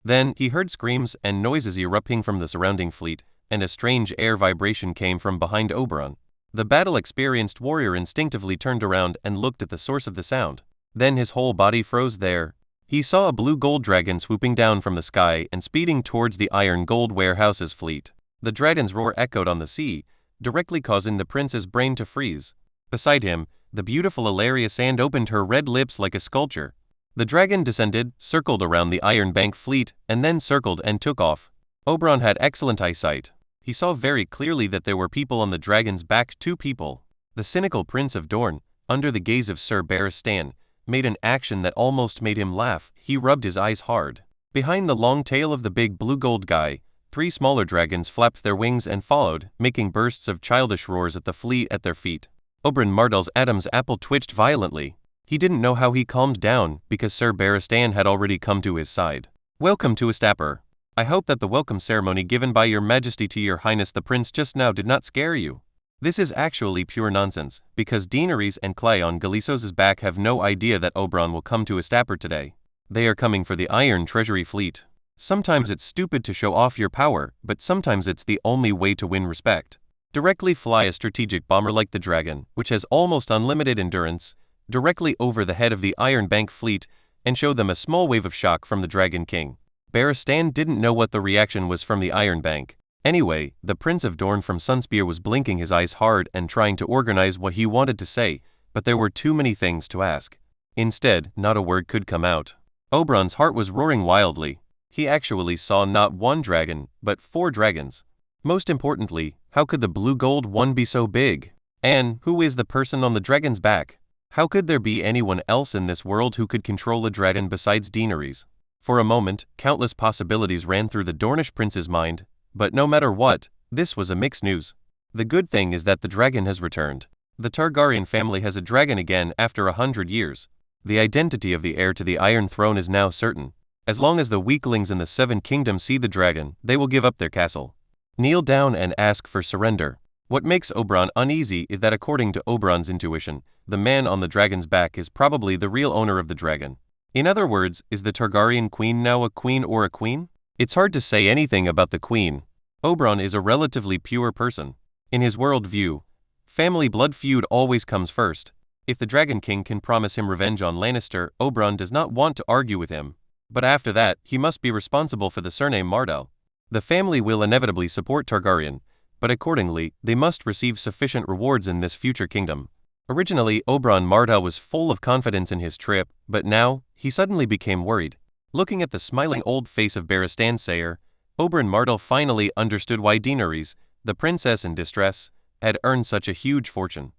Then, he heard screams and noises erupting from the surrounding fleet, and a strange air vibration came from behind Oberyn. The battle-experienced warrior instinctively turned around and looked at the source of the sound. Then his whole body froze there. He saw a blue gold dragon swooping down from the sky and speeding towards the iron gold warehouse's fleet. The dragon's roar echoed on the sea, directly causing the prince's brain to freeze. Beside him, the beautiful Ilaria Sand opened her red lips like a sculpture. The dragon descended, circled around the Iron Bank fleet, and then circled and took off. Oberyn had excellent eyesight. He saw very clearly that there were people on the dragon's back, 2 people. The cynical Prince of Dorne, under the gaze of Sir Barristan, made an action that almost made him laugh. He rubbed his eyes hard. Behind the long tail of the big blue gold guy, 3 smaller dragons flapped their wings and followed, making bursts of childish roars at the fleet at their feet. Oberyn Martell's Adam's apple twitched violently. He didn't know how he calmed down, because Sir Barristan had already come to his side. Welcome to Astapor. I hope that the welcome ceremony given by your majesty to your highness the prince just now did not scare you. This is actually pure nonsense, because Daenerys and Clay on Galisos's back have no idea that Oberyn will come to Astapor today. They are coming for the Iron Treasury fleet. Sometimes it's stupid to show off your power, but sometimes it's the only way to win respect. Directly fly a strategic bomber like the dragon, which has almost unlimited endurance, directly over the head of the Iron Bank fleet, and show them a small wave of shock from the Dragon King. Barristan didn't know what the reaction was from the Iron Bank. Anyway, the Prince of Dorne from Sunspear was blinking his eyes hard and trying to organize what he wanted to say, but there were too many things to ask. Instead, not a word could come out. Oberyn's heart was roaring wildly. He actually saw not 1 dragon, but 4 dragons. Most importantly, how could the blue gold one be so big? And who is the person on the dragon's back? How could there be anyone else in this world who could control a dragon besides Daenerys? For a moment, countless possibilities ran through the Dornish prince's mind, but no matter what, this was a mixed news. The good thing is that the dragon has returned. The Targaryen family has a dragon again after 100 years. The identity of the heir to the Iron Throne is now certain. As long as the weaklings in the 7 kingdoms see the dragon, they will give up their castle. Kneel down and ask for surrender. What makes Oberyn uneasy is that according to Oberyn's intuition, the man on the dragon's back is probably the real owner of the dragon. In other words, is the Targaryen queen now a queen or a queen? It's hard to say anything about the queen. Oberyn is a relatively pure person. In his world view, family blood feud always comes first. If the Dragon King can promise him revenge on Lannister, Oberyn does not want to argue with him. But after that, he must be responsible for the surname Martell. The family will inevitably support Targaryen, but accordingly, they must receive sufficient rewards in this future kingdom. Originally, Oberyn Martell was full of confidence in his trip, but now, he suddenly became worried. Looking at the smiling old face of Barristan Sayer, Oberyn Martell finally understood why Daenerys, the princess in distress, had earned such a huge fortune.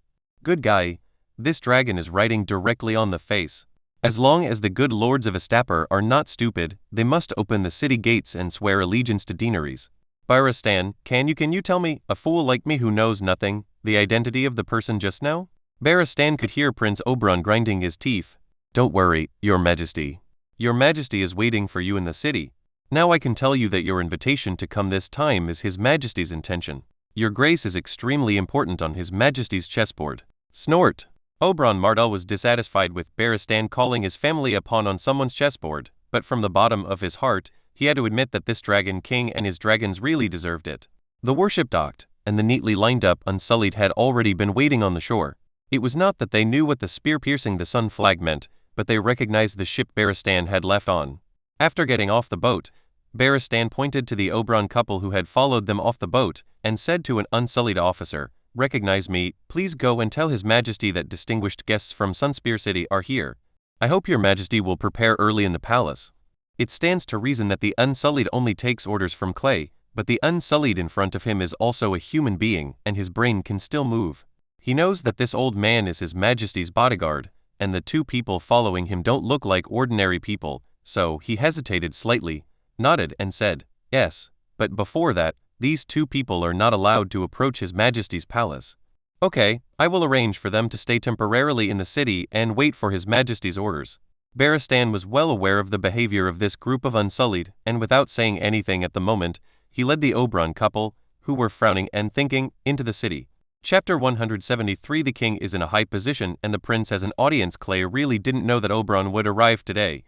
Good guy, this dragon is riding directly on the face. As long as the good lords of Astapor are not stupid, they must open the city gates and swear allegiance to Daenerys. Barristan, can you tell me, a fool like me who knows nothing, the identity of the person just now? Barristan could hear Prince Oberyn grinding his teeth. Don't worry, your majesty. Your majesty is waiting for you in the city. Now I can tell you that your invitation to come this time is his majesty's intention. Your grace is extremely important on his majesty's chessboard. Snort. Oberyn Martell was dissatisfied with Barristan calling his family a pawn on someone's chessboard, but from the bottom of his heart, he had to admit that this Dragon King and his dragons really deserved it. The warship docked, and the neatly lined up Unsullied had already been waiting on the shore. It was not that they knew what the spear piercing the sun flag meant, but they recognized the ship Barristan had left on. After getting off the boat, Barristan pointed to the Oberyn couple who had followed them off the boat, and said to an Unsullied officer, "Recognize me, please go and tell his majesty that distinguished guests from Sunspear City are here. I hope your majesty will prepare early in the palace." It stands to reason that the Unsullied only takes orders from Clay, but the Unsullied in front of him is also a human being, and his brain can still move. He knows that this old man is his majesty's bodyguard, and the 2 people following him don't look like ordinary people, so he hesitated slightly, nodded and said, "Yes," but before that, these two people are not allowed to approach His Majesty's palace. Okay, I will arrange for them to stay temporarily in the city and wait for His Majesty's orders. Barristan was well aware of the behavior of this group of Unsullied, and without saying anything at the moment, he led the Oberyn couple, who were frowning and thinking, into the city. Chapter 173. The king is in a high position and the prince has an audience. Clay really didn't know that Oberyn would arrive today.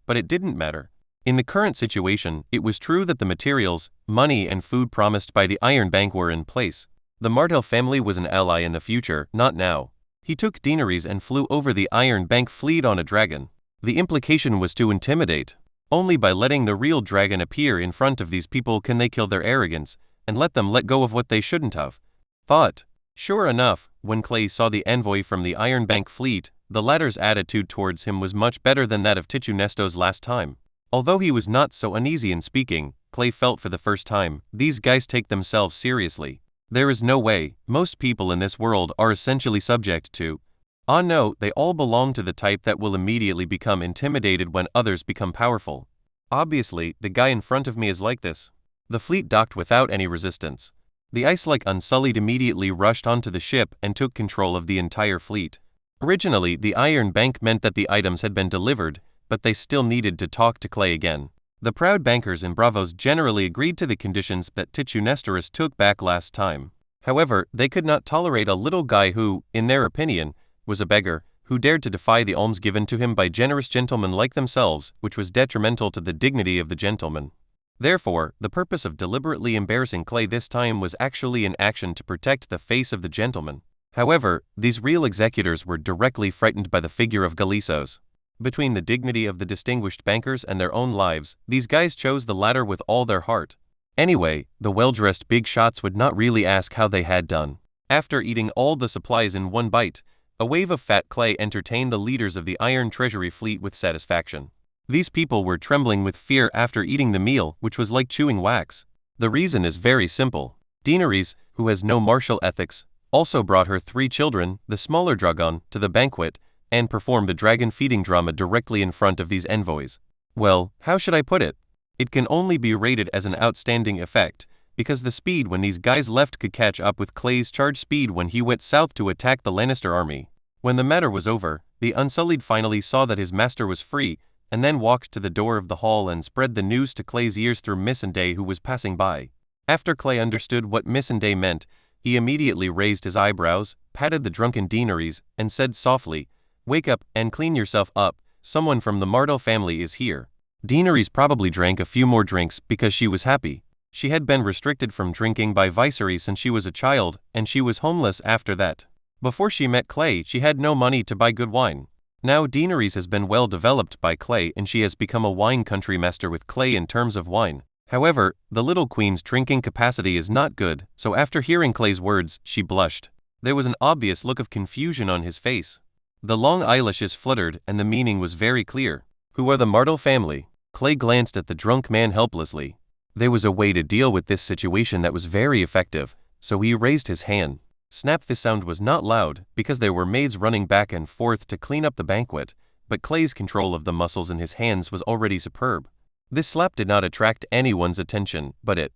But it didn't matter. In the current situation, it was true that the materials, money and food promised by the Iron Bank were in place. The Martell family was an ally in the future, not now. He took Daenerys and flew over the Iron Bank fleet on a dragon. The implication was to intimidate. Only by letting the real dragon appear in front of these people can they kill their arrogance, and let them let go of what they shouldn't have thought. Sure enough, when Clay saw the envoy from the Iron Bank fleet, the latter's attitude towards him was much better than that of Tichunesto's last time. Although he was not so uneasy in speaking, Clay felt for the first time, these guys take themselves seriously. There is no way, most people in this world are essentially subject to. No, they all belong to the type that will immediately become intimidated when others become powerful. Obviously, the guy in front of me is like this. The fleet docked without any resistance. The ice-like Unsullied immediately rushed onto the ship and took control of the entire fleet. Originally, the Iron Bank meant that the items had been delivered, but they still needed to talk to Clay again. The proud bankers and bravos generally agreed to the conditions that Tichunestoris took back last time. However, they could not tolerate a little guy who, in their opinion, was a beggar, who dared to defy the alms given to him by generous gentlemen like themselves, which was detrimental to the dignity of the gentleman. Therefore, the purpose of deliberately embarrassing Clay this time was actually an action to protect the face of the gentleman. However, these real executors were directly frightened by the figure of Galisos. Between the dignity of the distinguished bankers and their own lives, these guys chose the latter with all their heart. Anyway, the well-dressed big shots would not really ask how they had done. After eating all the supplies in one bite, a wave of fat Clay entertained the leaders of the Iron Treasury fleet with satisfaction. These people were trembling with fear after eating the meal, which was like chewing wax. The reason is very simple. Daenerys, who has no martial ethics, also brought her 3 children, the smaller dragon, to the banquet, and performed a dragon feeding drama directly in front of these envoys. Well, how should I put it? It can only be rated as an outstanding effect, because the speed when these guys left could catch up with Clay's charge speed when he went south to attack the Lannister army. When the matter was over, the Unsullied finally saw that his master was free, and then walked to the door of the hall and spread the news to Clay's ears through Missandei, who was passing by. After Clay understood what Missandei meant, he immediately raised his eyebrows, patted the drunken Daenerys, and said softly, "Wake up and clean yourself up, someone from the Martell family is here." Daenerys probably drank a few more drinks because she was happy. She had been restricted from drinking by Viserys since she was a child, and she was homeless after that. Before she met Clay, she had no money to buy good wine. Now Daenerys has been well developed by Clay and she has become a wine country master with Clay in terms of wine. However, the little queen's drinking capacity is not good, so after hearing Clay's words, she blushed. There was an obvious look of confusion on his face. The long eyelashes fluttered and the meaning was very clear. Who are the Martell family? Clay glanced at the drunk man helplessly. There was a way to deal with this situation that was very effective, so he raised his hand. Snap! The sound was not loud, because there were maids running back and forth to clean up the banquet, but Clay's control of the muscles in his hands was already superb. This slap did not attract anyone's attention, but it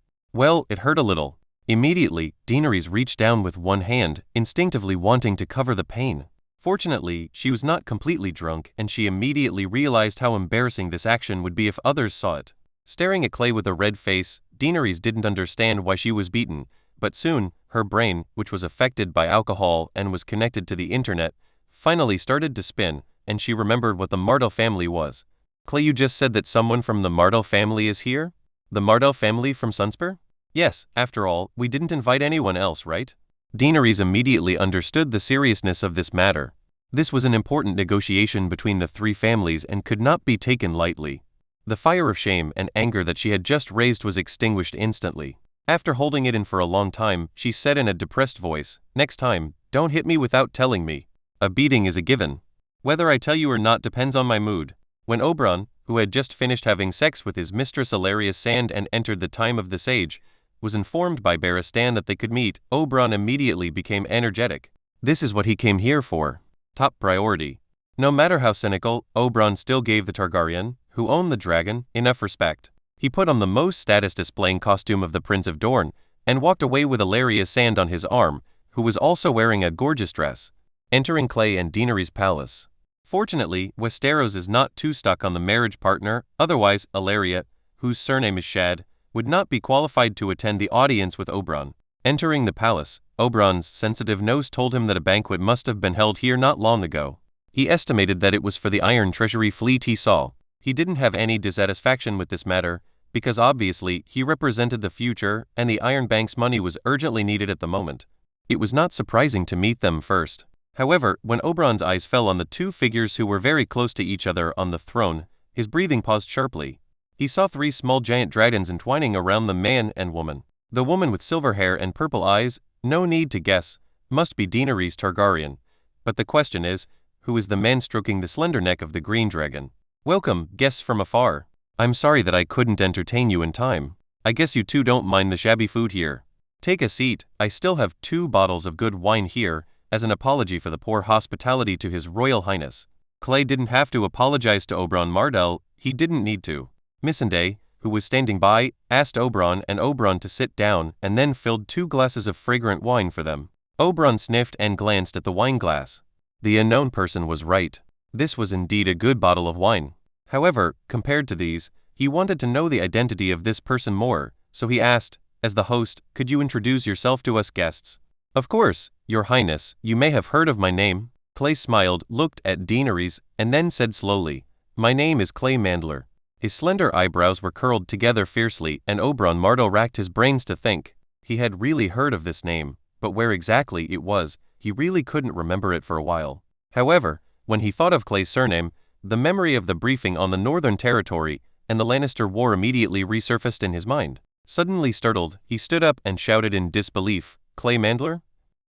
hurt a little. Immediately, Daenerys reached down with one hand, instinctively wanting to cover the pain. Fortunately, she was not completely drunk and she immediately realized how embarrassing this action would be if others saw it. Staring at Clay with a red face, Daenerys didn't understand why she was beaten, but soon, her brain, which was affected by alcohol and was connected to the internet, finally started to spin, and she remembered what the Martell family was. Clay, you just said that someone from the Martell family is here? The Martell family from Sunspear? Yes, after all, we didn't invite anyone else, right? Daenerys immediately understood the seriousness of this matter. This was an important negotiation between the 3 families and could not be taken lightly. The fire of shame and anger that she had just raised was extinguished instantly. After holding it in for a long time, she said in a depressed voice, "Next time, don't hit me without telling me. A beating is a given. Whether I tell you or not depends on my mood." When Oberyn, who had just finished having sex with his mistress Alleria Sand and entered the time of the sage, was informed by Barristan that they could meet, Oberyn immediately became energetic. This is what he came here for. Top priority. No matter how cynical, Oberyn still gave the Targaryen, who owned the dragon, enough respect. He put on the most status-displaying costume of the Prince of Dorne, and walked away with Ilaria Sand on his arm, who was also wearing a gorgeous dress, entering Clay and Daenerys' palace. Fortunately, Westeros is not too stuck on the marriage partner, otherwise Ilaria, whose surname is Shad, would not be qualified to attend the audience with Oberyn. Entering the palace, Oberyn's sensitive nose told him that a banquet must have been held here not long ago. He estimated that it was for the Iron Treasury fleet he saw. He didn't have any dissatisfaction with this matter, because obviously he represented the future and the Iron Bank's money was urgently needed at the moment. It was not surprising to meet them first. However, when Oberyn's eyes fell on the two figures who were very close to each other on the throne, his breathing paused sharply. He saw three small giant dragons entwining around the man and woman. The woman with silver hair and purple eyes, no need to guess, must be Daenerys Targaryen. But the question is, who is the man stroking the slender neck of the green dragon? Welcome, guests from afar. I'm sorry that I couldn't entertain you in time. I guess you two don't mind the shabby food here. Take a seat, I still have 2 bottles of good wine here, as an apology for the poor hospitality to His Royal Highness. Clay didn't have to apologize to Oberyn Martell, he didn't need to. Missandei, who was standing by, asked Oberyn and Oberyn to sit down and then filled 2 glasses of fragrant wine for them. Oberyn sniffed and glanced at the wine glass. The unknown person was right. This was indeed a good bottle of wine. However, compared to these, he wanted to know the identity of this person more, so he asked, as the host, could you introduce yourself to us guests? Of course, Your Highness, you may have heard of my name. Clay smiled, looked at Daenerys, and then said slowly, my name is Clay Mandler. His slender eyebrows were curled together fiercely, and Oberyn Martell racked his brains to think. He had really heard of this name, but where exactly it was, he really couldn't remember it for a while. However, when he thought of Clay's surname, the memory of the briefing on the Northern Territory and the Lannister War immediately resurfaced in his mind. Suddenly startled, he stood up and shouted in disbelief, Clay Mandler?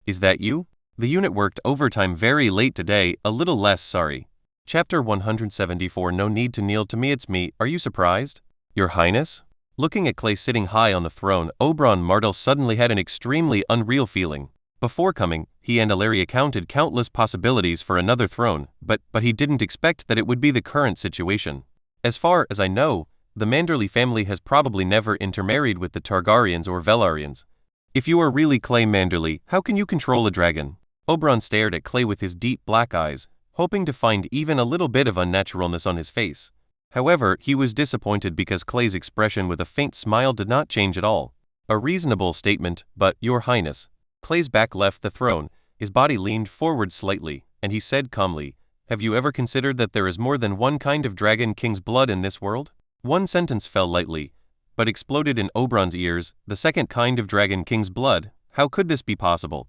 Is that you? The unit worked overtime very late today, a little less sorry. Chapter 174 No need to kneel to me, it's me, are you surprised? Your Highness? Looking at Clay sitting high on the throne, Oberyn Martell suddenly had an extremely unreal feeling. Before coming, he and Ilaria counted countless possibilities for another throne, but he didn't expect that it would be the current situation. As far as I know, the Manderly family has probably never intermarried with the Targaryens or Velaryons. If you are really Clay Manderly, how can you control a dragon? Oberyn stared at Clay with his deep black eyes, hoping to find even a little bit of unnaturalness on his face. However, he was disappointed because Clay's expression with a faint smile did not change at all. A reasonable statement, but, Your Highness. Clay's back left the throne, his body leaned forward slightly, and he said calmly, have you ever considered that there is more than one kind of dragon king's blood in this world? One sentence fell lightly, but exploded in Oberyn's ears, the second kind of dragon king's blood, how could this be possible?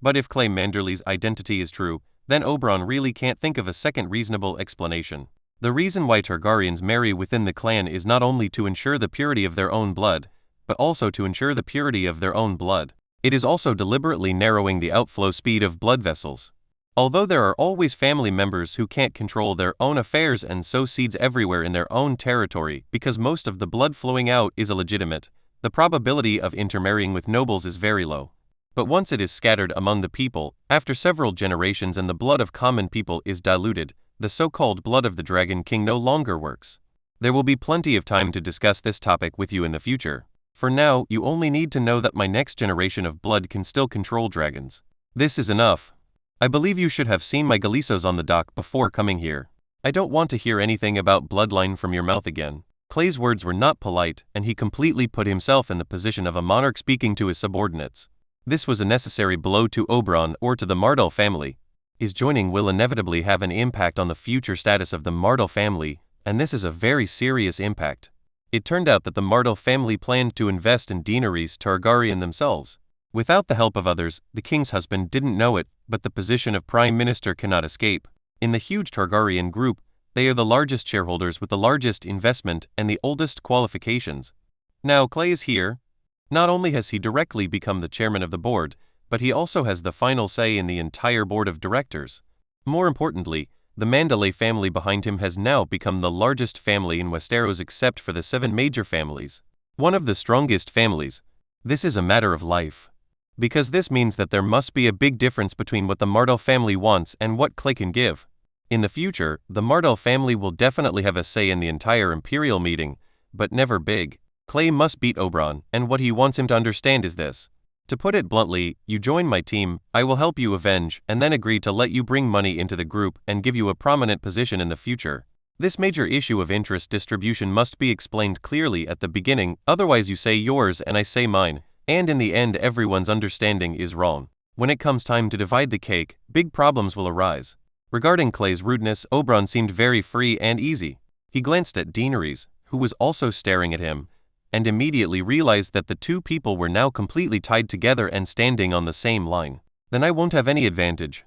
But if Clay Manderly's identity is true, then Oberyn really can't think of a second reasonable explanation. The reason why Targaryens marry within the clan is not only to ensure the purity of their own blood, but also to ensure the purity of their own blood. It is also deliberately narrowing the outflow speed of blood vessels. Although there are always family members who can't control their own affairs and sow seeds everywhere in their own territory because most of the blood flowing out is illegitimate, the probability of intermarrying with nobles is very low. But once it is scattered among the people, after several generations and the blood of common people is diluted, the so-called blood of the Dragon King no longer works. There will be plenty of time to discuss this topic with you in the future. For now, you only need to know that my next generation of blood can still control dragons. This is enough. I believe you should have seen my galisos on the dock before coming here. I don't want to hear anything about bloodline from your mouth again. Clay's words were not polite, and he completely put himself in the position of a monarch speaking to his subordinates. This was a necessary blow to Oberyn or to the Martell family. His joining will inevitably have an impact on the future status of the Martell family, and this is a very serious impact. It turned out that the Martell family planned to invest in Daenerys Targaryen themselves. Without the help of others, the king's husband didn't know it, but the position of prime minister cannot escape. In the huge Targaryen group, they are the largest shareholders with the largest investment and the oldest qualifications. Now Clay is here. Not only has he directly become the chairman of the board, but he also has the final say in the entire board of directors. More importantly, the Manderly family behind him has now become the largest family in Westeros except for the 7 major families. One of the strongest families. This is a matter of life. Because this means that there must be a big difference between what the Martell family wants and what Clay can give. In the future, the Martell family will definitely have a say in the entire imperial meeting, but never big. Clay must beat Oberyn, and what he wants him to understand is this. To put it bluntly, you join my team, I will help you avenge, and then agree to let you bring money into the group and give you a prominent position in the future. This major issue of interest distribution must be explained clearly at the beginning, otherwise you say yours and I say mine, and in the end everyone's understanding is wrong. When it comes time to divide the cake, big problems will arise. Regarding Clay's rudeness, Oberyn seemed very free and easy. He glanced at Daenerys, who was also staring at him, and immediately realized that the two people were now completely tied together and standing on the same line. Then I won't have any advantage.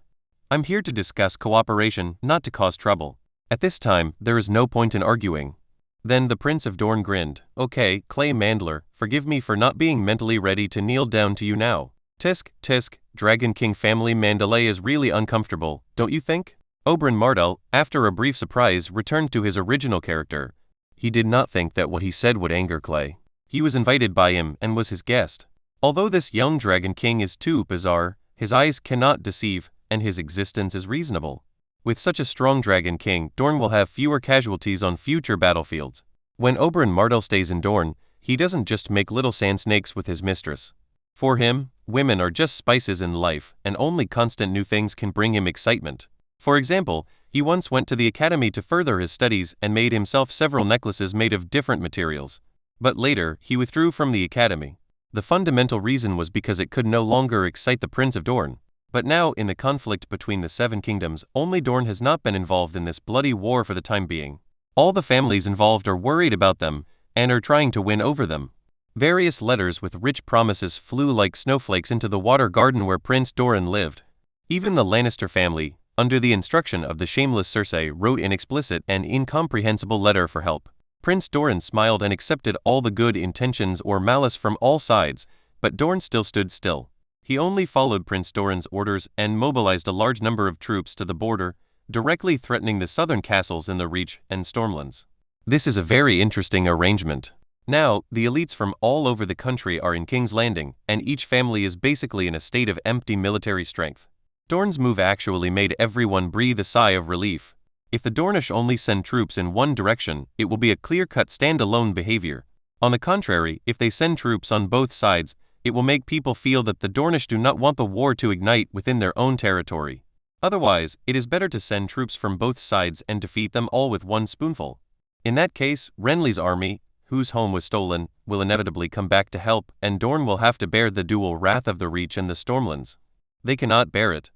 I'm here to discuss cooperation, not to cause trouble. At this time, there is no point in arguing. Then the Prince of Dorne grinned. Okay, Clay Mandler, forgive me for not being mentally ready to kneel down to you now. Tisk, Dragon King family Manderly is really uncomfortable, don't you think? Oberyn Martell, after a brief surprise, returned to his original character. He did not think that what he said would anger Clay. He was invited by him and was his guest. Although this young Dragon King is too bizarre, his eyes cannot deceive, and his existence is reasonable. With such a strong Dragon King, Dorne will have fewer casualties on future battlefields. When Oberyn Martell stays in Dorne, he doesn't just make little sand snakes with his mistress. For him, women are just spices in life, and only constant new things can bring him excitement. For example, he once went to the academy to further his studies and made himself several necklaces made of different materials. But later, he withdrew from the academy. The fundamental reason was because it could no longer excite the Prince of Dorne. But now, in the conflict between the Seven Kingdoms, only Dorne has not been involved in this bloody war for the time being. All the families involved are worried about them, and are trying to win over them. Various letters with rich promises flew like snowflakes into the water garden where Prince Doran lived. Even the Lannister family, under the instruction of the shameless Cersei, wrote an explicit and incomprehensible letter for help. Prince Doran smiled and accepted all the good intentions or malice from all sides, but Dorne still stood still. He only followed Prince Doran's orders and mobilized a large number of troops to the border, directly threatening the southern castles in the Reach and Stormlands. This is a very interesting arrangement. Now, the elites from all over the country are in King's Landing, and each family is basically in a state of empty military strength. Dorne's move actually made everyone breathe a sigh of relief. If the Dornish only send troops in one direction, it will be a clear-cut stand-alone behavior. On the contrary, if they send troops on both sides, it will make people feel that the Dornish do not want the war to ignite within their own territory. Otherwise, it is better to send troops from both sides and defeat them all with one spoonful. In that case, Renly's army, whose home was stolen, will inevitably come back to help, and Dorne will have to bear the dual wrath of the Reach and the Stormlands. They cannot bear it.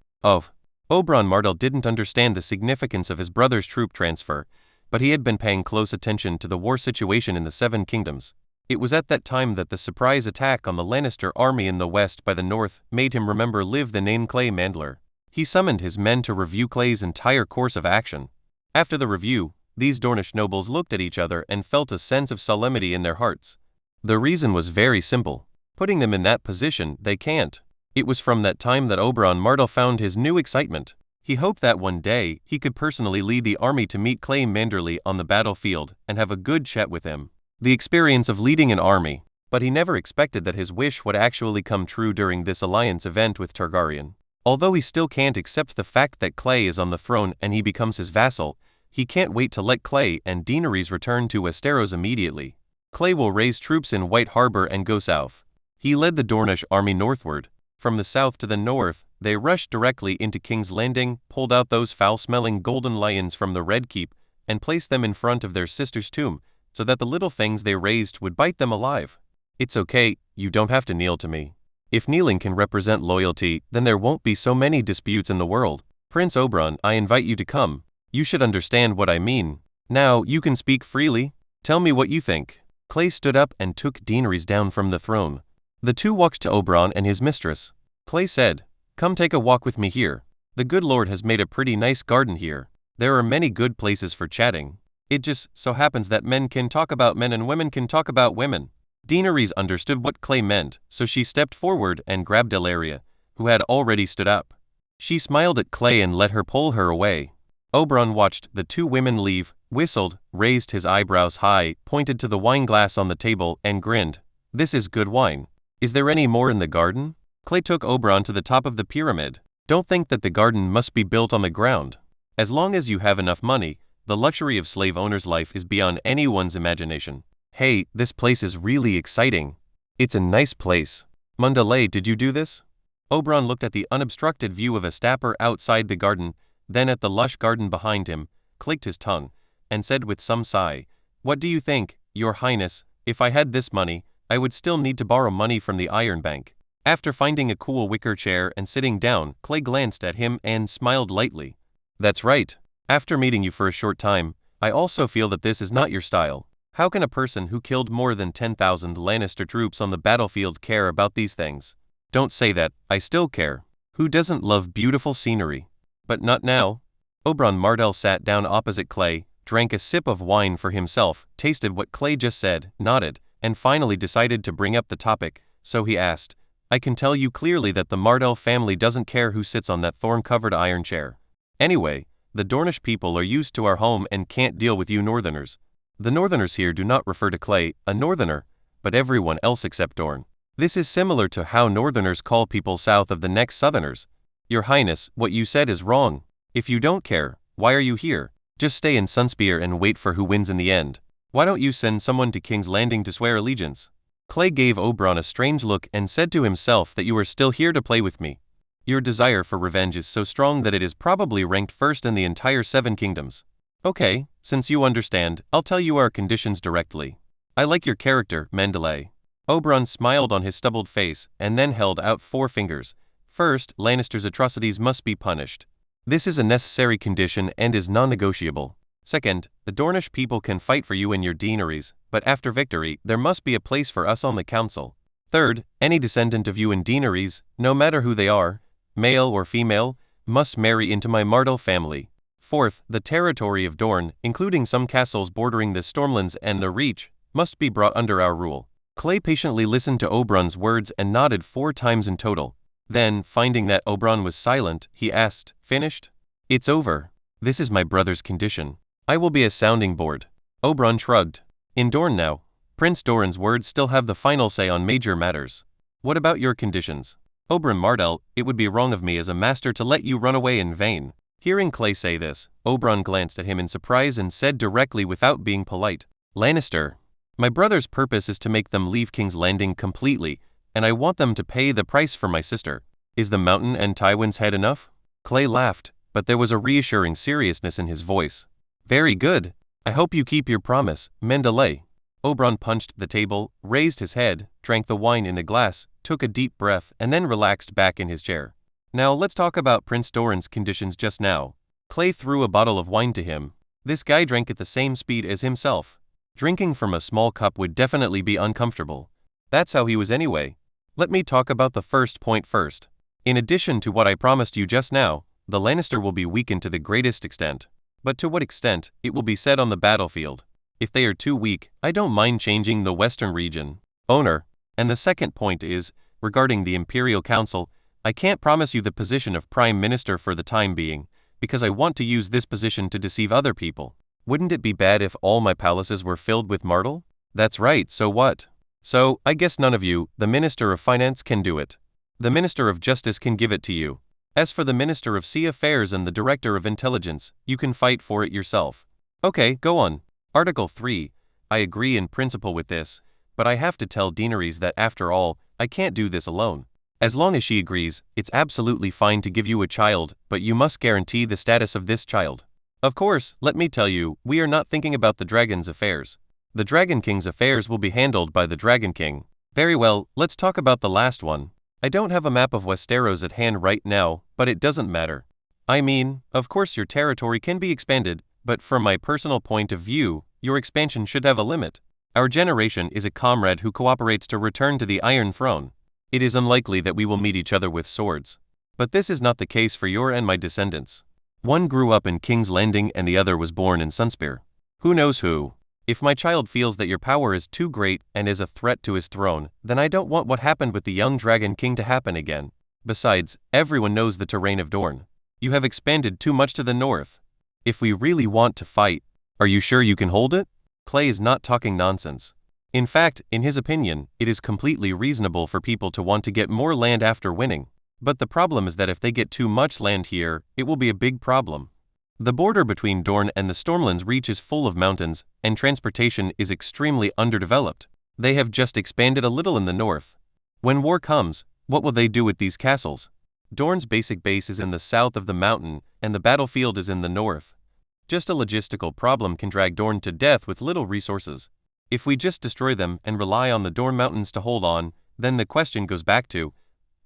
Oberyn Martell didn't understand the significance of his brother's troop transfer, but he had been paying close attention to the war situation in the Seven Kingdoms. It was at that time that the surprise attack on the Lannister army in the west by the north made him remember the name Clay Mandler. He summoned his men to review Clay's entire course of action. After the review, these Dornish nobles looked at each other and felt a sense of solemnity in their hearts. The reason was very simple. Putting them in that position, they can't. It was from that time that Oberyn Martell found his new excitement. He hoped that one day, he could personally lead the army to meet Clay Manderly on the battlefield and have a good chat with him. The experience of leading an army, but he never expected that his wish would actually come true during this alliance event with Targaryen. Although he still can't accept the fact that Clay is on the throne and he becomes his vassal, he can't wait to let Clay and Daenerys return to Westeros immediately. Clay will raise troops in White Harbor and go south. He led the Dornish army northward. From the south to the north, they rushed directly into King's Landing, pulled out those foul-smelling golden lions from the Red Keep, and placed them in front of their sister's tomb, so that the little things they raised would bite them alive. It's okay, you don't have to kneel to me. If kneeling can represent loyalty, then there won't be so many disputes in the world. Prince Oberyn, I invite you to come. You should understand what I mean. Now, you can speak freely. Tell me what you think. Clay stood up and took Daenerys down from the throne. The two walked to Oberyn and his mistress. Clay said, "Come take a walk with me here. The good Lord has made a pretty nice garden here. There are many good places for chatting. It just so happens that men can talk about men and women can talk about women." Daenerys understood what Clay meant, so she stepped forward and grabbed Elaria, who had already stood up. She smiled at Clay and let her pull her away. Oberyn watched the two women leave, whistled, raised his eyebrows high, pointed to the wine glass on the table, and grinned. "This is good wine. Is there any more in the garden?" Clay took Oberyn to the top of the pyramid. "Don't think that the garden must be built on the ground. As long as you have enough money, the luxury of slave owner's life is beyond anyone's imagination. Hey, this place is really exciting. It's a nice place. Manderly, did you do this? Oberyn looked at the unobstructed view of Astapor outside the garden, then at the lush garden behind him, clicked his tongue, and said with some sigh, "What do you think, Your Highness? If I had this money, I would still need to borrow money from the Iron Bank." After finding a cool wicker chair and sitting down, Clay glanced at him and smiled lightly. "That's right. After meeting you for a short time, I also feel that this is not your style. How can a person who killed more than 10,000 Lannister troops on the battlefield care about these things?" "Don't say that, I still care. Who doesn't love beautiful scenery? But not now." Oberyn Arrival sat down opposite Clay, drank a sip of wine for himself, tasted what Clay just said, nodded, and finally decided to bring up the topic, so he asked, "I can tell you clearly that the Arrival family doesn't care who sits on that thorn-covered iron chair. Anyway, the Dornish people are used to our home and can't deal with you Northerners." The Northerners here do not refer to Clay, a Northerner, but everyone else except Dorne. This is similar to how Northerners call people south of the next Southerners. "Your Highness, what you said is wrong. If you don't care, why are you here? Just stay in Sunspear and wait for who wins in the end. Why don't you send someone to King's Landing to swear allegiance?" Clay gave Oberyn a strange look and said to himself that you are still here to play with me. Your desire for revenge is so strong that it is probably ranked first in the entire Seven Kingdoms. Okay, since you understand, I'll tell you our conditions directly. I like your character, Manderly. Oberyn smiled on his stubbled face and then held out 4 fingers. "First, Lannister's atrocities must be punished. This is a necessary condition and is non-negotiable. Second, the Dornish people can fight for you in your deaneries, but after victory, there must be a place for us on the council. Third, any descendant of you in deaneries, no matter who they are, male or female, must marry into my Arrival family. Fourth, the territory of Dorne, including some castles bordering the Stormlands and the Reach, must be brought under our rule." Clay patiently listened to Oberyn's words and nodded 4 times in total. Then, finding that Oberyn was silent, he asked, "Finished?" "It's over. This is my brother's condition. I will be a sounding board." Oberyn shrugged. "In Dorne now, Prince Doran's words still have the final say on major matters. What about your conditions?" "Oberyn Arrival, it would be wrong of me as a master to let you run away in vain." Hearing Clay say this, Oberyn glanced at him in surprise and said directly without being polite, "Lannister, my brother's purpose is to make them leave King's Landing completely, and I want them to pay the price for my sister. Is the mountain and Tywin's head enough?" Clay laughed, but there was a reassuring seriousness in his voice. "Very good. I hope you keep your promise, Manderly." Oberyn punched the table, raised his head, drank the wine in the glass, took a deep breath, and then relaxed back in his chair. "Now let's talk about Prince Doran's conditions just now." Clay threw a bottle of wine to him. This guy drank at the same speed as himself. Drinking from a small cup would definitely be uncomfortable. That's how he was anyway. Let me talk about the first point first. In addition to what I promised you just now, the Lannister will be weakened to the greatest extent. But to what extent, it will be said on the battlefield. If they are too weak, I don't mind changing the western region. Owner. And the second point is, regarding the Imperial Council, I can't promise you the position of Prime Minister for the time being, because I want to use this position to deceive other people. Wouldn't it be bad if all my palaces were filled with Myrtle? That's right, so what? So, I guess none of you, the Minister of Finance, can do it. The Minister of Justice can give it to you. As for the Minister of Sea Affairs and the Director of Intelligence, you can fight for it yourself. Okay, go on. Article 3. I agree in principle with this, but I have to tell Deaneries that after all, I can't do this alone. As long as she agrees, it's absolutely fine to give you a child, but you must guarantee the status of this child. Of course, let me tell you, we are not thinking about the Dragon's affairs. The Dragon King's affairs will be handled by the Dragon King. Very well, let's talk about the last one. I don't have a map of Westeros at hand right now, but it doesn't matter. I mean, of course your territory can be expanded, but from my personal point of view, your expansion should have a limit. Our generation is a comrade who cooperates to return to the Iron Throne. It is unlikely that we will meet each other with swords. But this is not the case for your and my descendants. One grew up in King's Landing and the other was born in Sunspear. Who knows who? If my child feels that your power is too great and is a threat to his throne, then I don't want what happened with the young Dragon King to happen again. Besides, everyone knows the terrain of Dorne. You have expanded too much to the north. If we really want to fight, are you sure you can hold it? Clay is not talking nonsense. In fact, in his opinion, it is completely reasonable for people to want to get more land after winning. But the problem is that if they get too much land here, it will be a big problem. The border between Dorne and the Stormlands Reach is full of mountains, and transportation is extremely underdeveloped. They have just expanded a little in the north. When war comes, what will they do with these castles? Dorne's basic base is in the south of the mountain, and the battlefield is in the north. Just a logistical problem can drag Dorne to death with little resources. If we just destroy them and rely on the Dorne mountains to hold on, then the question goes back to,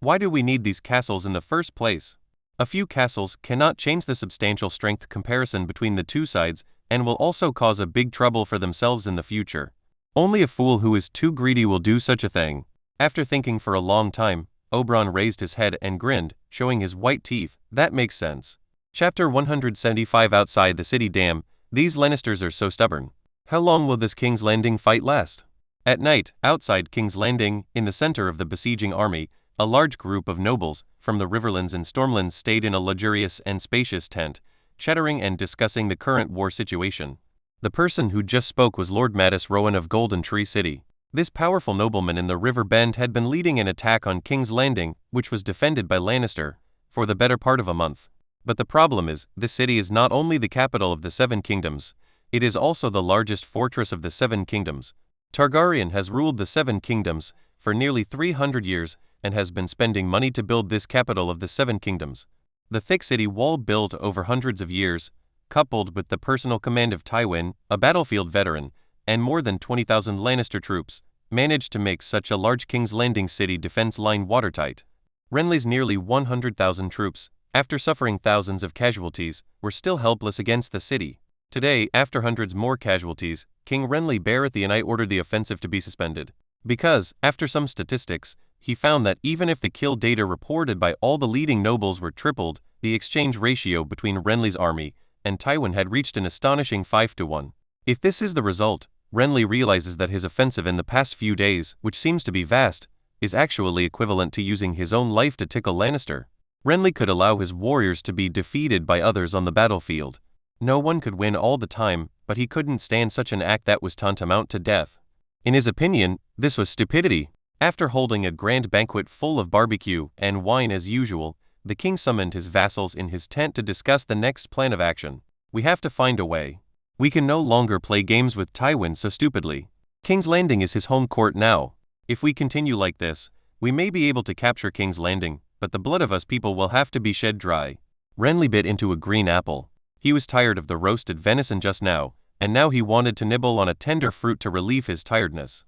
why do we need these castles in the first place? A few castles cannot change the substantial strength comparison between the two sides and will also cause a big trouble for themselves in the future. Only a fool who is too greedy will do such a thing. After thinking for a long time, Oberyn raised his head and grinned, showing his white teeth. That makes sense. Chapter 175. Outside the city. Damn, these Lannisters are so stubborn. How long will this King's Landing fight last? At night, outside King's Landing, in the center of the besieging army, a large group of nobles from the Riverlands and Stormlands stayed in a luxurious and spacious tent, chattering and discussing the current war situation. The person who just spoke was Lord Mattis Rowan of Golden Tree City. This powerful nobleman in the River Bend had been leading an attack on King's Landing, which was defended by Lannister, for the better part of a month. But the problem is, this city is not only the capital of the Seven Kingdoms, it is also the largest fortress of the Seven Kingdoms. Targaryen has ruled the Seven Kingdoms for nearly 300 years, and has been spending money to build this capital of the Seven Kingdoms. The thick city wall built over hundreds of years, coupled with the personal command of Tywin, a battlefield veteran, and more than 20,000 Lannister troops, managed to make such a large King's Landing city defense line watertight. Renly's nearly 100,000 troops, after suffering thousands of casualties, were still helpless against the city. Today, after hundreds more casualties, King Renly Baratheon ordered the offensive to be suspended. Because, after some statistics, he found that even if the kill data reported by all the leading nobles were tripled, the exchange ratio between Renly's army and Tywin had reached an astonishing 5-1. If this is the result, Renly realizes that his offensive in the past few days, which seems to be vast, is actually equivalent to using his own life to tickle Lannister. Renly could allow his warriors to be defeated by others on the battlefield. No one could win all the time, but he couldn't stand such an act that was tantamount to death. In his opinion, this was stupidity. After holding a grand banquet full of barbecue and wine as usual, the king summoned his vassals in his tent to discuss the next plan of action. We have to find a way. We can no longer play games with Tywin so stupidly. King's Landing is his home court now. If we continue like this, we may be able to capture King's Landing, but the blood of us people will have to be shed dry. Renly bit into a green apple. He was tired of the roasted venison just now, and now he wanted to nibble on a tender fruit to relieve his tiredness.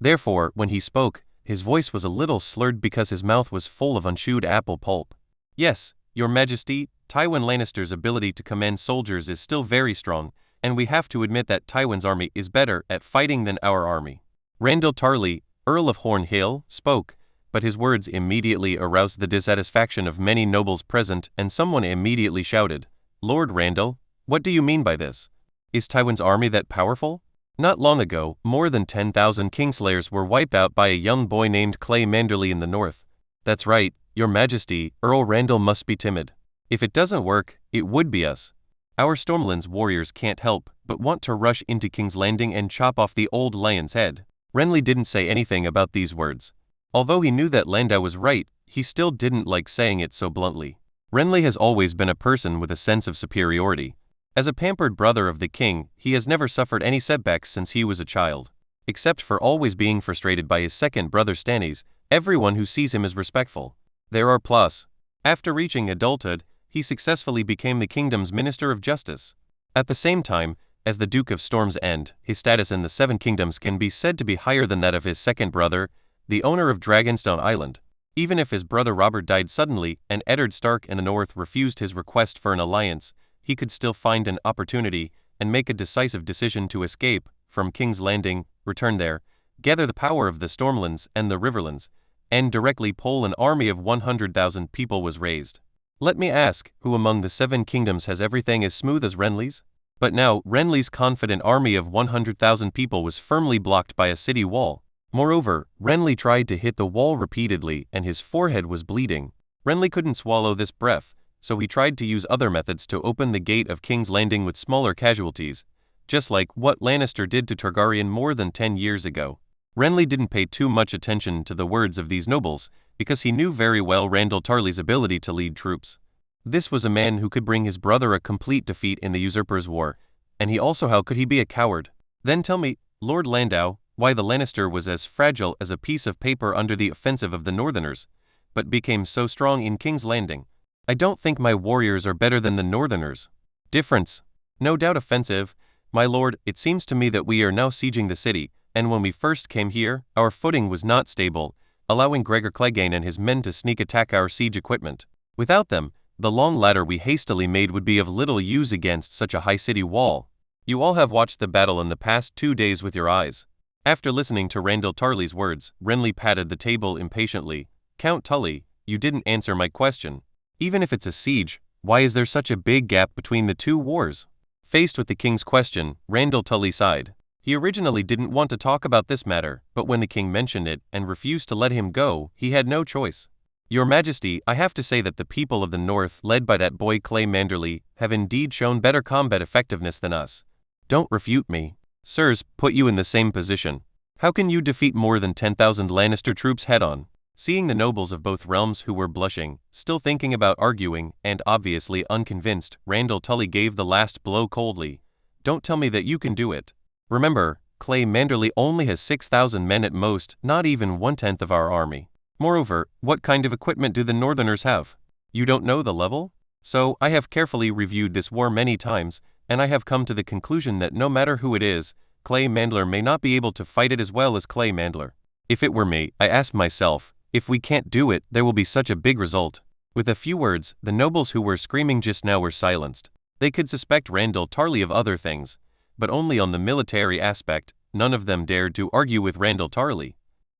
Therefore, when he spoke, his voice was a little slurred because his mouth was full of unchewed apple pulp. Yes, Your Majesty, Tywin Lannister's ability to command soldiers is still very strong, and we have to admit that Tywin's army is better at fighting than our army. Randall Tarley, Earl of Horn Hill, spoke, but his words immediately aroused the dissatisfaction of many nobles present, and someone immediately shouted, "Lord Randall, what do you mean by this? Is Tywin's army that powerful? Not long ago, more than 10,000 Kingslayers were wiped out by a young boy named Clay Manderly in the north." "That's right, Your Majesty, Earl Randall must be timid. If it doesn't work, it would be us. Our Stormlands warriors can't help but want to rush into King's Landing and chop off the old lion's head." Renly didn't say anything about these words. Although he knew that Landau was right, he still didn't like saying it so bluntly. Renly has always been a person with a sense of superiority. As a pampered brother of the king, he has never suffered any setbacks since he was a child. Except for always being frustrated by his second brother Stannis, everyone who sees him is respectful. There are plus. After reaching adulthood, he successfully became the kingdom's Minister of Justice. At the same time, as the Duke of Storm's End, his status in the Seven Kingdoms can be said to be higher than that of his second brother, the owner of Dragonstone Island. Even if his brother Robert died suddenly and Eddard Stark in the north refused his request for an alliance, he could still find an opportunity and make a decisive decision to escape from King's Landing, return there, gather the power of the Stormlands and the Riverlands, and directly pull an army of 100,000 people was raised. Let me ask, who among the Seven Kingdoms has everything as smooth as Renly's? But now, Renly's confident army of 100,000 people was firmly blocked by a city wall. Moreover, Renly tried to hit the wall repeatedly and his forehead was bleeding. Renly couldn't swallow this breath, so he tried to use other methods to open the gate of King's Landing with smaller casualties, just like what Lannister did to Targaryen more than 10 years ago. Renly didn't pay too much attention to the words of these nobles, because he knew very well Randall Tarley's ability to lead troops. This was a man who could bring his brother a complete defeat in the usurper's war, and how could he be a coward? Then tell me, Lord Landau, why the Lannister was as fragile as a piece of paper under the offensive of the Northerners, but became so strong in King's Landing. I don't think my warriors are better than the Northerners. Difference. No doubt offensive. My lord, it seems to me that we are now sieging the city, and when we first came here, our footing was not stable, allowing Gregor Clegane and his men to sneak attack our siege equipment. Without them, the long ladder we hastily made would be of little use against such a high city wall. You all have watched the battle in the past 2 days with your eyes. After listening to Randall Tarley's words, Renly patted the table impatiently. Count Tully, you didn't answer my question. Even if it's a siege, why is there such a big gap between the two wars? Faced with the king's question, Randall Tully sighed. He originally didn't want to talk about this matter, but when the king mentioned it and refused to let him go, he had no choice. Your Majesty, I have to say that the people of the North, led by that boy Clay Manderly, have indeed shown better combat effectiveness than us. Don't refute me. Sirs, put you in the same position. How can you defeat more than 10,000 Lannister troops head-on? Seeing the nobles of both realms who were blushing, still thinking about arguing, and obviously unconvinced, Randall Tully gave the last blow coldly. Don't tell me that you can do it. Remember, Clay Manderly only has 6,000 men at most, not even 1/10 of our army. Moreover, what kind of equipment do the Northerners have? You don't know the level? So, I have carefully reviewed this war many times, and I have come to the conclusion that no matter who it is, Clay Mandler may not be able to fight it as well as Clay Mandler. If it were me, I asked myself, if we can't do it, there will be such a big result. With a few words, the nobles who were screaming just now were silenced. They could suspect Randall Tarley of other things, but only on the military aspect. None of them dared to argue with Randall Tarley.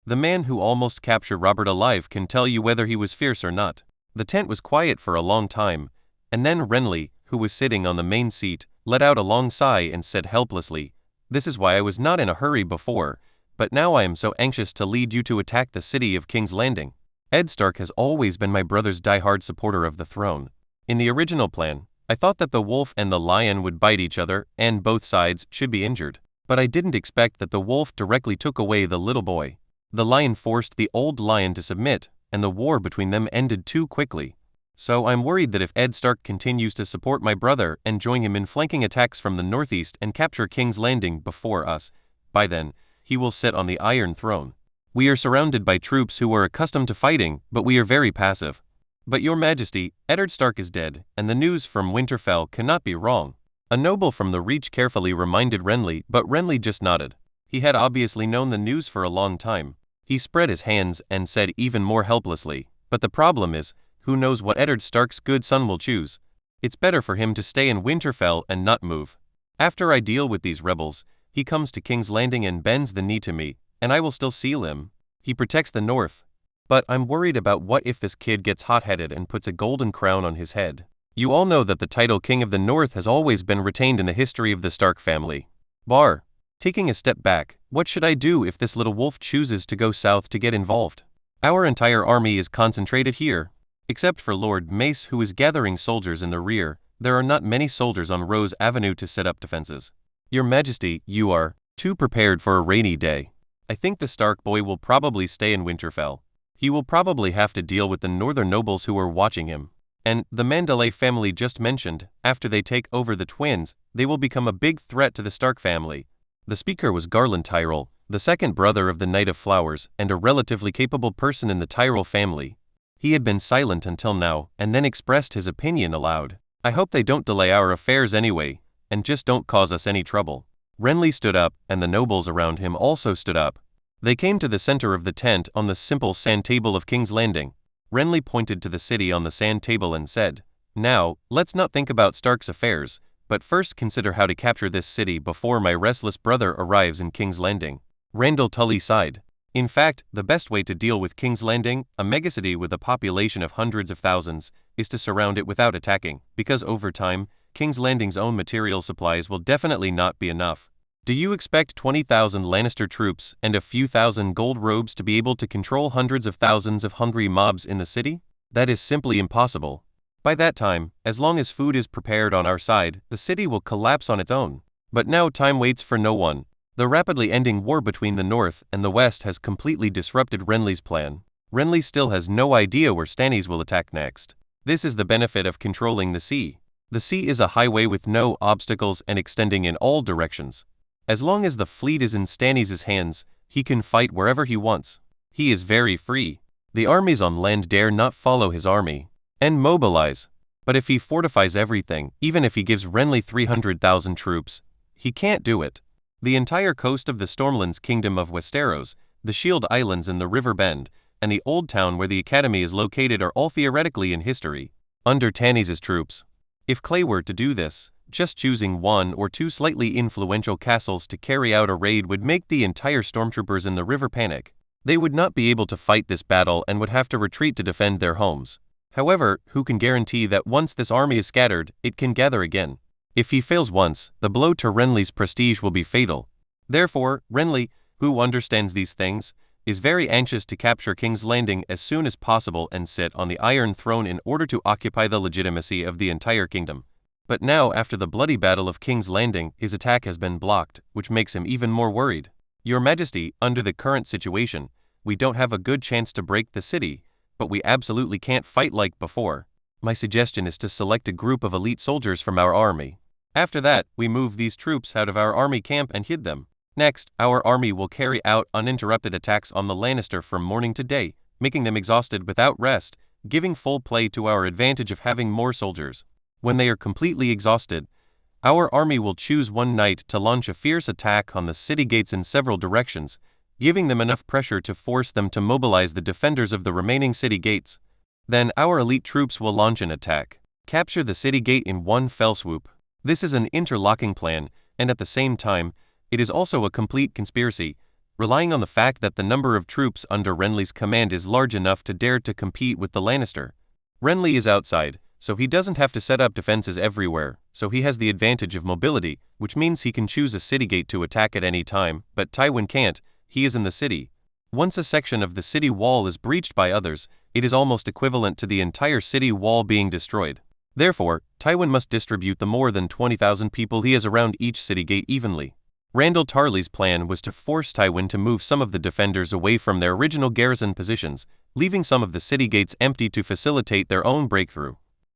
The man who almost captured Robert alive can tell you whether he was fierce or not. The tent was quiet for a long time, and then Renly, who was sitting on the main seat, let out a long sigh and said helplessly, "This is why I was not in a hurry before, but now I am so anxious to lead you to attack the city of King's Landing. Ed Stark has always been my brother's die-hard supporter of the throne. In the original plan, I thought that the wolf and the lion would bite each other, and both sides should be injured. But I didn't expect that the wolf directly took away the little boy. The lion forced the old lion to submit, and the war between them ended too quickly. So I'm worried that if Ed Stark continues to support my brother and join him in flanking attacks from the northeast and capture King's Landing before us, by then, he will sit on the Iron Throne. We are surrounded by troops who are accustomed to fighting, but we are very passive. But your Majesty, Eddard Stark is dead, and the news from Winterfell cannot be wrong." A noble from the Reach carefully reminded Renly, but Renly just nodded. He had obviously known the news for a long time. He spread his hands and said even more helplessly, "But the problem is, who knows what Eddard Stark's good son will choose? It's better for him to stay in Winterfell and not move. After I deal with these rebels, he comes to King's Landing and bends the knee to me, and I will still seal him. He protects the North. But I'm worried about what if this kid gets hot-headed and puts a golden crown on his head. You all know that the title King of the North has always been retained in the history of the Stark family. Bar. Taking a step back, what should I do if this little wolf chooses to go south to get involved? Our entire army is concentrated here. Except for Lord Mace, who is gathering soldiers in the rear, there are not many soldiers on Rose Avenue to set up defenses. Your Majesty, you are too prepared for a rainy day. I think the Stark boy will probably stay in Winterfell. He will probably have to deal with the northern nobles who are watching him. And the Manderly family just mentioned, after they take over the twins, they will become a big threat to the Stark family." The speaker was Garland Tyrell, the second brother of the Knight of Flowers and a relatively capable person in the Tyrell family. He had been silent until now, and then expressed his opinion aloud. "I hope they don't delay our affairs anyway, and just don't cause us any trouble." Renly stood up, and the nobles around him also stood up. They came to the center of the tent on the simple sand table of King's Landing. Renly pointed to the city on the sand table and said, "Now, let's not think about Stark's affairs, but first consider how to capture this city before my restless brother arrives in King's Landing." Randall Tully sighed. In fact, the best way to deal with King's Landing, a megacity with a population of hundreds of thousands, is to surround it without attacking, because over time, King's Landing's own material supplies will definitely not be enough. Do you expect 20,000 Lannister troops and a few thousand gold robes to be able to control hundreds of thousands of hungry mobs in the city? That is simply impossible. By that time, as long as food is prepared on our side, the city will collapse on its own. But now time waits for no one. The rapidly ending war between the North and the West has completely disrupted Renly's plan. Renly still has no idea where Stannis will attack next. This is the benefit of controlling the sea. The sea is a highway with no obstacles and extending in all directions. As long as the fleet is in Stannis' hands, he can fight wherever he wants. He is very free. The armies on land dare not follow his army and mobilize. But if he fortifies everything, even if he gives Renly 300,000 troops, he can't do it. The entire coast of the Stormlands Kingdom of Westeros, the Shield Islands and the River Bend, and the Old Town where the Academy is located are all theoretically in history under Stannis' troops. If Clay were to do this, just choosing one or two slightly influential castles to carry out a raid would make the entire stormtroopers in the river panic. They would not be able to fight this battle and would have to retreat to defend their homes. However, who can guarantee that once this army is scattered, it can gather again? If he fails once, the blow to Renly's prestige will be fatal. Therefore, Renly, who understands these things, is very anxious to capture King's Landing as soon as possible and sit on the Iron Throne in order to occupy the legitimacy of the entire kingdom. But now, after the bloody battle of King's Landing, his attack has been blocked, which makes him even more worried. Your Majesty, under the current situation, we don't have a good chance to break the city, but we absolutely can't fight like before. My suggestion is to select a group of elite soldiers from our army. After that, we move these troops out of our army camp and hid them. Next, our army will carry out uninterrupted attacks on the Lannister from morning to day, making them exhausted without rest, giving full play to our advantage of having more soldiers. When they are completely exhausted, our army will choose one night to launch a fierce attack on the city gates in several directions, giving them enough pressure to force them to mobilize the defenders of the remaining city gates. Then our elite troops will launch an attack, capture the city gate in one fell swoop. This is an interlocking plan, and at the same time, it is also a complete conspiracy, relying on the fact that the number of troops under Renly's command is large enough to dare to compete with the Lannister. Renly is outside, so he doesn't have to set up defenses everywhere, so he has the advantage of mobility, which means he can choose a city gate to attack at any time, but Tywin can't. He is in the city. Once a section of the city wall is breached by others, it is almost equivalent to the entire city wall being destroyed. Therefore, Tywin must distribute the more than 20,000 people he has around each city gate evenly. Randall Tarley's plan was to force Tywin to move some of the defenders away from their original garrison positions, leaving some of the city gates empty to facilitate their own breakthrough.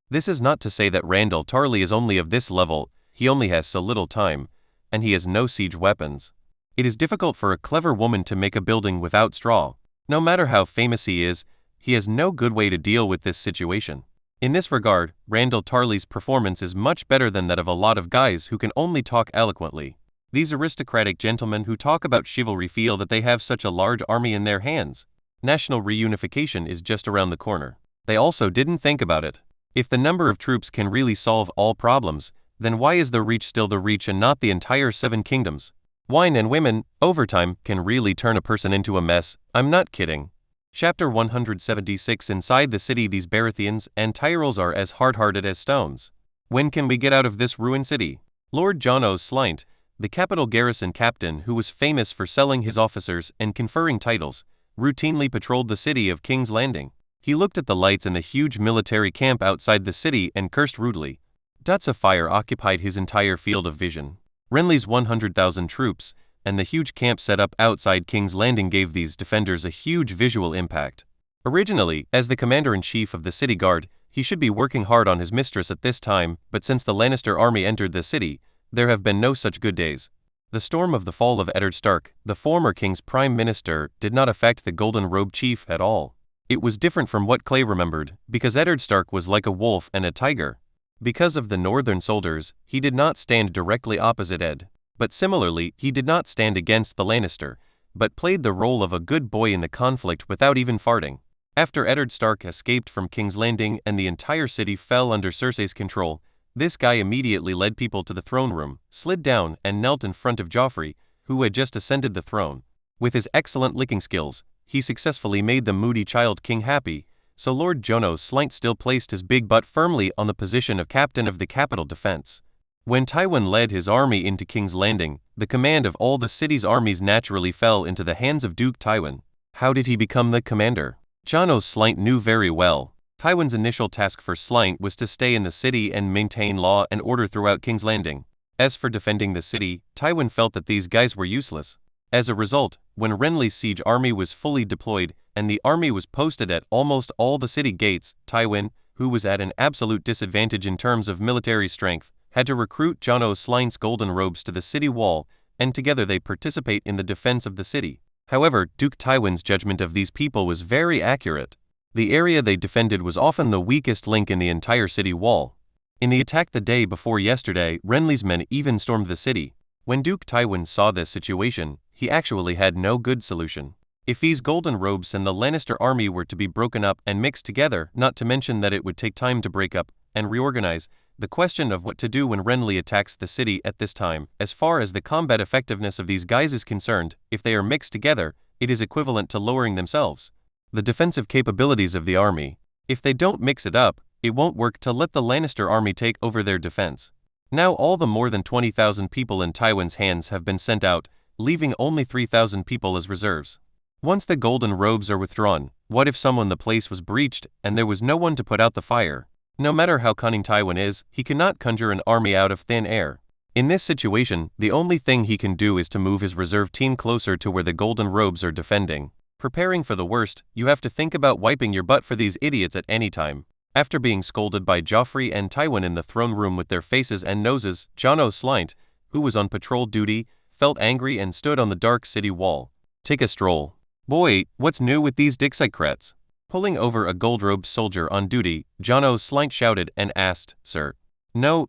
This is not to say that Randall Tarley is only of this level, he only has so little time, and he has no siege weapons. It is difficult for a clever woman to make a building without straw. No matter how famous he is, he has no good way to deal with this situation. In this regard, Randall Tarley's performance is much better than that of a lot of guys who can only talk eloquently. These aristocratic gentlemen who talk about chivalry feel that they have such a large army in their hands. National reunification is just around the corner. They also didn't think about it. If the number of troops can really solve all problems, then why is the Reach still the Reach and not the entire 7 kingdoms? Wine and women, overtime, can really turn a person into a mess, I'm not kidding. Chapter 176. Inside the city, these Baratheons and Tyrells are as hard-hearted as stones. When can we get out of this ruined city? Lord Jon Slynt, the capital garrison captain who was famous for selling his officers and conferring titles, routinely patrolled the city of King's Landing. He looked at the lights in the huge military camp outside the city and cursed rudely. Dots of fire occupied his entire field of vision. Renly's 100,000 troops and the huge camp set up outside King's Landing gave these defenders a huge visual impact. Originally, as the commander-in-chief of the city guard, he should be working hard on his mistress at this time, but since the Lannister army entered the city, there have been no such good days. The storm of the fall of Eddard Stark, the former king's prime minister, did not affect the Golden Robe chief at all. It was different from what Clay remembered, because Eddard Stark was like a wolf and a tiger. Because of the northern soldiers, he did not stand directly opposite Ed. But similarly, he did not stand against the Lannister, but played the role of a good boy in the conflict without even farting. After Eddard Stark escaped from King's Landing and the entire city fell under Cersei's control, this guy immediately led people to the throne room, slid down and knelt in front of Joffrey, who had just ascended the throne. With his excellent licking skills, he successfully made the moody child king happy, so Lord Jon Slynt still placed his big butt firmly on the position of captain of the capital defense. When Tywin led his army into King's Landing, the command of all the city's armies naturally fell into the hands of Duke Tywin. How did he become the commander? Jon Slynt knew very well. Tywin's initial task for Slynt was to stay in the city and maintain law and order throughout King's Landing. As for defending the city, Tywin felt that these guys were useless. As a result, when Renly's siege army was fully deployed and the army was posted at almost all the city gates, Tywin, who was at an absolute disadvantage in terms of military strength, had to recruit Jon Slynt's golden robes to the city wall, and together they participate in the defense of the city. However, Duke Tywin's judgment of these people was very accurate. The area they defended was often the weakest link in the entire city wall. In the attack the day before yesterday, Renly's men even stormed the city. When Duke Tywin saw this situation, he actually had no good solution. If these golden robes and the Lannister army were to be broken up and mixed together, not to mention that it would take time to break up and reorganize, the question of what to do when Renly attacks the city at this time, as far as the combat effectiveness of these guys is concerned, if they are mixed together, it is equivalent to lowering themselves. The defensive capabilities of the army. If they don't mix it up, it won't work to let the Lannister army take over their defense. Now all the more than 20,000 people in Tywin's hands have been sent out, leaving only 3,000 people as reserves. Once the golden robes are withdrawn, what if the place was breached and there was no one to put out the fire? No matter how cunning Tywin is, he cannot conjure an army out of thin air. In this situation, the only thing he can do is to move his reserve team closer to where the golden robes are defending. Preparing for the worst, you have to think about wiping your butt for these idiots at any time. After being scolded by Joffrey and Tywin in the throne room with their faces and noses, Jon Slynt, who was on patrol duty, felt angry and stood on the dark city wall. Take a stroll. Boy, what's new with these Dixiecrats? Pulling over a gold-robed soldier on duty, Jon Slynt shouted and asked, "Sir." No,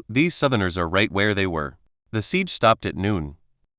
these Southerners are right where they were. The siege stopped at noon.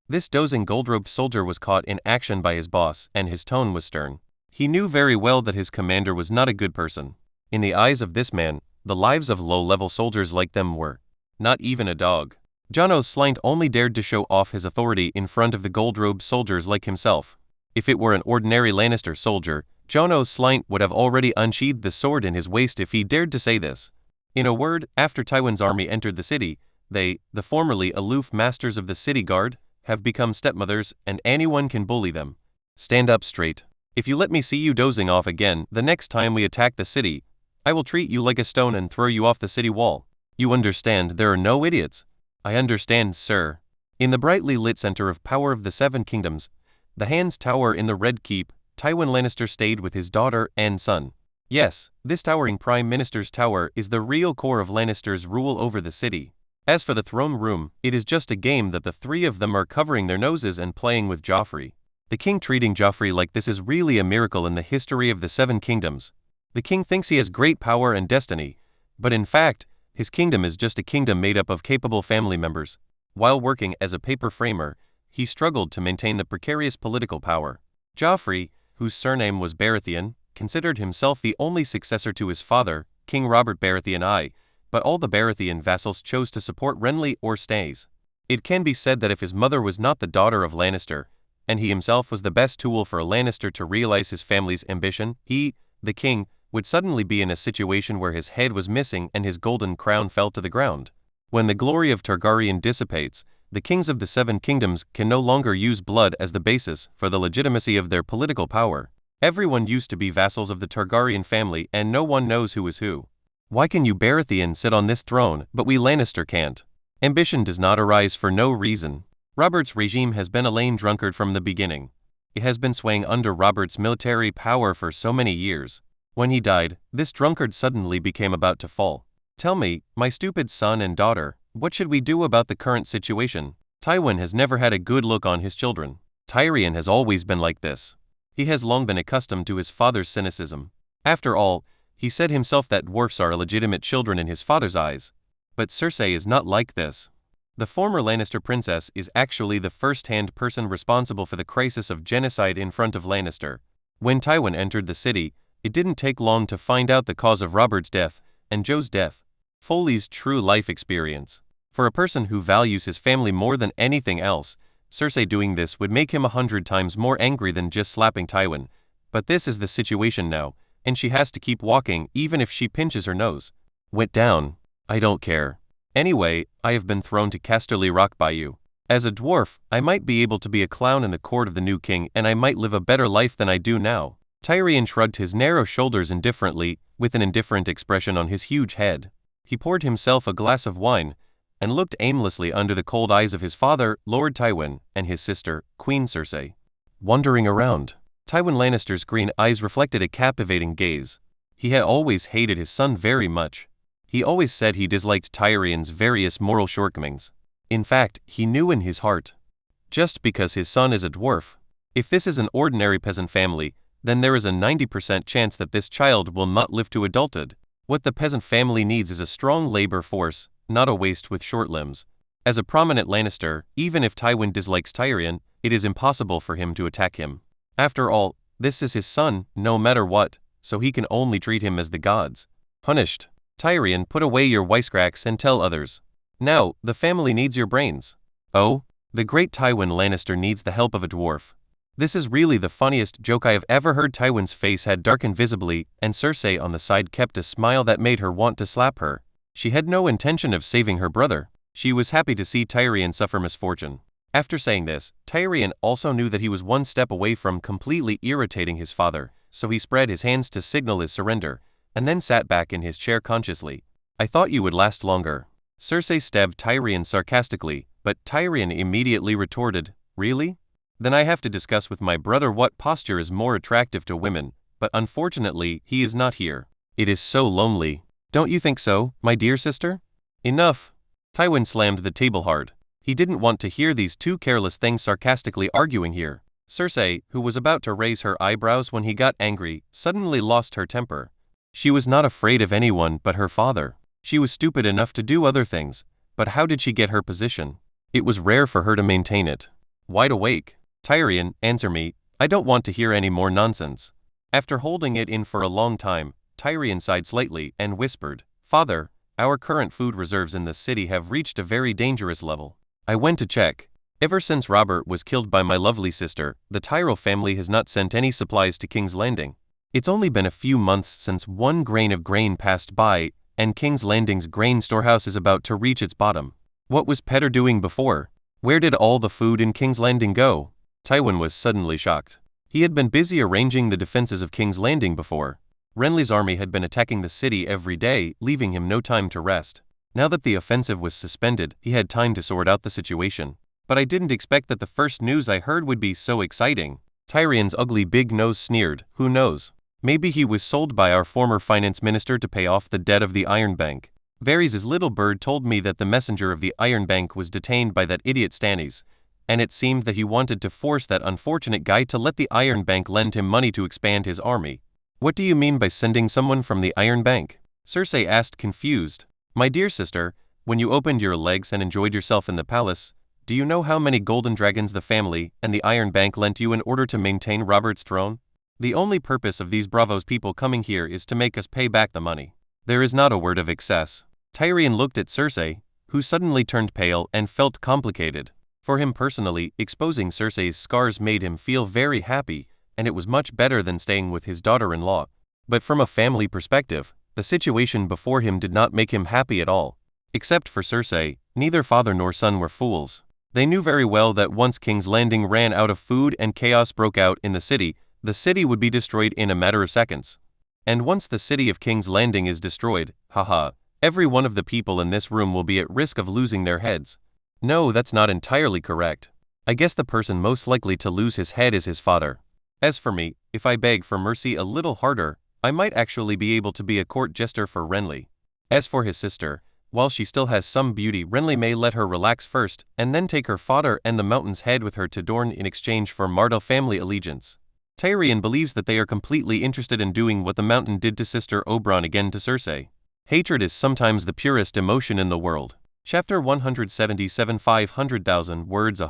This dozing gold-robed soldier was caught in action by his boss, and his tone was stern. He knew very well that his commander was not a good person. In the eyes of this man, the lives of low-level soldiers like them were not even a dog. Jon Slynt only dared to show off his authority in front of the gold-robed soldiers like himself. If it were an ordinary Lannister soldier, Jon Slynt would have already unsheathed the sword in his waist if he dared to say this. In a word, after Tywin's army entered the city, they, the formerly aloof masters of the city guard, have become stepmothers, and anyone can bully them. Stand up straight. If you let me see you dozing off again the next time we attack the city, I will treat you like a stone and throw you off the city wall. You understand there are no idiots? I understand, sir. In the brightly lit center of power of the Seven Kingdoms, the Hand's Tower in the Red Keep, Tywin Lannister stayed with his daughter and son. Yes, this towering Prime Minister's tower is the real core of Lannister's rule over the city. As for the throne room, it is just a game that the three of them are covering their noses and playing with Joffrey. The king treating Joffrey like this is really a miracle in the history of the Seven Kingdoms. The king thinks he has great power and destiny, but in fact, his kingdom is just a kingdom made up of capable family members. While working as a paper framer, he struggled to maintain the precarious political power. Joffrey, whose surname was Baratheon, considered himself the only successor to his father, King Robert Baratheon I, but all the Baratheon vassals chose to support Renly or Stannis. It can be said that if his mother was not the daughter of Lannister, and he himself was the best tool for a Lannister to realize his family's ambition, he, the king, would suddenly be in a situation where his head was missing and his golden crown fell to the ground. When the glory of Targaryen dissipates, the kings of the Seven Kingdoms can no longer use blood as the basis for the legitimacy of their political power. Everyone used to be vassals of the Targaryen family and no one knows who is who. Why can you Baratheon sit on this throne, but we Lannister can't? Ambition does not arise for no reason. Robert's regime has been a lame drunkard from the beginning. It has been swaying under Robert's military power for so many years. When he died, this drunkard suddenly became about to fall. Tell me, my stupid son and daughter, what should we do about the current situation? Tywin has never had a good look on his children. Tyrion has always been like this. He has long been accustomed to his father's cynicism. After all, he said himself that dwarfs are illegitimate children in his father's eyes. But Cersei is not like this. The former Lannister princess is actually the first-hand person responsible for the crisis of genocide in front of Lannister. When Tywin entered the city, it didn't take long to find out the cause of Robert's death and Joe's death. Foley's true life experience. For a person who values his family more than anything else, Cersei doing this would make him 100 times more angry than just slapping Tywin. But this is the situation now, and she has to keep walking even if she pinches her nose. Went down. I don't care. Anyway, I have been thrown to Casterly Rock by you. As a dwarf, I might be able to be a clown in the court of the new king and I might live a better life than I do now. Tyrion shrugged his narrow shoulders indifferently, with an indifferent expression on his huge head. He poured himself a glass of wine, and looked aimlessly under the cold eyes of his father, Lord Tywin, and his sister, Queen Cersei. Wandering around, Tywin Lannister's green eyes reflected a captivating gaze. He had always hated his son very much. He always said he disliked Tyrion's various moral shortcomings. In fact, he knew in his heart. Just because his son is a dwarf. If this is an ordinary peasant family, then there is a 90% chance that this child will not live to adulthood. What the peasant family needs is a strong labor force, not a waste with short limbs. As a prominent Lannister, even if Tywin dislikes Tyrion, it is impossible for him to attack him. After all, this is his son, no matter what, so he can only treat him as the gods. Punished. Tyrion, put away your wisecracks and tell others. Now, the family needs your brains. Oh? The great Tywin Lannister needs the help of a dwarf. This is really the funniest joke I have ever heard. Tywin's face had darkened visibly, and Cersei on the side kept a smile that made her want to slap her. She had no intention of saving her brother. She was happy to see Tyrion suffer misfortune. After saying this, Tyrion also knew that he was one step away from completely irritating his father, so he spread his hands to signal his surrender, and then sat back in his chair consciously. I thought you would last longer. Cersei stabbed Tyrion sarcastically, but Tyrion immediately retorted, really? Then I have to discuss with my brother what posture is more attractive to women, but unfortunately he is not here. It is so lonely. Don't you think so, my dear sister? Enough. Tywin slammed the table hard. He didn't want to hear these two careless things sarcastically arguing here. Cersei, who was about to raise her eyebrows when he got angry, suddenly lost her temper. She was not afraid of anyone but her father. She was stupid enough to do other things, but how did she get her position? It was rare for her to maintain it. Wide awake. Tyrion, answer me, I don't want to hear any more nonsense. After holding it in for a long time, Tyrion sighed slightly and whispered, Father, our current food reserves in the city have reached a very dangerous level. I went to check. Ever since Robert was killed by my lovely sister, the Tyrell family has not sent any supplies to King's Landing. It's only been a few months since 1 grain of grain passed by, and King's Landing's grain storehouse is about to reach its bottom. What was Petter doing before? Where did all the food in King's Landing go? Tywin was suddenly shocked. He had been busy arranging the defenses of King's Landing before. Renly's army had been attacking the city every day, leaving him no time to rest. Now that the offensive was suspended, he had time to sort out the situation. But I didn't expect that the first news I heard would be so exciting. Tyrion's ugly big nose sneered, who knows? Maybe he was sold by our former finance minister to pay off the debt of the Iron Bank. Varys' little bird told me that the messenger of the Iron Bank was detained by that idiot Stannis, and it seemed that he wanted to force that unfortunate guy to let the Iron Bank lend him money to expand his army. What do you mean by sending someone from the Iron Bank? Cersei asked, confused. My dear sister, when you opened your legs and enjoyed yourself in the palace, do you know how many golden dragons the family and the Iron Bank lent you in order to maintain Robert's throne? The only purpose of these Bravos people coming here is to make us pay back the money. There is not a word of excess. Tyrion looked at Cersei, who suddenly turned pale and felt complicated. For him personally, exposing Cersei's scars made him feel very happy, and it was much better than staying with his daughter-in-law. But from a family perspective, the situation before him did not make him happy at all. Except for Cersei, neither father nor son were fools. They knew very well that once King's Landing ran out of food and chaos broke out in the city would be destroyed in a matter of seconds. And once the city of King's Landing is destroyed, haha, every one of the people in this room will be at risk of losing their heads. No, that's not entirely correct. I guess the person most likely to lose his head is his father. As for me, if I beg for mercy a little harder, I might actually be able to be a court jester for Renly. As for his sister, while she still has some beauty, Renly may let her relax first, and then take her father and the Mountain's head with her to Dorne in exchange for Martell family allegiance. Tyrion believes that they are completely interested in doing what the Mountain did to Sister Oberyn again to Cersei. Hatred is sometimes the purest emotion in the world. Chapter 177, 500,000 words.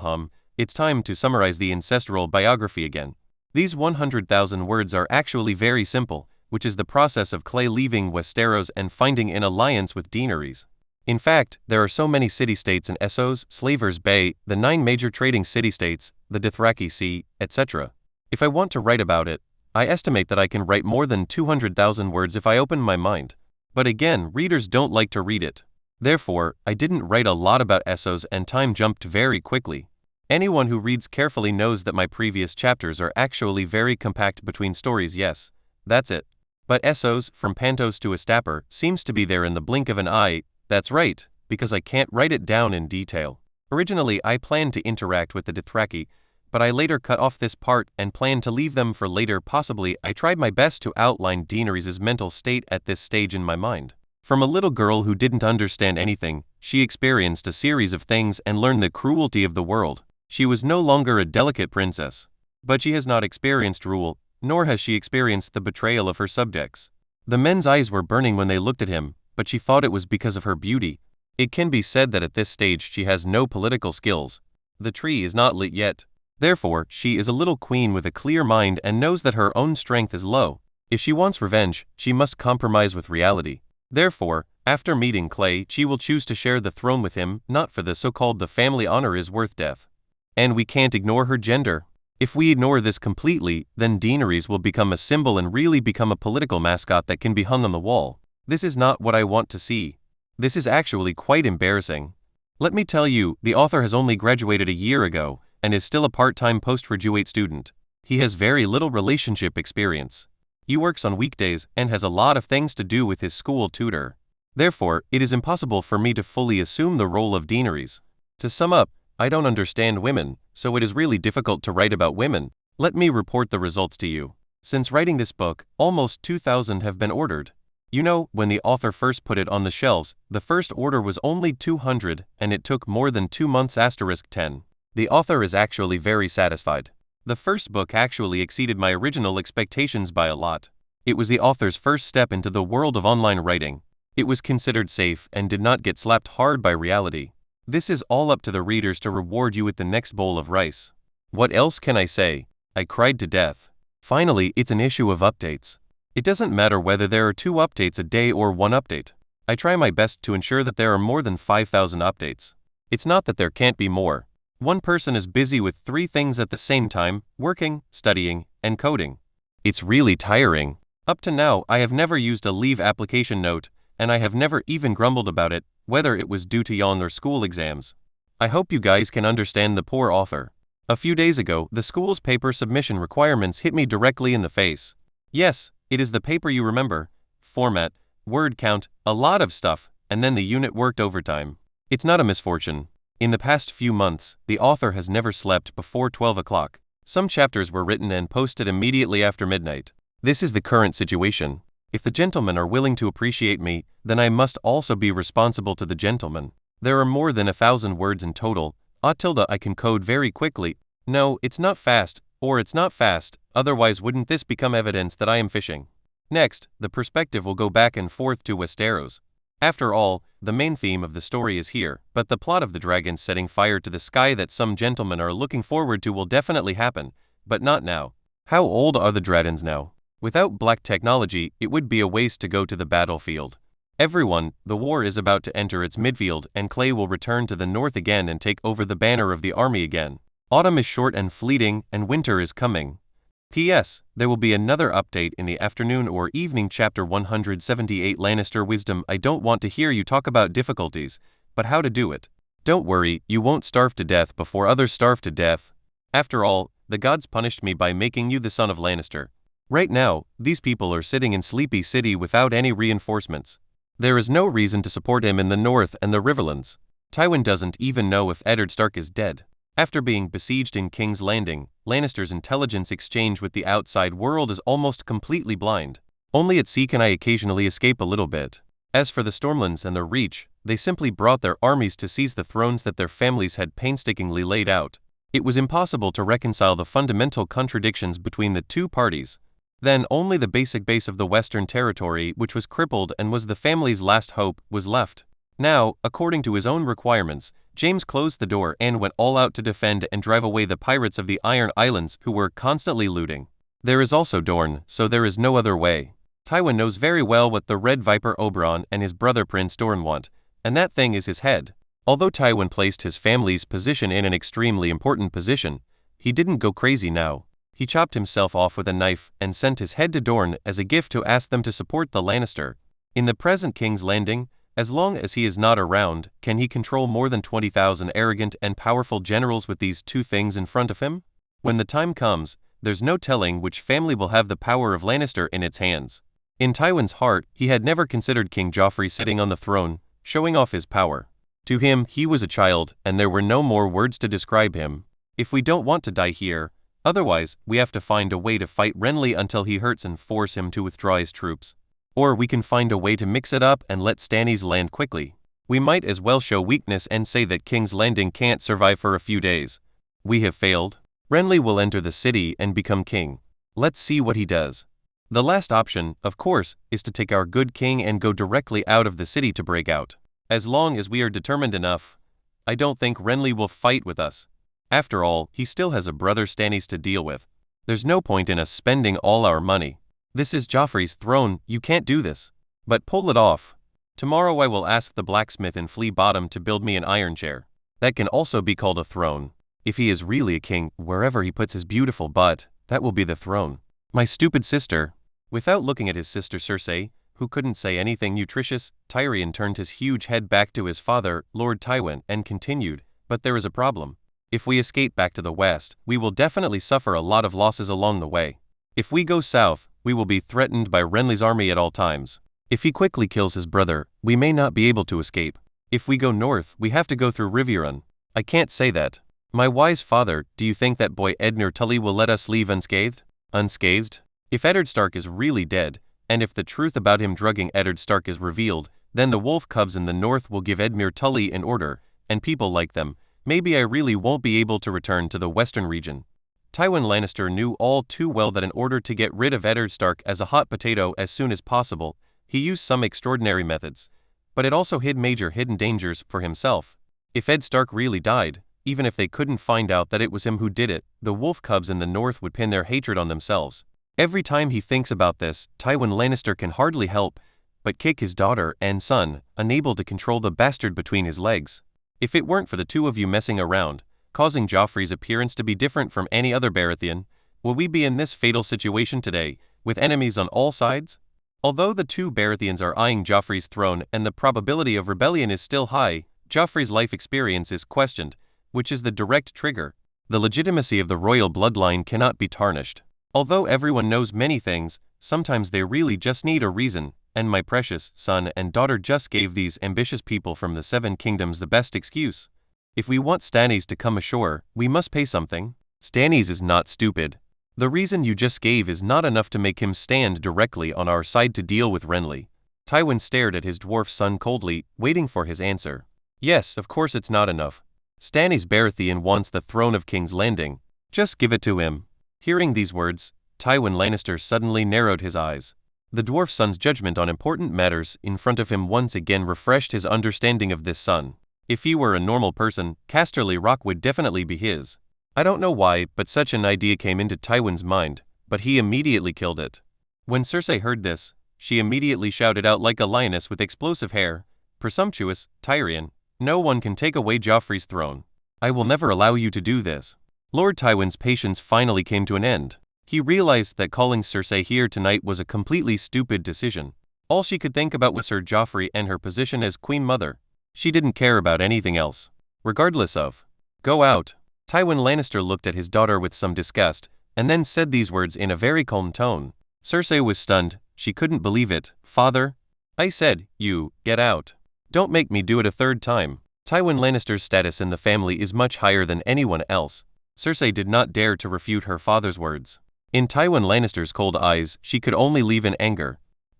It's time to summarize the ancestral biography again. These 100,000 words are actually very simple, which is the process of Clay leaving Westeros and finding an alliance with Daenerys. In fact, there are so many city-states in Essos, Slavers Bay, the 9 major trading city-states, the Dothraki Sea, etc. If I want to write about it, I estimate that I can write more than 200,000 words if I open my mind. But again, readers don't like to read it. Therefore, I didn't write a lot about Essos and time jumped very quickly. Anyone who reads carefully knows that my previous chapters are actually very compact between stories. Yes, that's it. But Essos, from Pantos to Astapor, seems to be there in the blink of an eye. That's right, because I can't write it down in detail. Originally I planned to interact with the Dothraki, but I later cut off this part and planned to leave them for later. Possibly, I tried my best to outline Daenerys' mental state at this stage in my mind. From a little girl who didn't understand anything, she experienced a series of things and learned the cruelty of the world. She was no longer a delicate princess. But she has not experienced rule, nor has she experienced the betrayal of her subjects. The men's eyes were burning when they looked at him, but she thought it was because of her beauty. It can be said that at this stage she has no political skills. The tree is not lit yet. Therefore, she is a little queen with a clear mind and knows that her own strength is low. If she wants revenge, she must compromise with reality. Therefore, after meeting Clay, she will choose to share the throne with him, not for the so-called the family honor is worth death. And we can't ignore her gender. If we ignore this completely, then Daenerys will become a symbol and really become a political mascot that can be hung on the wall. This is not what I want to see. This is actually quite embarrassing. Let me tell you, the author has only graduated a year ago, and is still a part-time postgraduate student. He has very little relationship experience. He works on weekdays and has a lot of things to do with his school tutor. Therefore, it is impossible for me to fully assume the role of Daenerys. To sum up, I don't understand women, so it is really difficult to write about women. Let me report the results to you. Since writing this book, almost 2,000 have been ordered. You know, when the author first put it on the shelves, the first order was only 200, and it took more than 2 months *10. The author is actually very satisfied. The first book actually exceeded my original expectations by a lot. It was the author's first step into the world of online writing. It was considered safe and did not get slapped hard by reality. This is all up to the readers to reward you with the next bowl of rice. What else can I say? I cried to death. Finally, it's an issue of updates. It doesn't matter whether there are 2 updates a day or 1 update. I try my best to ensure that there are more than 5,000 updates. It's not that there can't be more. One person is busy with 3 things at the same time, working, studying, and coding. It's really tiring. Up to now, I have never used a leave application note, and I have never even grumbled about it, whether it was due to yawn or school exams. I hope you guys can understand the poor author. A few days ago, the school's paper submission requirements hit me directly in the face. Yes, it is the paper you remember. Format, word count, a lot of stuff, and then the unit worked overtime. It's not a misfortune. In the past few months, the author has never slept before 12 o'clock. Some chapters were written and posted immediately after midnight. This is the current situation. If the gentlemen are willing to appreciate me, then I must also be responsible to the gentlemen. There are more than 1,000 words in total. I can code very quickly. No, it's not fast, or it's not fast, otherwise wouldn't this become evidence that I am fishing? Next, the perspective will go back and forth to Westeros. After all, the main theme of the story is here, but the plot of the dragons setting fire to the sky that some gentlemen are looking forward to will definitely happen, but not now. How old are the dragons now? Without black technology, it would be a waste to go to the battlefield. Everyone, the war is about to enter its midfield and Clay will return to the north again and take over the banner of the army again. Autumn is short and fleeting, and winter is coming. P.S. There will be another update in the afternoon or evening. Chapter 178 Lannister Wisdom. I don't want to hear you talk about difficulties, but how to do it. Don't worry, you won't starve to death before others starve to death. After all, the gods punished me by making you the son of Lannister. Right now, these people are sitting in Sleepy City without any reinforcements. There is no reason to support him in the north and the Riverlands. Tywin doesn't even know if Eddard Stark is dead. After being besieged in King's Landing, Lannister's intelligence exchange with the outside world is almost completely blind. Only at sea can I occasionally escape a little bit. As for the Stormlands and the Reach, they simply brought their armies to seize the thrones that their families had painstakingly laid out. It was impossible to reconcile the fundamental contradictions between the two parties. Then only the basic base of the Western Territory, which was crippled and was the family's last hope, was left. Now, according to his own requirements, James closed the door and went all out to defend and drive away the pirates of the Iron Islands who were constantly looting. There is also Dorne, so there is no other way. Tywin knows very well what the Red Viper Oberyn and his brother Prince Dorne want, and that thing is his head. Although Tywin placed his family's position in an extremely important position, he didn't go crazy now. He chopped himself off with a knife and sent his head to Dorne as a gift to ask them to support the Lannister. In the present King's Landing, as long as he is not around, can he control more than 20,000 arrogant and powerful generals with these two things in front of him? When the time comes, there's no telling which family will have the power of Lannister in its hands. In Tywin's heart, he had never considered King Joffrey sitting on the throne, showing off his power. To him, he was a child, and there were no more words to describe him. If we don't want to die here, otherwise, we have to find a way to fight Renly until he hurts and force him to withdraw his troops. Or we can find a way to mix it up and let Stannis land quickly. We might as well show weakness and say that King's Landing can't survive for a few days. We have failed. Renly will enter the city and become king. Let's see what he does. The last option, of course, is to take our good king and go directly out of the city to break out. As long as we are determined enough, I don't think Renly will fight with us. After all, he still has a brother Stannis to deal with. There's no point in us spending all our money. This is Joffrey's throne, you can't do this. But pull it off. Tomorrow I will ask the blacksmith in Flea Bottom to build me an iron chair. That can also be called a throne. If he is really a king, wherever he puts his beautiful butt, that will be the throne. My stupid sister. Without looking at his sister Cersei, who couldn't say anything nutritious, Tyrion turned his huge head back to his father, Lord Tywin, and continued, but there is a problem. If we escape back to the west, we will definitely suffer a lot of losses along the way. If we go south, we will be threatened by Renly's army at all times. If he quickly kills his brother, we may not be able to escape. If we go north, we have to go through Riverrun. I can't say that. My wise father, do you think that boy Edmure Tully will let us leave unscathed? Unscathed? If Eddard Stark is really dead, and if the truth about him drugging Eddard Stark is revealed, then the wolf cubs in the north will give Edmure Tully an order, and people like them. Maybe I really won't be able to return to the western region. Tywin Lannister knew all too well that in order to get rid of Eddard Stark as a hot potato as soon as possible, he used some extraordinary methods. But it also hid major hidden dangers for himself. If Ed Stark really died, even if they couldn't find out that it was him who did it, the wolf cubs in the north would pin their hatred on themselves. Every time he thinks about this, Tywin Lannister can hardly help but kick his daughter and son, unable to control the bastard between his legs. If it weren't for the two of you messing around, causing Joffrey's appearance to be different from any other Baratheon, will we be in this fatal situation today, with enemies on all sides? Although the two Baratheons are eyeing Joffrey's throne and the probability of rebellion is still high, Joffrey's life experience is questioned, which is the direct trigger. The legitimacy of the royal bloodline cannot be tarnished. Although everyone knows many things, sometimes they really just need a reason, and my precious son and daughter just gave these ambitious people from the Seven Kingdoms the best excuse. If we want Stannis to come ashore, we must pay something. Stannis is not stupid. The reason you just gave is not enough to make him stand directly on our side to deal with Renly. Tywin stared at his dwarf son coldly, waiting for his answer. Yes, of course it's not enough. Stannis Baratheon wants the throne of King's Landing. Just give it to him. Hearing these words, Tywin Lannister suddenly narrowed his eyes. The dwarf son's judgment on important matters in front of him once again refreshed his understanding of this son. If he were a normal person, Casterly Rock would definitely be his. I don't know why, but such an idea came into Tywin's mind, but he immediately killed it. When Cersei heard this, she immediately shouted out like a lioness with explosive hair, "Presumptuous, Tyrion, no one can take away Joffrey's throne. I will never allow you to do this." Lord Tywin's patience finally came to an end. He realized that calling Cersei here tonight was a completely stupid decision. All she could think about was Sir Joffrey and her position as Queen Mother. She didn't care about anything else. Regardless of. Go out. Tywin Lannister looked at his daughter with some disgust, and then said these words in a very calm tone. Cersei was stunned. She couldn't believe it. Father? I said, you, get out. Don't make me do it a third time. Tywin Lannister's status in the family is much higher than anyone else. Cersei did not dare to refute her father's words. In Tywin Lannister's cold eyes, she could only leave in anger.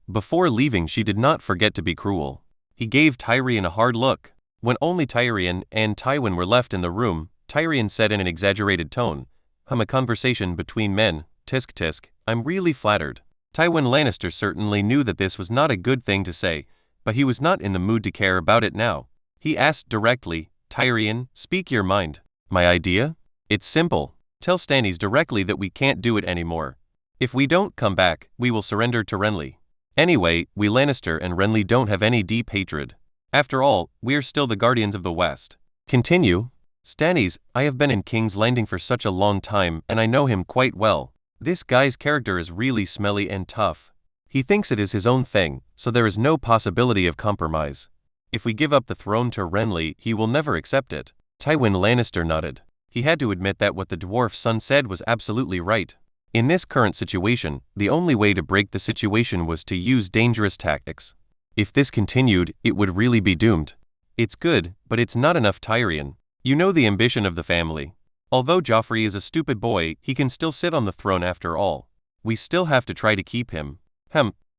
Before leaving, she did not forget to be cruel. He gave Tyrion a hard look. When only Tyrion and Tywin were left in the room, Tyrion said in an exaggerated tone, a conversation between men, tisk tisk, I'm really flattered. Tywin Lannister certainly knew that this was not a good thing to say, but he was not in the mood to care about it now. He asked directly, Tyrion, speak your mind. My idea? It's simple. Tell Stannis directly that we can't do it anymore. If we don't come back, we will surrender to Renly. Anyway, we Lannister and Renly don't have any deep hatred. After all, we are still the guardians of the West. Continue. Stannis, I have been in King's Landing for such a long time and I know him quite well. This guy's character is really smelly and tough. He thinks it is his own thing, so there is no possibility of compromise. If we give up the throne to Renly, he will never accept it. Tywin Lannister nodded. He had to admit that what the dwarf's son said was absolutely right. In this current situation, the only way to break the situation was to use dangerous tactics. If this continued, it would really be doomed. It's good, but it's not enough, Tyrion. You know the ambition of the family. Although Joffrey is a stupid boy, he can still sit on the throne after all. We still have to try to keep him.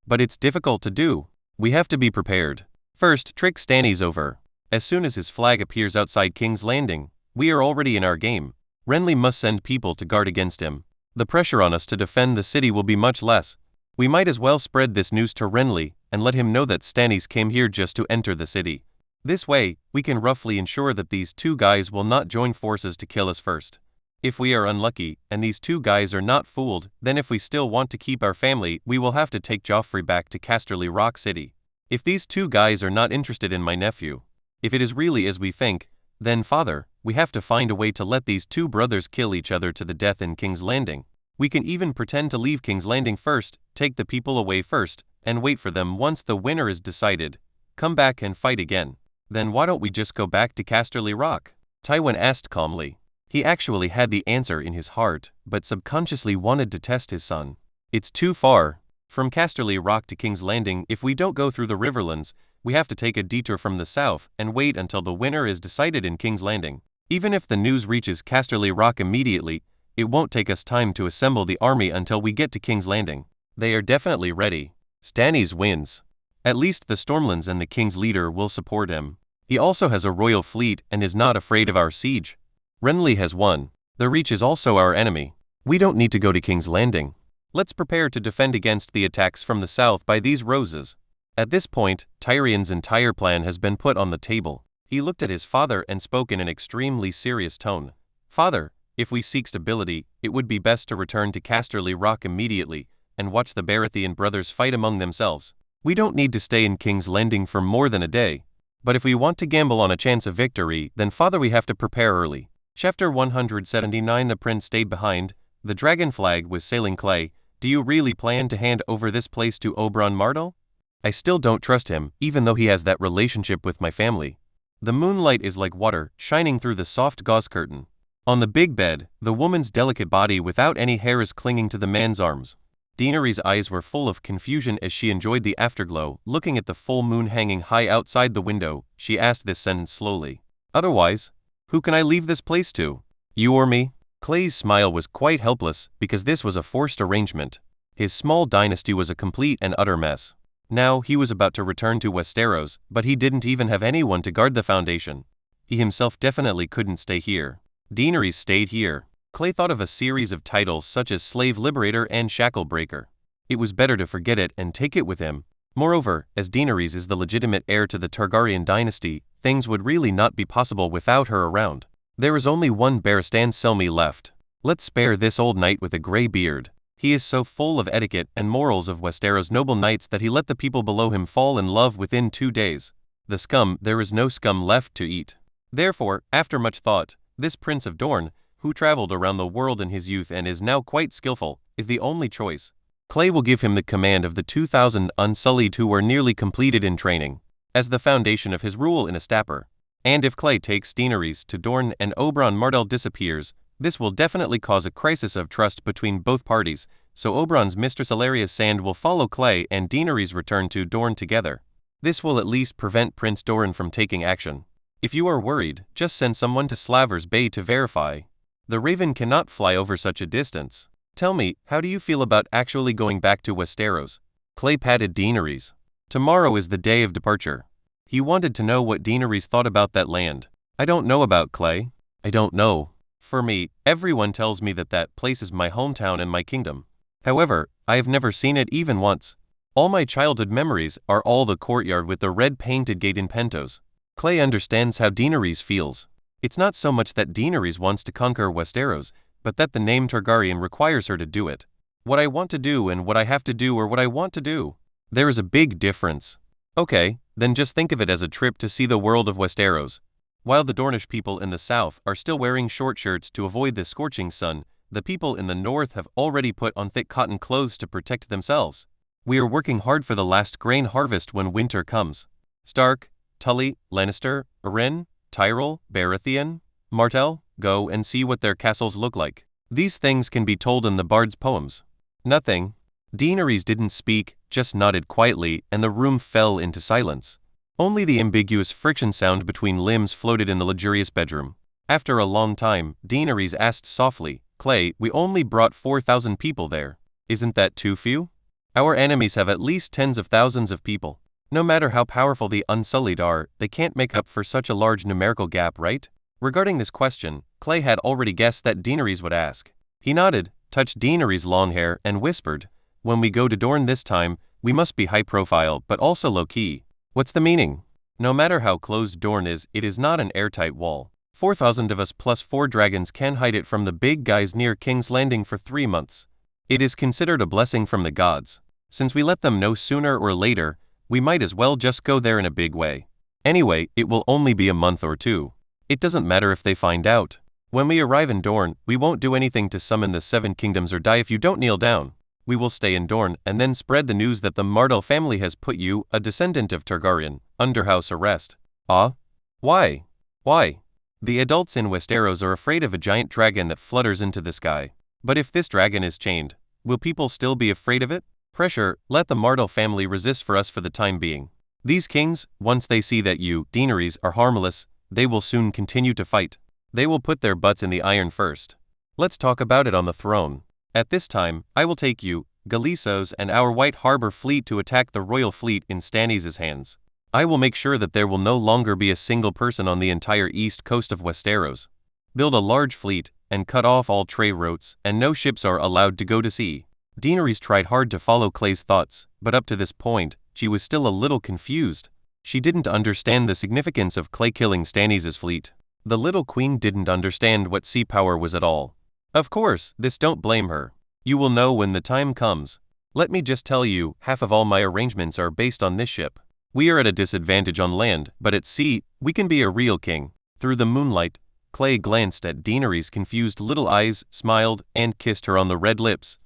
But it's difficult to do. We have to be prepared. First, trick Stannis over. As soon as his flag appears outside King's Landing, we are already in our game. Renly must send people to guard against him. The pressure on us to defend the city will be much less. We might as well spread this news to Renly and let him know that Stannis came here just to enter the city. This way, we can roughly ensure that these two guys will not join forces to kill us first. If we are unlucky, and these two guys are not fooled, then if we still want to keep our family, we will have to take Joffrey back to Casterly Rock City. If these two guys are not interested in my nephew, if it is really as we think, then father, we have to find a way to let these two brothers kill each other to the death in King's Landing. We can even pretend to leave King's Landing first, take the people away first, and wait for them once the winner is decided. Come back and fight again. Then why don't we just go back to Casterly Rock? Tywin asked calmly. He actually had the answer in his heart, but subconsciously wanted to test his son. It's too far. From Casterly Rock to King's Landing, if we don't go through the Riverlands, we have to take a detour from the south and wait until the winner is decided in King's Landing. Even if the news reaches Casterly Rock immediately, it won't take us time to assemble the army until we get to King's Landing. They are definitely ready. Stannis wins. At least the Stormlands and the King's leader will support him. He also has a royal fleet and is not afraid of our siege. Renly has won. The Reach is also our enemy. We don't need to go to King's Landing. Let's prepare to defend against the attacks from the south by these roses. At this point, Tyrion's entire plan has been put on the table. He looked at his father and spoke in an extremely serious tone. Father, if we seek stability, it would be best to return to Casterly Rock immediately and watch the Baratheon brothers fight among themselves. We don't need to stay in King's Landing for more than a day. But if we want to gamble on a chance of victory, then father, we have to prepare early. Chapter 179. The prince stayed behind. The dragon flag was sailing. Clay, do you really plan to hand over this place to Oberyn Martell? I still don't trust him, even though he has that relationship with my family. The moonlight is like water, shining through the soft gauze curtain. On the big bed, the woman's delicate body without any hair is clinging to the man's arms. Daenerys' eyes were full of confusion as she enjoyed the afterglow, looking at the full moon hanging high outside the window. She asked this sentence slowly. Otherwise, who can I leave this place to? You or me? Clay's smile was quite helpless, because this was a forced arrangement. His small dynasty was a complete and utter mess. Now, he was about to return to Westeros, but he didn't even have anyone to guard the foundation. He himself definitely couldn't stay here. Daenerys stayed here. Clay thought of a series of titles such as Slave Liberator and Shackle Breaker. It was better to forget it and take it with him. Moreover, as Daenerys is the legitimate heir to the Targaryen dynasty, things would really not be possible without her around. There is only one Barristan Selmy left. Let's spare this old knight with a grey beard. He is so full of etiquette and morals of Westeros' noble knights that he let the people below him fall in love within 2 days. The scum, there is no scum left to eat. Therefore, after much thought, this Prince of Dorne, who traveled around the world in his youth and is now quite skillful, is the only choice. Clay will give him the command of the 2,000 Unsullied who were nearly completed in training, as the foundation of his rule in Astapor. And if Clay takes Daenerys to Dorne and Oberyn Martell disappears, this will definitely cause a crisis of trust between both parties, so Oberyn's Mistress Illyria Sand will follow Clay and Daenerys return to Dorne together. This will at least prevent Prince Doran from taking action. If you are worried, just send someone to Slavers Bay to verify. The Raven cannot fly over such a distance. Tell me, how do you feel about actually going back to Westeros? Clay patted Daenerys. Tomorrow is the day of departure. He wanted to know what Daenerys thought about that land. I don't know about Clay. I don't know. For me, everyone tells me that that place is my hometown and my kingdom. However, I have never seen it even once. All my childhood memories are all the courtyard with the red painted gate in Pentos. Clay understands how Daenerys feels. It's not so much that Daenerys wants to conquer Westeros, but that the name Targaryen requires her to do it. What I want to do and what I have to do or what I want to do. There is a big difference. Okay, then just think of it as a trip to see the world of Westeros. While the Dornish people in the south are still wearing short shirts to avoid the scorching sun, the people in the north have already put on thick cotton clothes to protect themselves. We are working hard for the last grain harvest when winter comes. Stark, Tully, Lannister, Arryn, Tyrell, Baratheon, Martell, go and see what their castles look like. These things can be told in the bard's poems. Nothing. Daenerys didn't speak, just nodded quietly, and the room fell into silence. Only the ambiguous friction sound between limbs floated in the luxurious bedroom. After a long time, Dorne Arrives asked softly, Clay, we only brought 4,000 people there. Isn't that too few? Our enemies have at least tens of thousands of people. No matter how powerful the Unsullied are, they can't make up for such a large numerical gap, right? Regarding this question, Clay had already guessed that Dorne Arrives would ask. He nodded, touched Dorne Arrives' long hair, and whispered, when we go to Dorne this time, we must be high profile but also low-key. What's the meaning? No matter how closed Dorne is, it is not an airtight wall. 4,000 of us plus 4 dragons can hide it from the big guys near King's Landing for 3 months. It is considered a blessing from the gods. Since we let them know sooner or later, we might as well just go there in a big way. Anyway, it will only be a month or 2. It doesn't matter if they find out. When we arrive in Dorne, we won't do anything to summon the 7 kingdoms or die if you don't kneel down. We will stay in Dorne and then spread the news that the Randall family has put you, a descendant of Targaryen, under house arrest. Ah? Why? Why? The adults in Westeros are afraid of a giant dragon that flutters into the sky. But if this dragon is chained, will people still be afraid of it? Pressure, let the Randall family resist for us for the time being. These kings, once they see that you, Dorne Arrives, are harmless, they will soon continue to fight. They will put their butts in the iron first. Let's talk about it on the throne. At this time, I will take you, Galissos and our White Harbor fleet to attack the royal fleet in Stannis' hands. I will make sure that there will no longer be a single person on the entire east coast of Westeros. Build a large fleet, and cut off all trade routes, and no ships are allowed to go to sea. Dorne Arrives tried hard to follow Clay's thoughts, but up to this point, she was still a little confused. She didn't understand the significance of Clay killing Stannis' fleet. The little queen didn't understand what sea power was at all. Of course, don't blame her. You will know when the time comes. Let me just tell you, half of all my arrangements are based on this ship. We are at a disadvantage on land, but at sea, we can be a real king. Through the moonlight, Clay glanced at Dorne Arrives' confused little eyes, smiled, and kissed her on the red lips.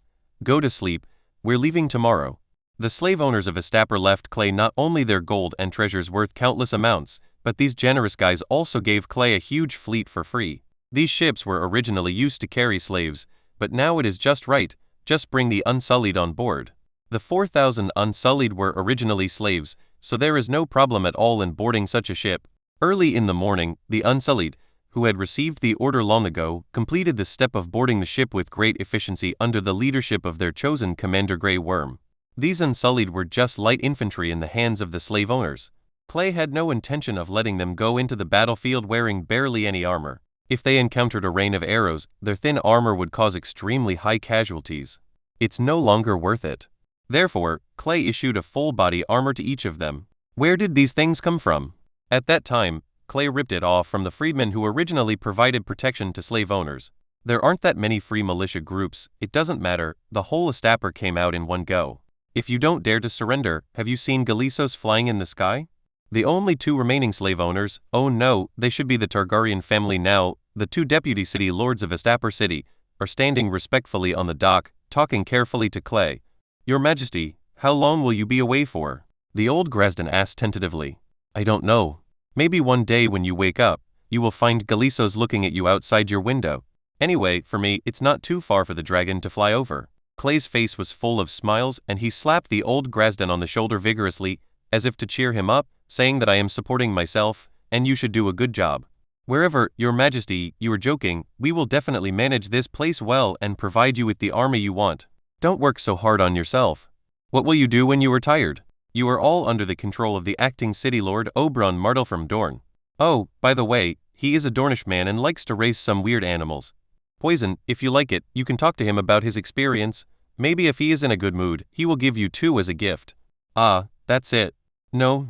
Go to sleep, we're leaving tomorrow. The slave owners of Astapor left Clay not only their gold and treasures worth countless amounts, but these generous guys also gave Clay a huge fleet for free. These ships were originally used to carry slaves, but now it is just right, just bring the Unsullied on board. The 4,000 Unsullied were originally slaves, so there is no problem at all in boarding such a ship. Early in the morning, the Unsullied, who had received the order long ago, completed the step of boarding the ship with great efficiency under the leadership of their chosen commander Grey Worm. These Unsullied were just light infantry in the hands of the slave owners. Clay had no intention of letting them go into the battlefield wearing barely any armor. If they encountered a rain of arrows, their thin armor would cause extremely high casualties. It's no longer worth it. Therefore, Clay issued a full-body armor to each of them. Where did these things come from? At that time, Clay ripped it off from the freedmen who originally provided protection to slave owners. There aren't that many free militia groups, it doesn't matter, the whole Astapor came out in one go. If you don't dare to surrender, have you seen Galissos flying in the sky? The only 2 remaining slave owners, oh no, they should be the Targaryen family now, the 2 deputy city lords of Astapor City, are standing respectfully on the dock, talking carefully to Clay. Your Majesty, how long will you be away for? The old Grasden asked tentatively. I don't know. Maybe one day when you wake up, you will find Galissos looking at you outside your window. Anyway, for me, it's not too far for the dragon to fly over. Clay's face was full of smiles and he slapped the old Grasden on the shoulder vigorously, as if to cheer him up, saying that I am supporting myself, and you should do a good job. Wherever, Your Majesty, you are joking, we will definitely manage this place well and provide you with the army you want. Don't work so hard on yourself. What will you do when you are tired? You are all under the control of the acting city lord Oberyn Arrives from Dorne. Oh, by the way, he is a Dornish man and likes to raise some weird animals. Poison, if you like it, you can talk to him about his experience. Maybe if he is in a good mood, he will give you 2 as a gift. Ah, that's it. No,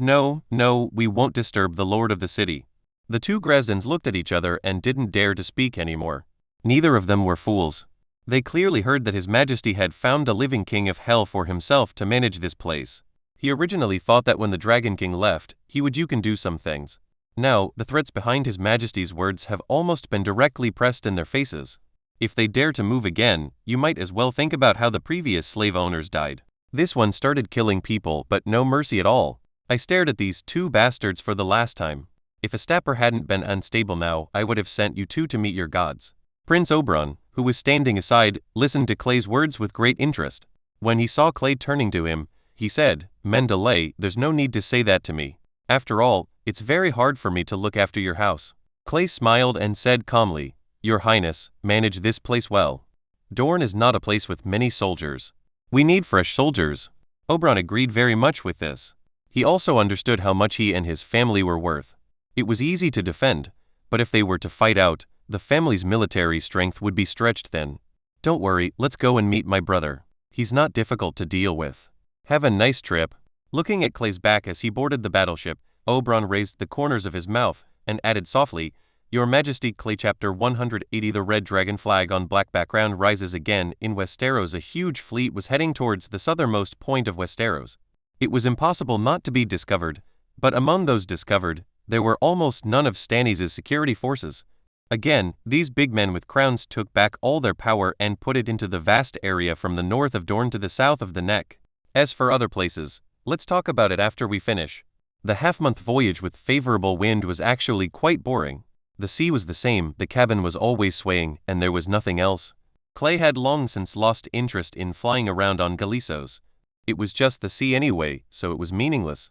we won't disturb the lord of the city. The 2 Grasdens looked at each other and didn't dare to speak anymore. Neither of them were fools. They clearly heard that His Majesty had found a living king of hell for himself to manage this place. He originally thought that when the Dragon King left, he would do some things. Now, the threats behind His Majesty's words have almost been directly pressed in their faces. If they dare to move again, you might as well think about how the previous slave owners died. This one started killing people but no mercy at all. I stared at these 2 bastards for the last time. If Astapor hadn't been unstable now, I would have sent you 2 to meet your gods. Prince Oberyn, who was standing aside, listened to Clay's words with great interest. When he saw Clay turning to him, he said, Manderly, there's no need to say that to me. After all, it's very hard for me to look after your house. Clay smiled and said calmly, "Your Highness, manage this place well. Dorne is not a place with many soldiers. We need fresh soldiers." Oberyn agreed very much with this. He also understood how much he and his family were worth. It was easy to defend, but if they were to fight out, the family's military strength would be stretched then. "Don't worry, let's go and meet my brother. He's not difficult to deal with. Have a nice trip." Looking at Clay's back as he boarded the battleship, Oberyn raised the corners of his mouth and added softly, "Your Majesty." Clay Chapter 180. The red dragon flag on black background rises again. In Westeros, a huge fleet was heading towards the southernmost point of Westeros. It was impossible not to be discovered, but among those discovered, there were almost none of Stannis' security forces. Again, these big men with crowns took back all their power and put it into the vast area from the north of Dorne to the south of the Neck. As for other places, let's talk about it after we finish. The half-month voyage with favorable wind was actually quite boring. The sea was the same, the cabin was always swaying, and there was nothing else. Clay had long since lost interest in flying around on Galisos. It was just the sea anyway, so it was meaningless.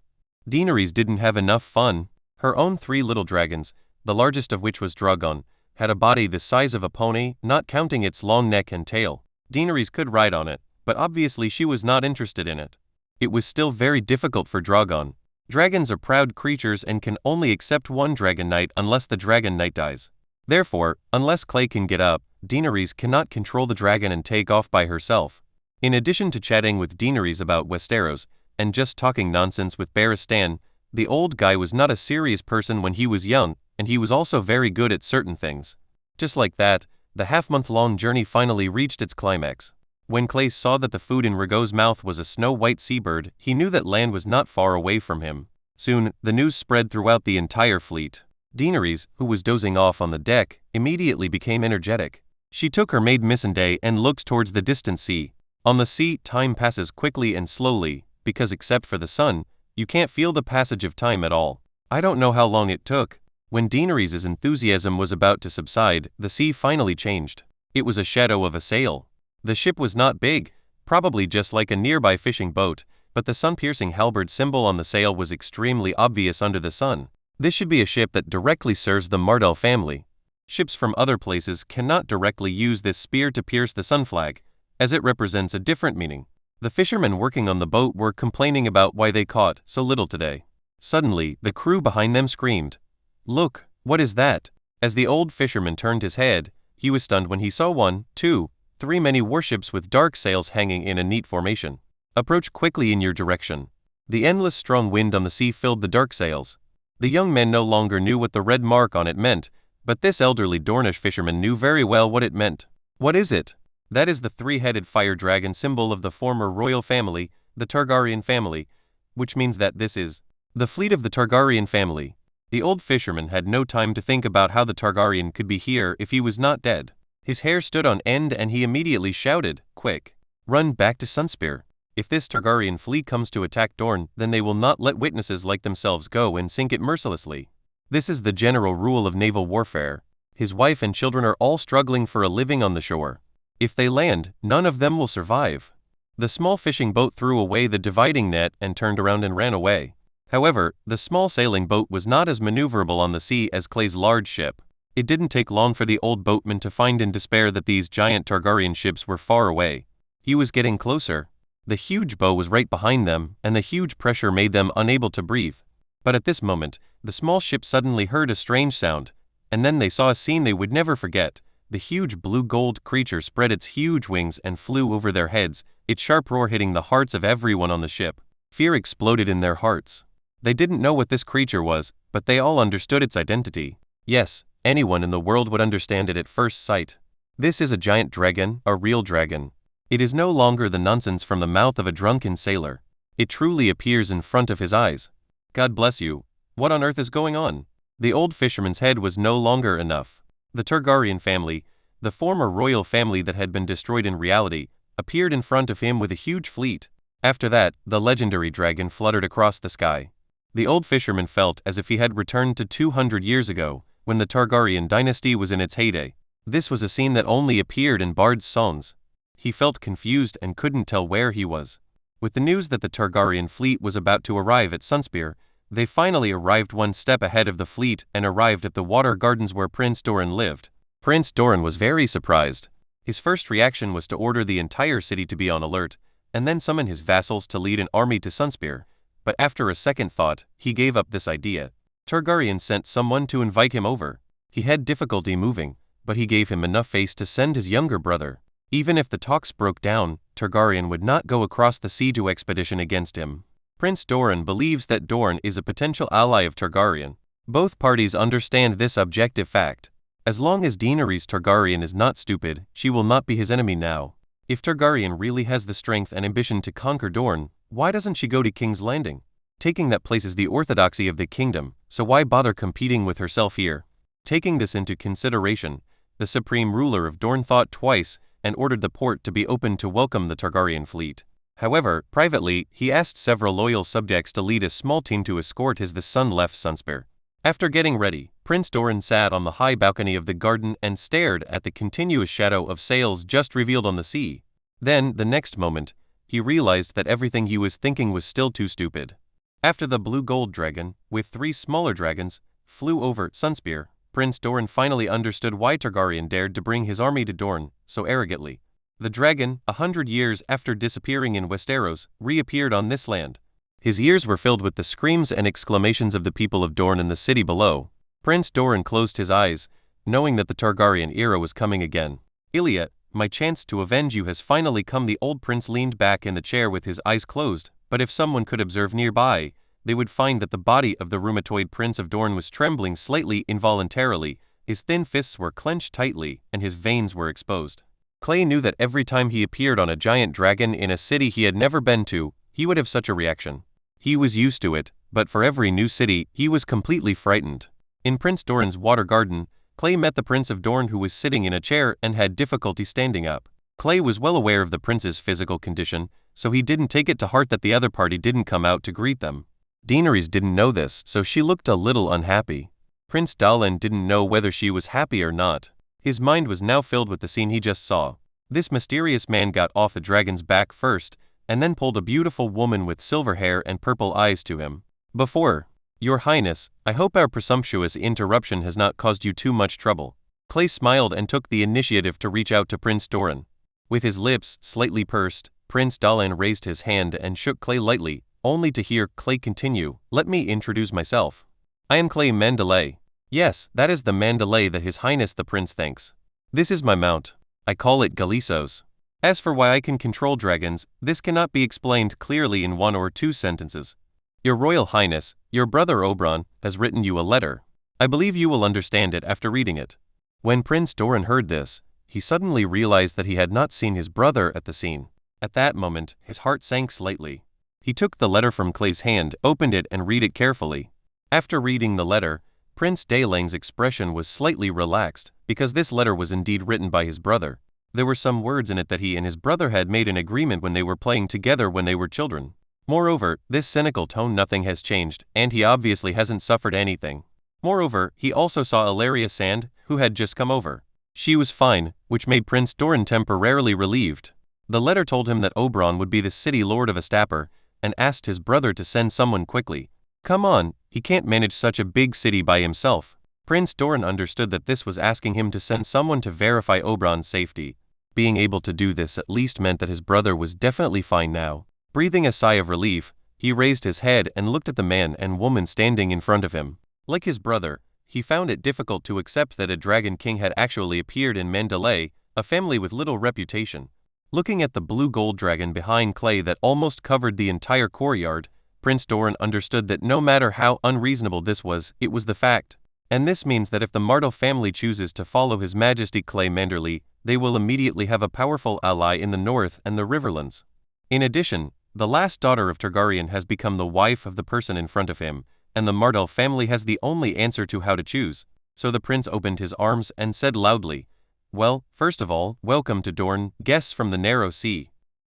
Daenerys didn't have enough fun. Her own 3 little dragons, the largest of which was Drogon, had a body the size of a pony, not counting its long neck and tail. Daenerys could ride on it, but obviously she was not interested in it. It was still very difficult for Drogon. Dragons are proud creatures and can only accept one dragon knight unless the dragon knight dies. Therefore, unless Clay can get up, Daenerys cannot control the dragon and take off by herself. In addition to chatting with Daenerys about Westeros, and just talking nonsense with Barristan, the old guy was not a serious person when he was young, and he was also very good at certain things. Just like that, the half-month-long journey finally reached its climax. When Clay saw that the food in Rhaego's mouth was a snow-white seabird, he knew that land was not far away from him. Soon, the news spread throughout the entire fleet. Daenerys, who was dozing off on the deck, immediately became energetic. She took her maid Missandei and looked towards the distant sea. On the sea, time passes quickly and slowly, because except for the sun, you can't feel the passage of time at all. I don't know how long it took. When Daenerys' enthusiasm was about to subside, the sea finally changed. It was a shadow of a sail. The ship was not big, probably just like a nearby fishing boat, but the sun-piercing halberd symbol on the sail was extremely obvious under the sun. This should be a ship that directly serves the Martell family. Ships from other places cannot directly use this spear to pierce the sun flag, as it represents a different meaning. The fishermen working on the boat were complaining about why they caught so little today. Suddenly, the crew behind them screamed, "Look, what is that?" As the old fisherman turned his head, he was stunned when he saw 1, 2, 3 many warships with dark sails hanging in a neat formation. "Approach quickly in your direction." The endless strong wind on the sea filled the dark sails. The young men no longer knew what the red mark on it meant, but this elderly Dornish fisherman knew very well what it meant. "What is it?" "That is the 3-headed fire dragon symbol of the former royal family, the Targaryen family, which means that this is the fleet of the Targaryen family." The old fisherman had no time to think about how the Targaryen could be here if he was not dead. His hair stood on end and he immediately shouted, "Quick! Run back to Sunspear. If this Targaryen fleet comes to attack Dorne, then they will not let witnesses like themselves go and sink it mercilessly. This is the general rule of naval warfare. His wife and children are all struggling for a living on the shore. If they land, none of them will survive." The small fishing boat threw away the dividing net and turned around and ran away. However, the small sailing boat was not as maneuverable on the sea as Clay's large ship. It didn't take long for the old boatman to find in despair that these giant Targaryen ships were far away. He was getting closer. The huge bow was right behind them, and the huge pressure made them unable to breathe. But at this moment, the small ship suddenly heard a strange sound, and then they saw a scene they would never forget. The huge blue-gold creature spread its huge wings and flew over their heads, its sharp roar hitting the hearts of everyone on the ship. Fear exploded in their hearts. They didn't know what this creature was, but they all understood its identity. Yes, anyone in the world would understand it at first sight. This is a giant dragon, a real dragon. It is no longer the nonsense from the mouth of a drunken sailor. It truly appears in front of his eyes. "God bless you. What on earth is going on?" The old fisherman's head was no longer enough. The Targaryen family, the former royal family that had been destroyed in reality, appeared in front of him with a huge fleet. After that, the legendary dragon fluttered across the sky. The old fisherman felt as if he had returned to 200 years ago, when the Targaryen dynasty was in its heyday. This was a scene that only appeared in Bard's songs. He felt confused and couldn't tell where he was. With the news that the Targaryen fleet was about to arrive at Sunspear, They finally arrived one step ahead of the fleet and arrived at the water gardens where Prince Doran lived. Prince Doran was very surprised. His first reaction was to order the entire city to be on alert, and then summon his vassals to lead an army to Sunspear. But after a second thought, he gave up this idea. Targaryen sent someone to invite him over. He had difficulty moving, but he gave him enough face to send his younger brother. Even if the talks broke down, Targaryen would not go across the sea to expedition against him. Prince Doran believes that Dorne is a potential ally of Targaryen. Both parties understand this objective fact. As long as Daenerys Targaryen is not stupid, she will not be his enemy now. If Targaryen really has the strength and ambition to conquer Dorne, why doesn't she go to King's Landing? Taking that place is the orthodoxy of the kingdom, so why bother competing with herself here? Taking this into consideration, the supreme ruler of Dorne thought twice and ordered the port to be opened to welcome the Targaryen fleet. However, privately, he asked several loyal subjects to lead a small team to escort as the sun left Sunspear. After getting ready, Prince Doran sat on the high balcony of the garden and stared at the continuous shadow of sails just revealed on the sea. Then, the next moment, he realized that everything he was thinking was still too stupid. After the blue gold dragon, with 3 smaller dragons, flew over Sunspear, Prince Doran finally understood why Targaryen dared to bring his army to Dorne so arrogantly. The dragon, 100 years after disappearing in Westeros, reappeared on this land. His ears were filled with the screams and exclamations of the people of Dorne and the city below. Prince Doran closed his eyes, knowing that the Targaryen era was coming again. "Iliad, my chance to avenge you has finally come." The old prince leaned back in the chair with his eyes closed, but if someone could observe nearby, they would find that the body of the rheumatoid Prince of Dorne was trembling slightly involuntarily, his thin fists were clenched tightly, and his veins were exposed. Clay knew that every time he appeared on a giant dragon in a city he had never been to, he would have such a reaction. He was used to it, but for every new city, he was completely frightened. In Prince Doran's water garden, Clay met the Prince of Dorne, who was sitting in a chair and had difficulty standing up. Clay was well aware of the prince's physical condition, so he didn't take it to heart that the other party didn't come out to greet them. Daenerys didn't know this, so she looked a little unhappy. Prince Daelin didn't know whether she was happy or not. His mind was now filled with the scene he just saw. This mysterious man got off the dragon's back first, and then pulled a beautiful woman with silver hair and purple eyes to him. "Before, Your Highness, I hope our presumptuous interruption has not caused you too much trouble." Clay smiled and took the initiative to reach out to Prince Doran. With his lips slightly pursed, Prince Daelin raised his hand and shook Clay lightly, only to hear Clay continue, "Let me introduce myself. I am Clay Manderly. Yes, that is the Manderly that His Highness the Prince thinks. This is my mount. I call it Galisos. As for why I can control dragons, this cannot be explained clearly in 1 or 2 sentences. Your Royal Highness, your brother Oberyn, has written you a letter. I believe you will understand it after reading it." When Prince Doran heard this, he suddenly realized that he had not seen his brother at the scene. At that moment, his heart sank slightly. He took the letter from Clay's hand, opened it and read it carefully. After reading the letter, Prince Daeling's expression was slightly relaxed, because this letter was indeed written by his brother. There were some words in it that he and his brother had made an agreement when they were playing together when they were children. Moreover, this cynical tone, nothing has changed, and he obviously hasn't suffered anything. Moreover, he also saw Ilaria Sand, who had just come over. She was fine, which made Prince Doran temporarily relieved. The letter told him that Oberyn would be the city lord of Astapor, and asked his brother to send someone quickly. Come on, he can't manage such a big city by himself. Prince Doran understood that this was asking him to send someone to verify Oberyn's safety. Being able to do this at least meant that his brother was definitely fine now. Breathing a sigh of relief, he raised his head and looked at the man and woman standing in front of him. Like his brother, he found it difficult to accept that a dragon king had actually appeared in Manderly, a family with little reputation. Looking at the blue gold dragon behind Clay that almost covered the entire courtyard, Prince Doran understood that no matter how unreasonable this was, it was the fact. And this means that if the Martell family chooses to follow His Majesty Clay Manderly, they will immediately have a powerful ally in the north and the Riverlands. In addition, the last daughter of Targaryen has become the wife of the person in front of him, and the Martell family has the only answer to how to choose. So the prince opened his arms and said loudly, "Well, first of all, welcome to Dorne, guests from the Narrow Sea."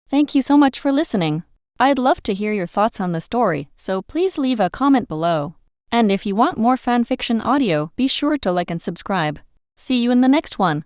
Thank you so much for listening. I'd love to hear your thoughts on the story, so please leave a comment below. And if you want more fanfiction audio, be sure to like and subscribe. See you in the next one.